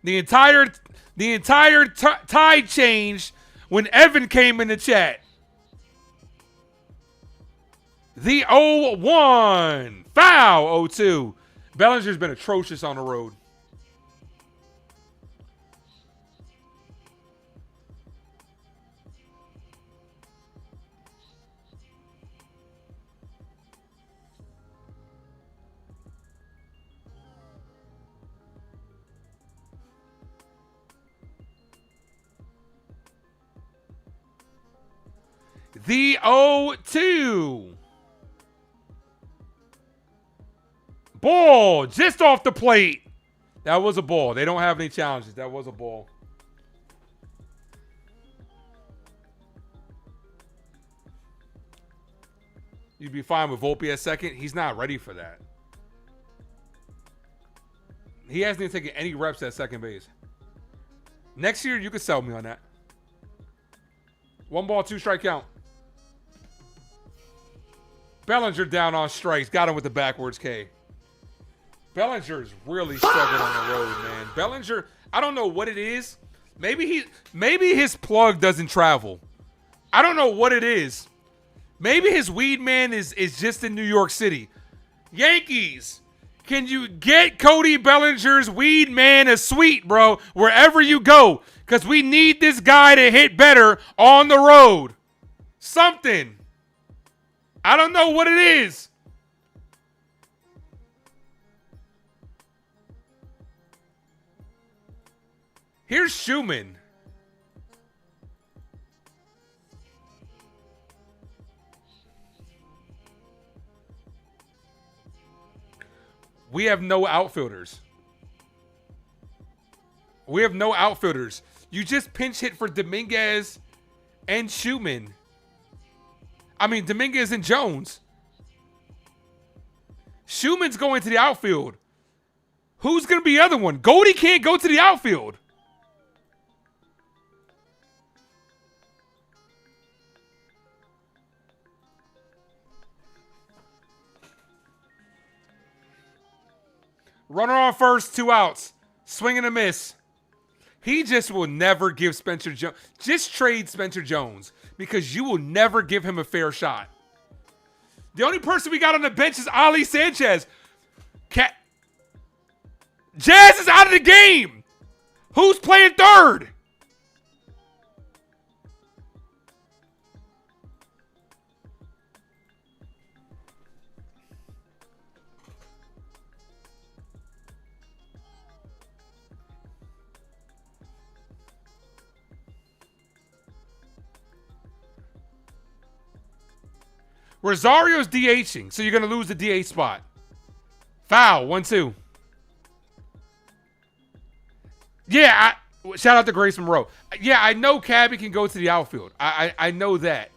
The entire tide changed when Evan came in the chat. The 0-1. Foul, 0-2. Bellinger's been atrocious on the road. The 0-2. Ball just off the plate. That was a ball. They don't have any challenges. That was a ball. You'd be fine with Volpe at second. He's not ready for that. He hasn't even taken any reps at second base. Next year, you could sell me on that. 1 ball, 2 strike count. Bellinger down on strikes. Got him with the backwards K. Bellinger's really struggling on the road, man. Bellinger, I don't know what it is. Maybe his plug doesn't travel. I don't know what it is. Maybe his weed man is just in New York City. Yankees, can you get Cody Bellinger's weed man a suite, bro, wherever you go? Because we need this guy to hit better on the road. Something. I don't know what it is. Here's Schumann. We have no outfielders. We have no outfielders. You just pinch hit for Dominguez and Schumann. I mean, Dominguez and Jones. Schumann's going to the outfield. Who's going to be the other one? Goldie can't go to the outfield. Runner on first, 2 outs. Swing and a miss. He just will never give Spencer Jones. Just trade Spencer Jones because you will never give him a fair shot. The only person we got on the bench is Ali Sanchez. Jazz is out of the game. Who's playing third? Rosario's DHing, so you're going to lose the DH spot. Foul, 1-2. Yeah, shout out to Grace Monroe. Yeah, I know Cabby can go to the outfield. I know that.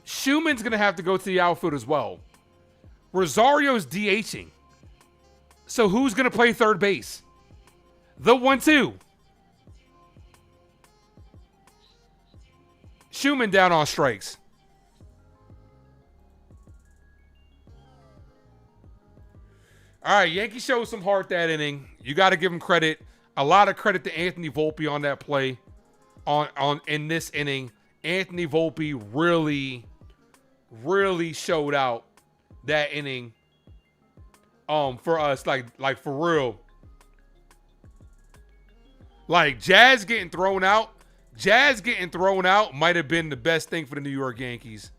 Schumann's going to have to go to the outfield as well. Rosario's DHing. So who's going to play third base? The 1-2. Schumann down on strikes. All right, Yankees showed some heart that inning. You got to give him credit. A lot of credit to Anthony Volpe on that play. In this inning, Anthony Volpe really showed out that inning. For us, like for real. Like Jazz getting thrown out might have been the best thing for the New York Yankees.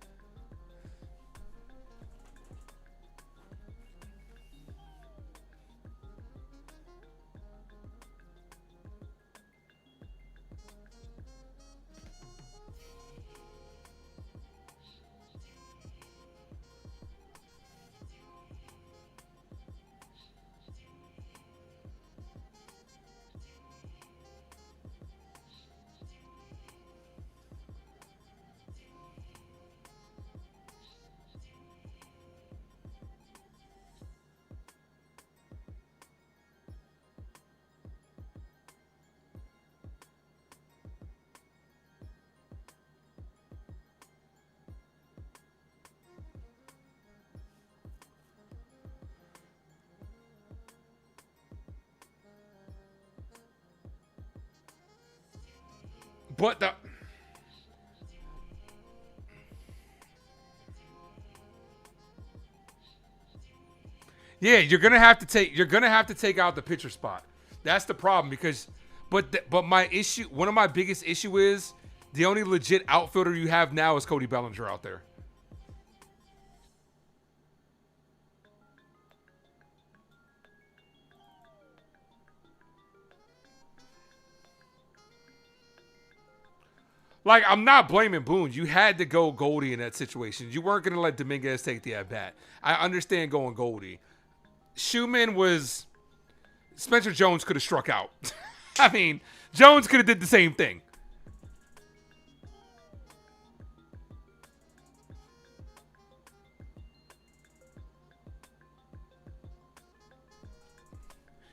But you're gonna have to take out the pitcher spot. That's the problem because, but my issue, one of my biggest issue is the only legit outfielder you have now is Cody Bellinger out there. Like, I'm not blaming Boone. You had to go Goldie in that situation. You weren't going to let Dominguez take the at-bat. I understand going Goldie. Schumann was... Spencer Jones could have struck out. I mean, Jones could have did the same thing.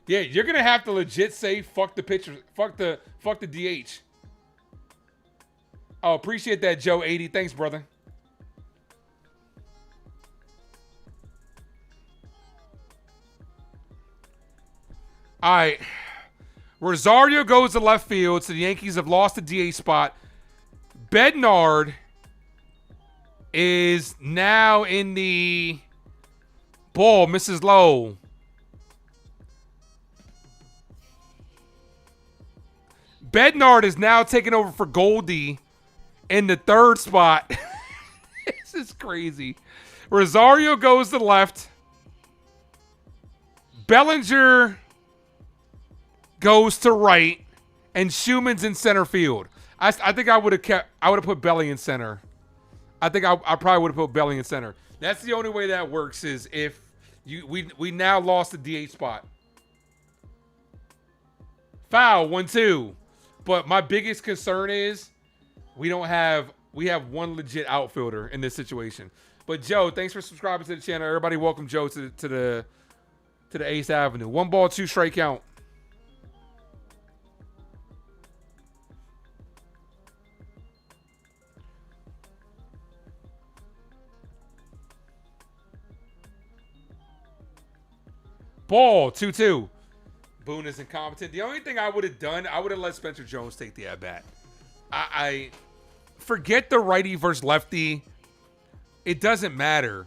Yeah, you're gonna have to legit say fuck the pitcher, fuck the DH. Oh, appreciate that, Joe 80. Thanks, brother. All right. Rosario goes to left field, so the Yankees have lost the DH spot. Bednard is now in the ball, Mrs. Lowe. Bednard is now taking over for Goldie in the third spot. This is crazy. Rosario goes to left. Bellinger goes to right, and Schumann's in center field. I think I would have put Belly in center. I think I probably would have put Belly in center. That's the only way that works is if we now lost the DH spot. Foul 1-2. But my biggest concern is we have one legit outfielder in this situation. But Joe, thanks for subscribing to the channel. Everybody, welcome Joe to the Ace Avenue. 1 ball, 2 strike count. Ball 2-2. Boone is incompetent. The only thing I would have done, I would have let Spencer Jones take the at-bat. I forget the righty versus lefty. It doesn't matter.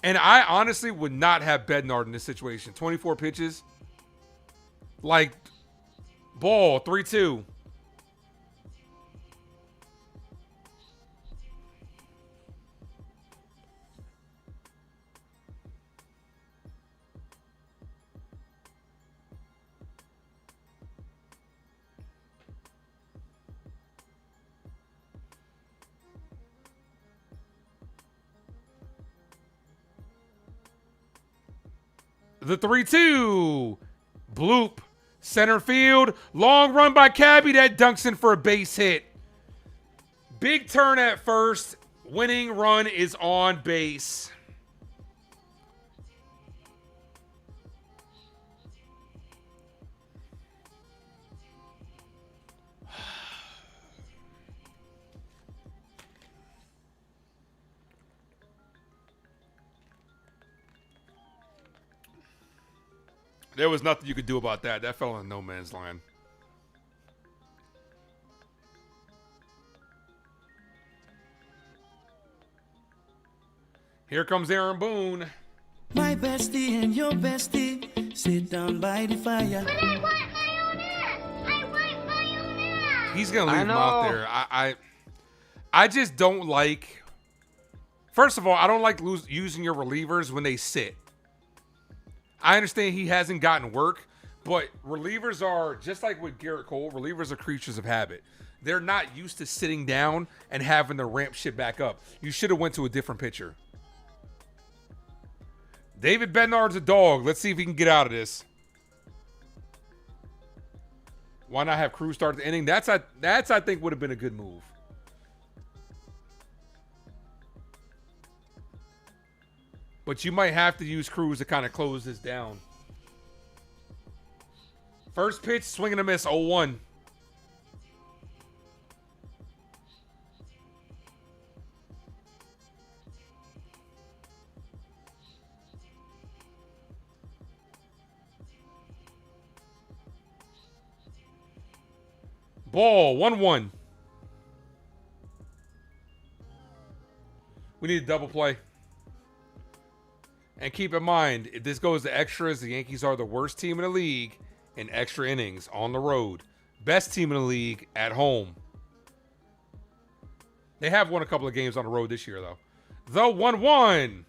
And I honestly would not have Bednard in this situation. 24 pitches. Like, ball, 3-2. The 3-2. Bloop. Center field. Long run by Cabby. That dunks in for a base hit. Big turn at first. Winning run is on base. There was nothing you could do about that. That fell in no man's land. Here comes Aaron Boone.
My bestie and your bestie sit down by the fire. But I want my own ass. I want my own ass.
He's gonna leave him out there. I just don't like. First of all, I don't like using your relievers when they sit. I understand he hasn't gotten work, but relievers are, just like with Garrett Cole, relievers are creatures of habit. They're not used to sitting down and having to ramp shit back up. You should have went to a different pitcher. David Bednard's a dog. Let's see if he can get out of this. Why not have Cruz start the inning? That's I think would have been a good move. But you might have to use Cruz to kind of close this down. First pitch, swing and a miss, 0-1. Ball, 1-1. We need a double play. And keep in mind, if this goes to extras, the Yankees are the worst team in the league in extra innings on the road. Best team in the league at home. They have won a couple of games on the road this year, though. The 1-1.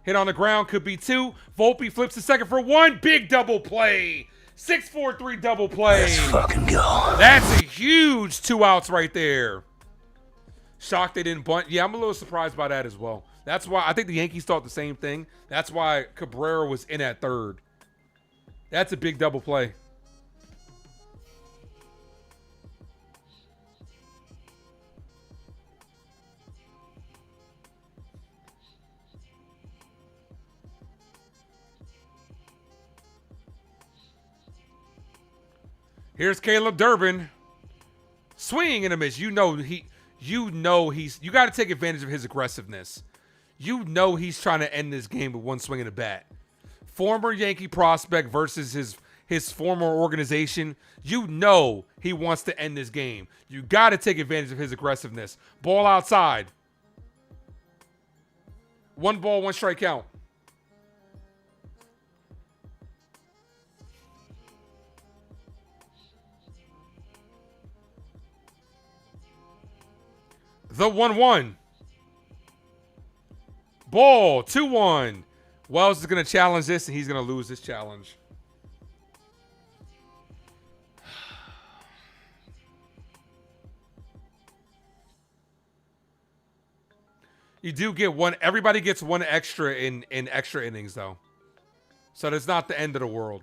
Hit on the ground, could be 2. Volpe flips to second for 1. Big double play. 6-4-3 double play.
Let's fucking go.
That's a huge 2 outs right there. Shocked they didn't bunt. Yeah, I'm a little surprised by that as well. That's why I think the Yankees thought the same thing. That's why Cabrera was in at third. That's a big double play. Here's Caleb Durbin. Swing and a miss. You got to take advantage of his aggressiveness. You know he's trying to end this game with one swing of the bat. Former Yankee prospect versus his former organization. You know he wants to end this game. You got to take advantage of his aggressiveness. Ball outside. 1 ball, 1 strike count. The 1-1. Ball, 2-1. Wells is going to challenge this, and he's going to lose this challenge. You do get one. Everybody gets 1 extra in extra innings, though. So that's not the end of the world.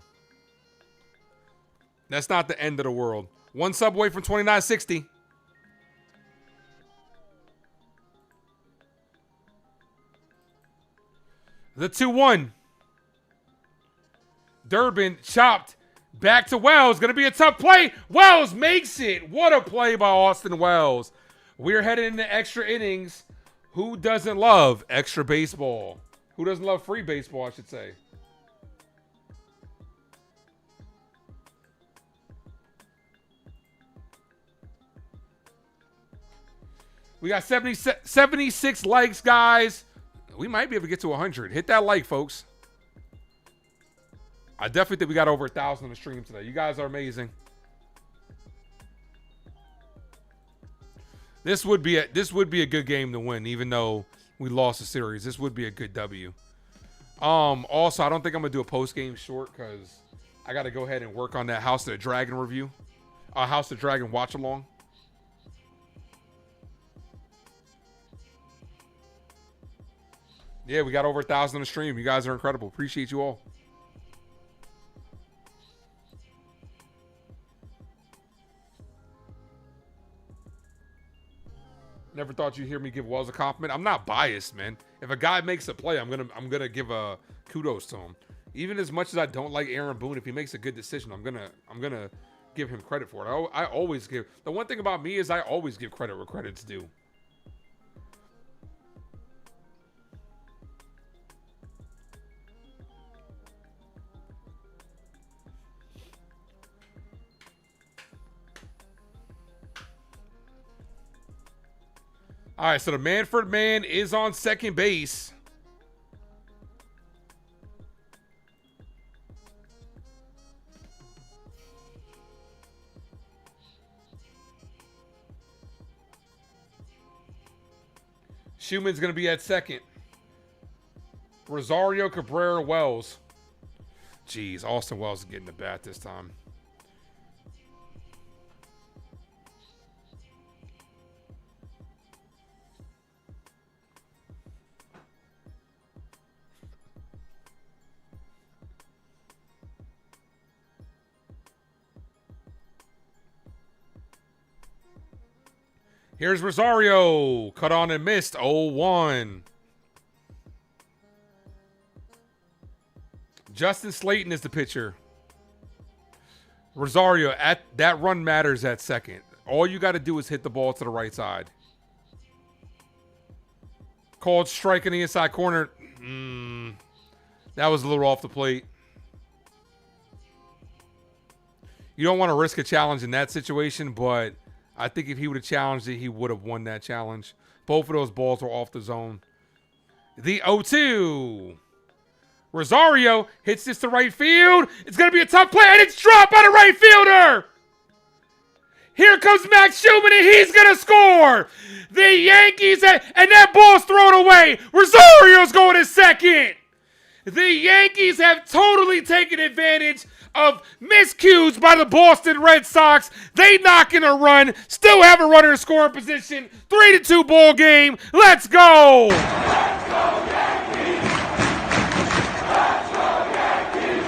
That's not the end of the world. 1 sub away from 2960. The 2-1. Durbin chopped back to Wells. Going to be a tough play. Wells makes it. What a play by Austin Wells. We're headed into extra innings. Who doesn't love extra baseball? Who doesn't love free baseball, I should say? We got 76 likes, guys. We might be able to get to 100. Hit that like, folks. I definitely think we got over 1,000 on the stream today. You guys are amazing. This would be a good game to win, even though we lost the series. This would be a good W. Also, I don't think I'm gonna do a post game short because I got to go ahead and work on that House of the Dragon review, House of the Dragon watch along. Yeah, we got over 1,000 on the stream. You guys are incredible. Appreciate you all. Never thought you'd hear me give Wells a compliment. I'm not biased, man. If a guy makes a play, I'm gonna give a kudos to him. Even as much as I don't like Aaron Boone, if he makes a good decision, I'm gonna give him credit for it. I always give. The one thing about me is I always give credit where credit's due. All right, so the Manfred man is on second base. Schumann's going to be at second. Rosario, Cabrera, Wells. Jeez, Austin Wells is getting the bat this time. Here's Rosario. Cut on and missed. 0-1. Justin Slayton is the pitcher. Rosario, that run matters at second. All you got to do is hit the ball to the right side. Called strike in the inside corner. That was a little off the plate. You don't want to risk a challenge in that situation, but I think if he would have challenged it, he would have won that challenge. Both of those balls were off the zone. The 0-2. Rosario hits this to right field. It's going to be a tough play, and it's dropped by the right fielder. Here comes Max Schumann, and he's going to score. The Yankees, and that ball's thrown away. Rosario's going to second. The Yankees have totally taken advantage of miscues by the Boston Red Sox. They knock in a run, still have a runner in scoring position. 3-2 ball game. Let's go! Let's go, Yankees! Let's go, Yankees!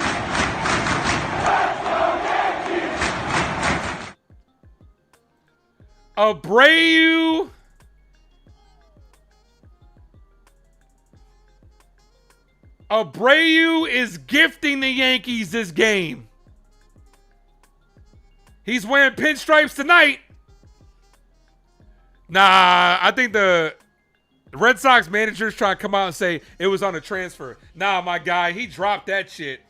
Let's go, Yankees! Abreu. Abreu is gifting the Yankees this game. He's wearing pinstripes tonight. Nah, I think the Red Sox manager's trying to come out and say it was on a transfer. Nah, my guy, he dropped that shit.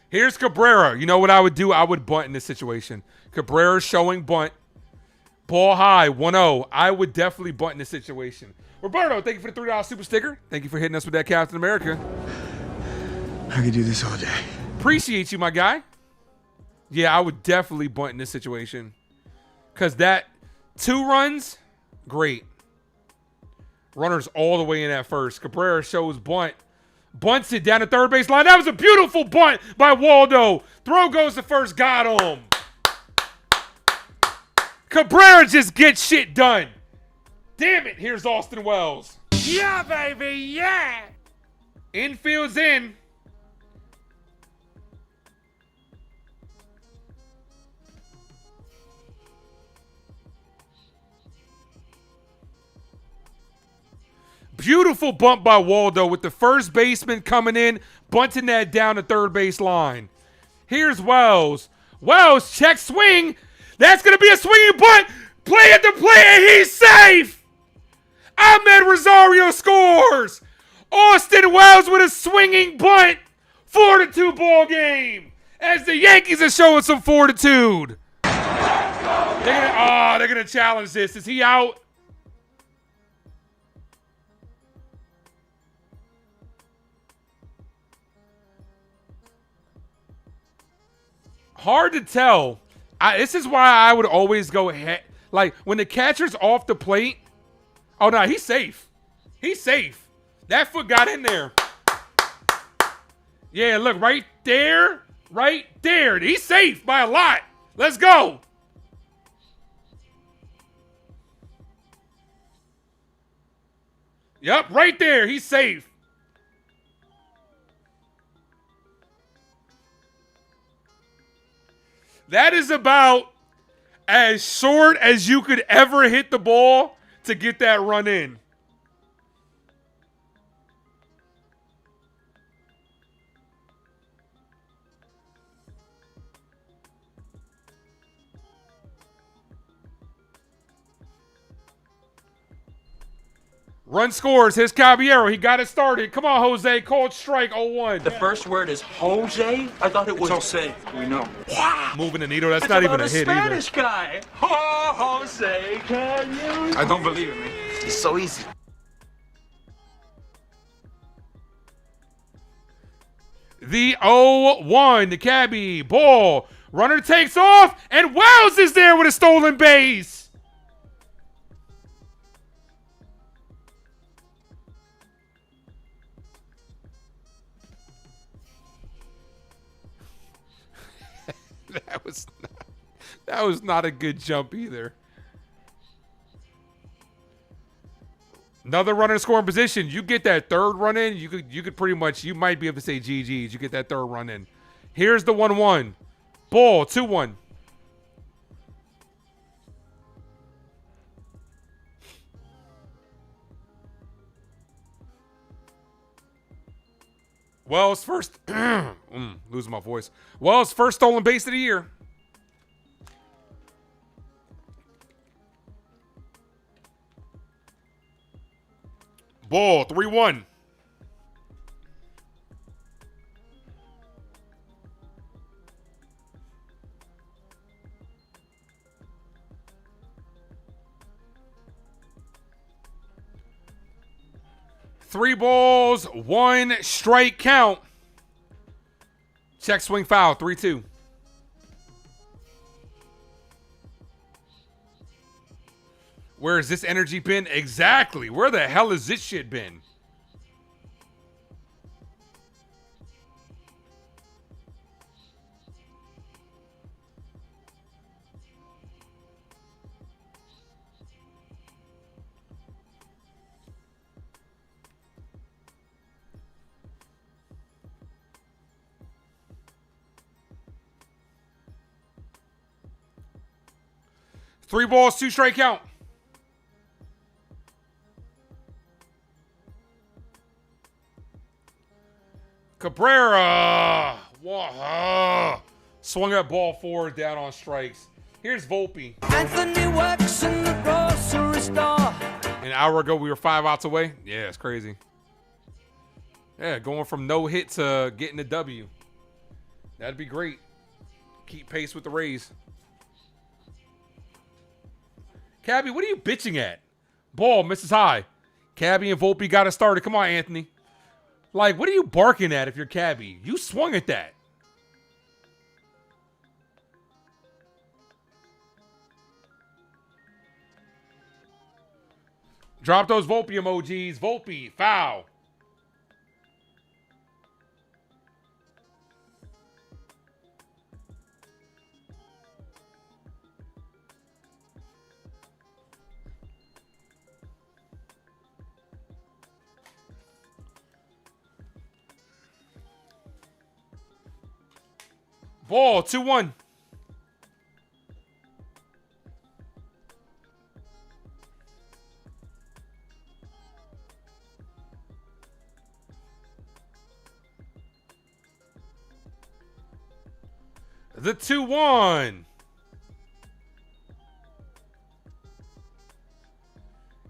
Here's Cabrera. You know what I would do? I would bunt in this situation. Cabrera showing bunt. Ball high, 1-0. I would definitely bunt in this situation. Roberto, thank you for the $3 super sticker. Thank you for hitting us with that Captain America.
I could do this all day.
Appreciate you, my guy. Yeah, I would definitely bunt in this situation. Because that 2 runs, great. Runners all the way in at first. Cabrera shows bunt. Bunts it down the third base line. That was a beautiful bunt by Waldo. Throw goes to first. Got him. Cabrera just gets shit done. Damn it. Here's Austin Wells.
Yeah, baby. Yeah.
Infield's in. Beautiful bunt by Waldo with the first baseman coming in, bunting that down the third base line. Here's Wells. Wells, check swing. That's going to be a swinging bunt. Play at the plate, and he's safe. Ahmed Rosario scores. Austin Wells with a swinging bunt. 4-2 ball game. As the Yankees are showing some fortitude. They're gonna challenge this. Is he out? Hard to tell. This is why I would always go ahead. Like, when the catcher's off the plate. Oh, no, he's safe. He's safe. That foot got in there. Yeah, look, right there. Right there. He's safe by a lot. Let's go. Yep, right there. He's safe. That is about as short as you could ever hit the ball to get that run in. Run scores. Here's Caballero. He got it started. Come on, Jose. Called strike 0-1.
The first word is Jose? I thought it was Jose. We know.
Wow. Moving the needle. That's not even a hit
Spanish
either.
Guy. Oh, Jose, can you?
I don't believe it, man. It's so easy.
The 0-1. The cabbie. Ball. Runner takes off. And Wells is there with a stolen base. That was not a good jump either. Another runner in scoring position. You get that third run in, you could pretty much, you might be able to say GG's. You get that third run in. Here's the 1-1. Ball, 2-1. Wells first. Losing my voice. Wells first stolen base of the year. Ball, 3-1. Three balls, 1 strike count. Check, swing, foul, 3-2. Where has this energy been? Exactly. Where the hell has this shit been? Three balls, 2 strike count. Cabrera. Swung that ball forward, down on strikes. Here's Volpe.
Anthony works in the grocery store.
An hour ago, we were 5 outs away. Yeah, it's crazy. Yeah, going from no hit to getting a W. That'd be great. Keep pace with the Rays. Cabby, what are you bitching at? Ball misses high. Cabby and Volpe got it started. Come on, Anthony. Like, what are you barking at if you're Cabby? You swung at that. Drop those Volpe emojis. Volpe, foul. Ball, 2-1. The 2-1.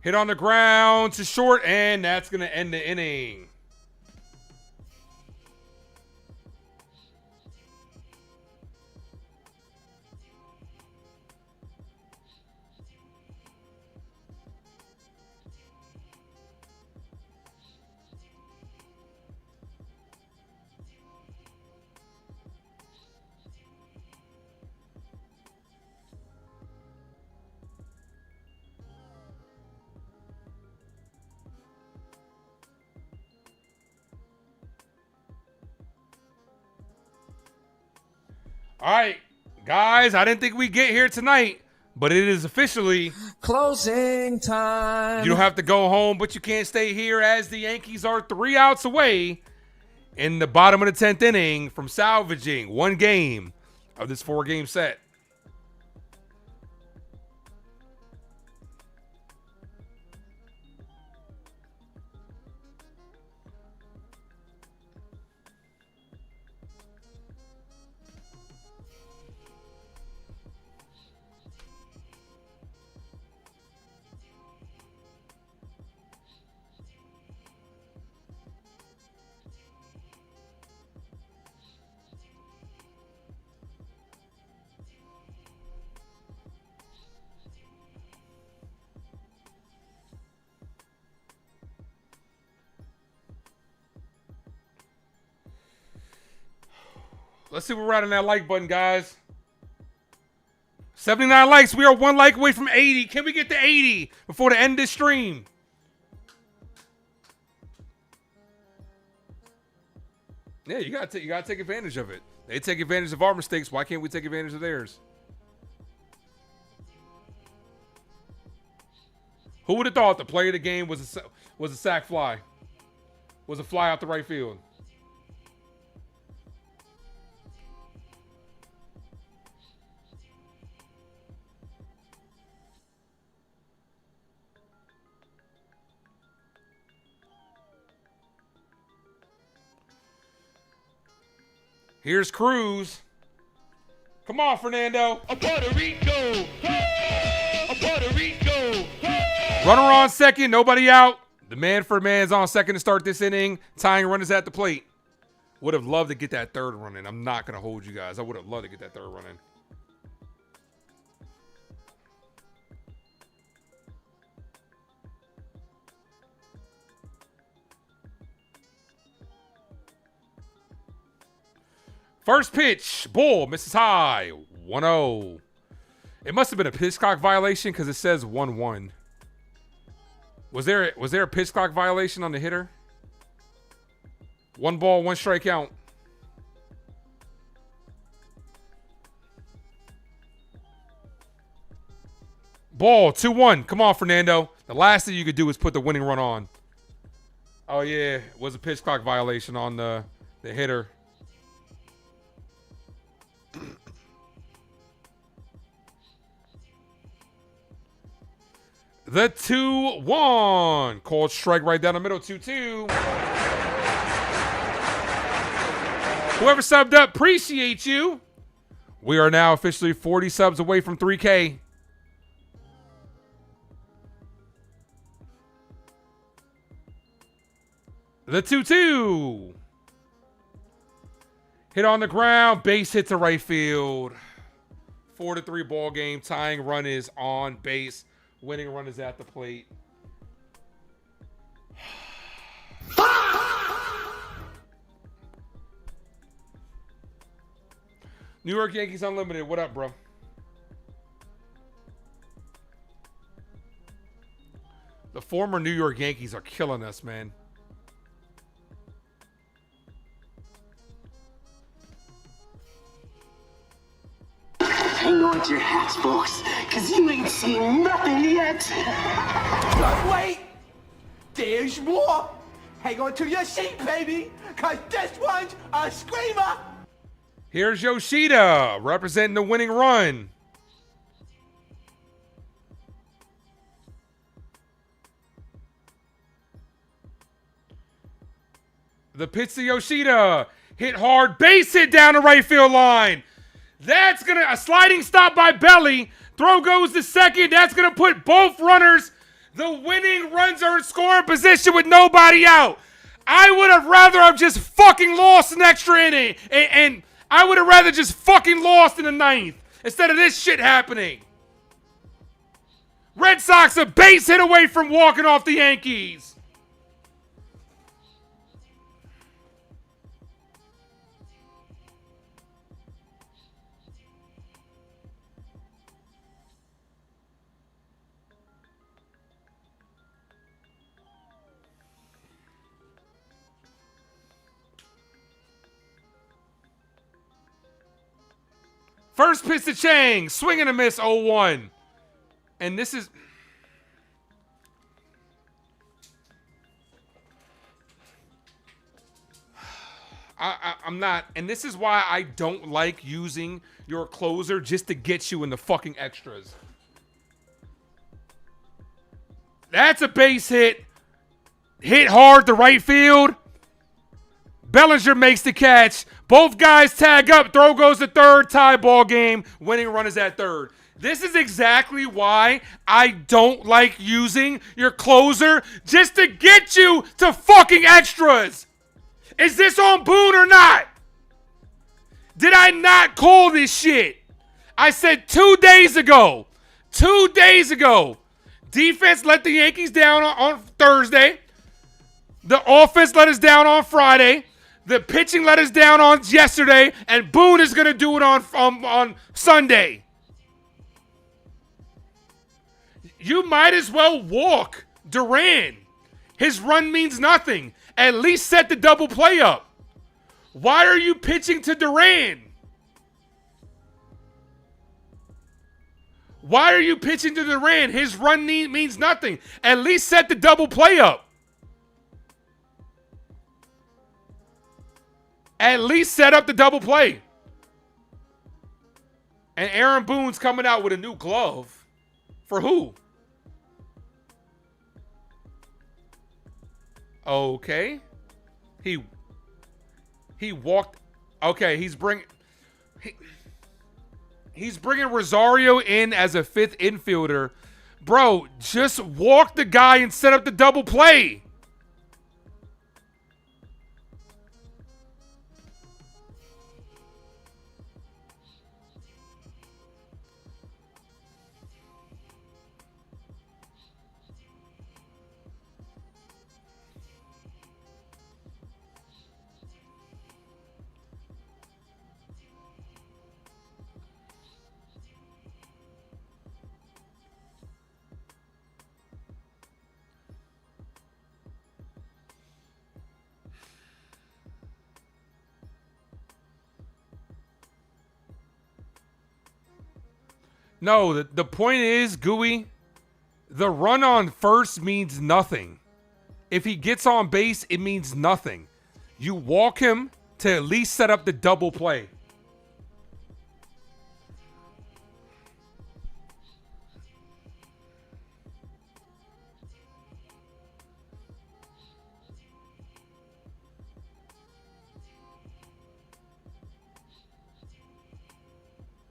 Hit on the ground to short, and that's going to end the inning. All right, guys, I didn't think we'd get here tonight, but it is officially
closing time.
You don't have to go home, but you can't stay here as the Yankees are 3 outs away in the bottom of the 10th inning from salvaging 1 game of this 4-game set. Let's see what we're at on that like button, guys. 79 likes. We are 1 like away from 80. Can we get to 80 before the end of this stream? Yeah, you gotta take advantage of it. They take advantage of our mistakes. Why can't we take advantage of theirs? Who would have thought the play of the game was a sack fly? Was a fly out the right field? Here's Cruz. Come on, Fernando.
A Puerto Rico. A Puerto Rico.
Runner on second, nobody out. The man for man's on second to start this inning. Tying runners at the plate. Would have loved to get that third run in. I'm not going to hold you guys. I would have loved to get that third run in. First pitch, Bull misses high, 1-0. It must have been a pitch clock violation because it says 1-1. Was there a pitch clock violation on the hitter? 1 ball, 1 strike count. Ball, 2-1. Come on, Fernando. The last thing you could do is put the winning run on. Oh, yeah. It was a pitch clock violation on the hitter. The 2-1. Called strike right down the middle, 2-2. Whoever subbed up, appreciate you. We are now officially 40 subs away from 3K. The 2-2. Hit on the ground. Base hit to right field. 4-3 ball game. Tying run is on base. Winning run is at the plate. New York Yankees Unlimited. What up, bro? The former New York Yankees are killing us, man.
Hang on to your hats, folks, because you ain't seen nothing yet.
But wait! There's more! Hang on to your seat, baby, because this one's a screamer!
Here's Yoshida representing the winning run. The pitch to Yoshida. Hit hard. Base hit down the right field line. That's going to, a sliding stop by Belly. Throw goes to second. That's going to put both runners. The winning runs are in scoring position with nobody out. I would have rather have just fucking lost an extra inning. And I would have rather just fucking lost in the 9th instead of this shit happening. Red Sox a base hit away from walking off the Yankees. First pitch to Chang. Swing and a miss, 0-1. And this is... I'm not... And this is why I don't like using your closer just to get you in the fucking extras. That's a base hit. Hit hard to right field. Bellinger makes the catch. Both guys tag up. Throw goes to third. Tie ball game. Winning run is at third. This is exactly why I don't like using your closer just to get you to fucking extras. Is this on Boone or not? Did I not call this shit? I said 2 days ago. 2 days ago. Defense let the Yankees down on Thursday. The offense let us down on Friday. The pitching let us down on yesterday, and Boone is going to do it on Sunday. You might as well walk Duran. His run means nothing. At least set the double play up. Why are you pitching to Duran? Why are you pitching to Duran? His run means nothing. At least set the double play up. At least set up the double play. And Aaron Boone's coming out with a new glove. For who? Okay. He walked. Okay, he's bringing Rosario in as a 5th infielder. Bro, just walk the guy and set up the double play. No, the point is, Gooey, the run on first means nothing. If he gets on base, it means nothing. You walk him to at least set up the double play.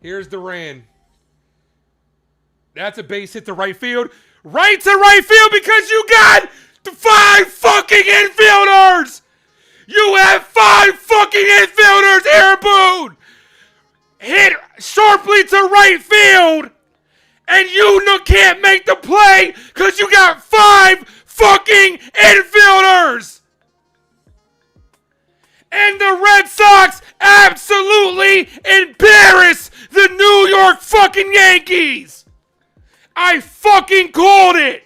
Here's Duran. That's a base hit to right field. Right to right field because you got 5 fucking infielders. You have 5 fucking infielders, Aaron Boone. Hit sharply to right field. And you can't make the play because you got 5 fucking infielders. And the Red Sox absolutely embarrass the New York fucking Yankees. I fucking called it.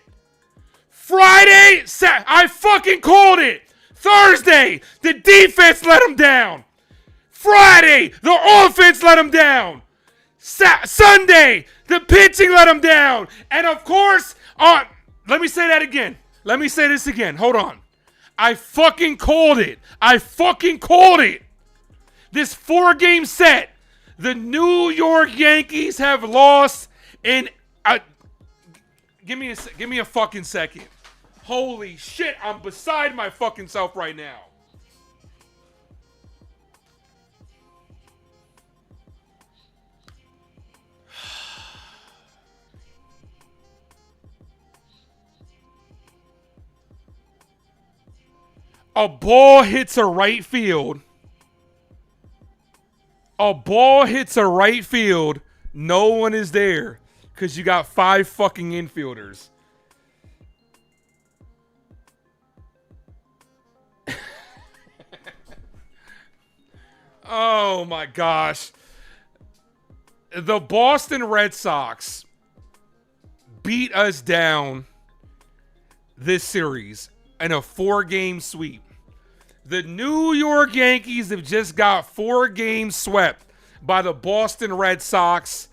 Friday, I fucking called it. Thursday, the defense let them down. Friday, the offense let them down. Sunday, the pitching let them down. And of course, let me say that again. Let me say this again. Hold on. I fucking called it. I fucking called it. This 4-game set, the New York Yankees have lost in. Give me a fucking second. Holy shit! I'm beside my fucking self right now. A ball hits a right field. A ball hits a right field. No one is there because you got 5 fucking infielders. Oh my gosh. The Boston Red Sox beat us down this series in a 4-game sweep. The New York Yankees have just got 4 games swept by the Boston Red Sox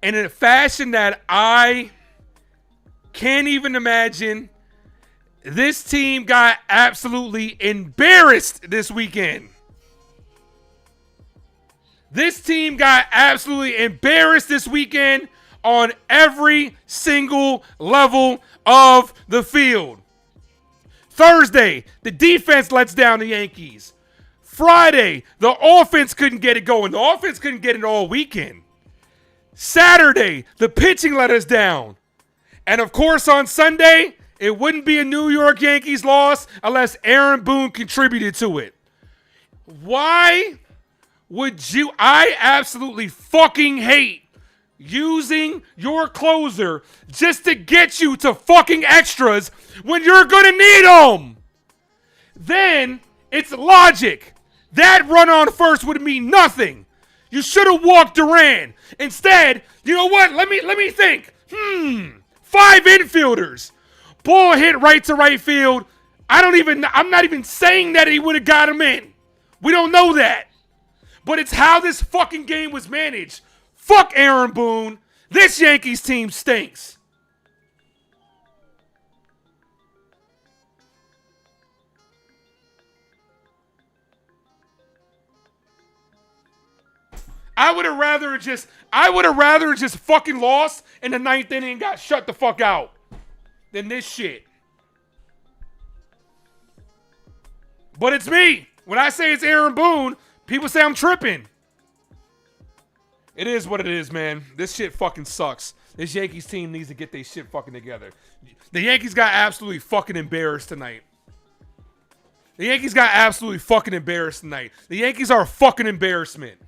in a fashion that I can't even imagine. This team got absolutely embarrassed this weekend. This team got absolutely embarrassed this weekend on every single level of the field. Thursday, the defense lets down the Yankees. Friday, the offense couldn't get it going. The offense couldn't get it all weekend. Saturday, the pitching let us down. And of course, on Sunday, it wouldn't be a New York Yankees loss unless Aaron Boone contributed to it. Why would you? I absolutely fucking hate using your closer just to get you to fucking extras when you're going to need them. Then it's logic. That run on first would mean nothing. You should have walked Duran. Instead, you know what? Let me think. 5 infielders. Ball hit right to right field. I'm not even saying that he would have got him in. We don't know that. But it's how this fucking game was managed. Fuck Aaron Boone. This Yankees team stinks. I would have rather just fucking lost in the 9th inning and got shut the fuck out than this shit. But it's me. When I say it's Aaron Boone, people say I'm tripping. It is what it is, man. This shit fucking sucks. This Yankees team needs to get their shit fucking together. The Yankees got absolutely fucking embarrassed tonight. The Yankees got absolutely fucking embarrassed tonight. The Yankees are a fucking embarrassment.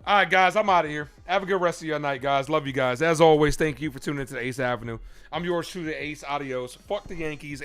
All right, guys, I'm out of here. Have a good rest of your night, guys. Love you guys. As always, thank you for tuning into the Ace Avenue. I'm yours truly, Ace. Adios. Fuck the Yankees.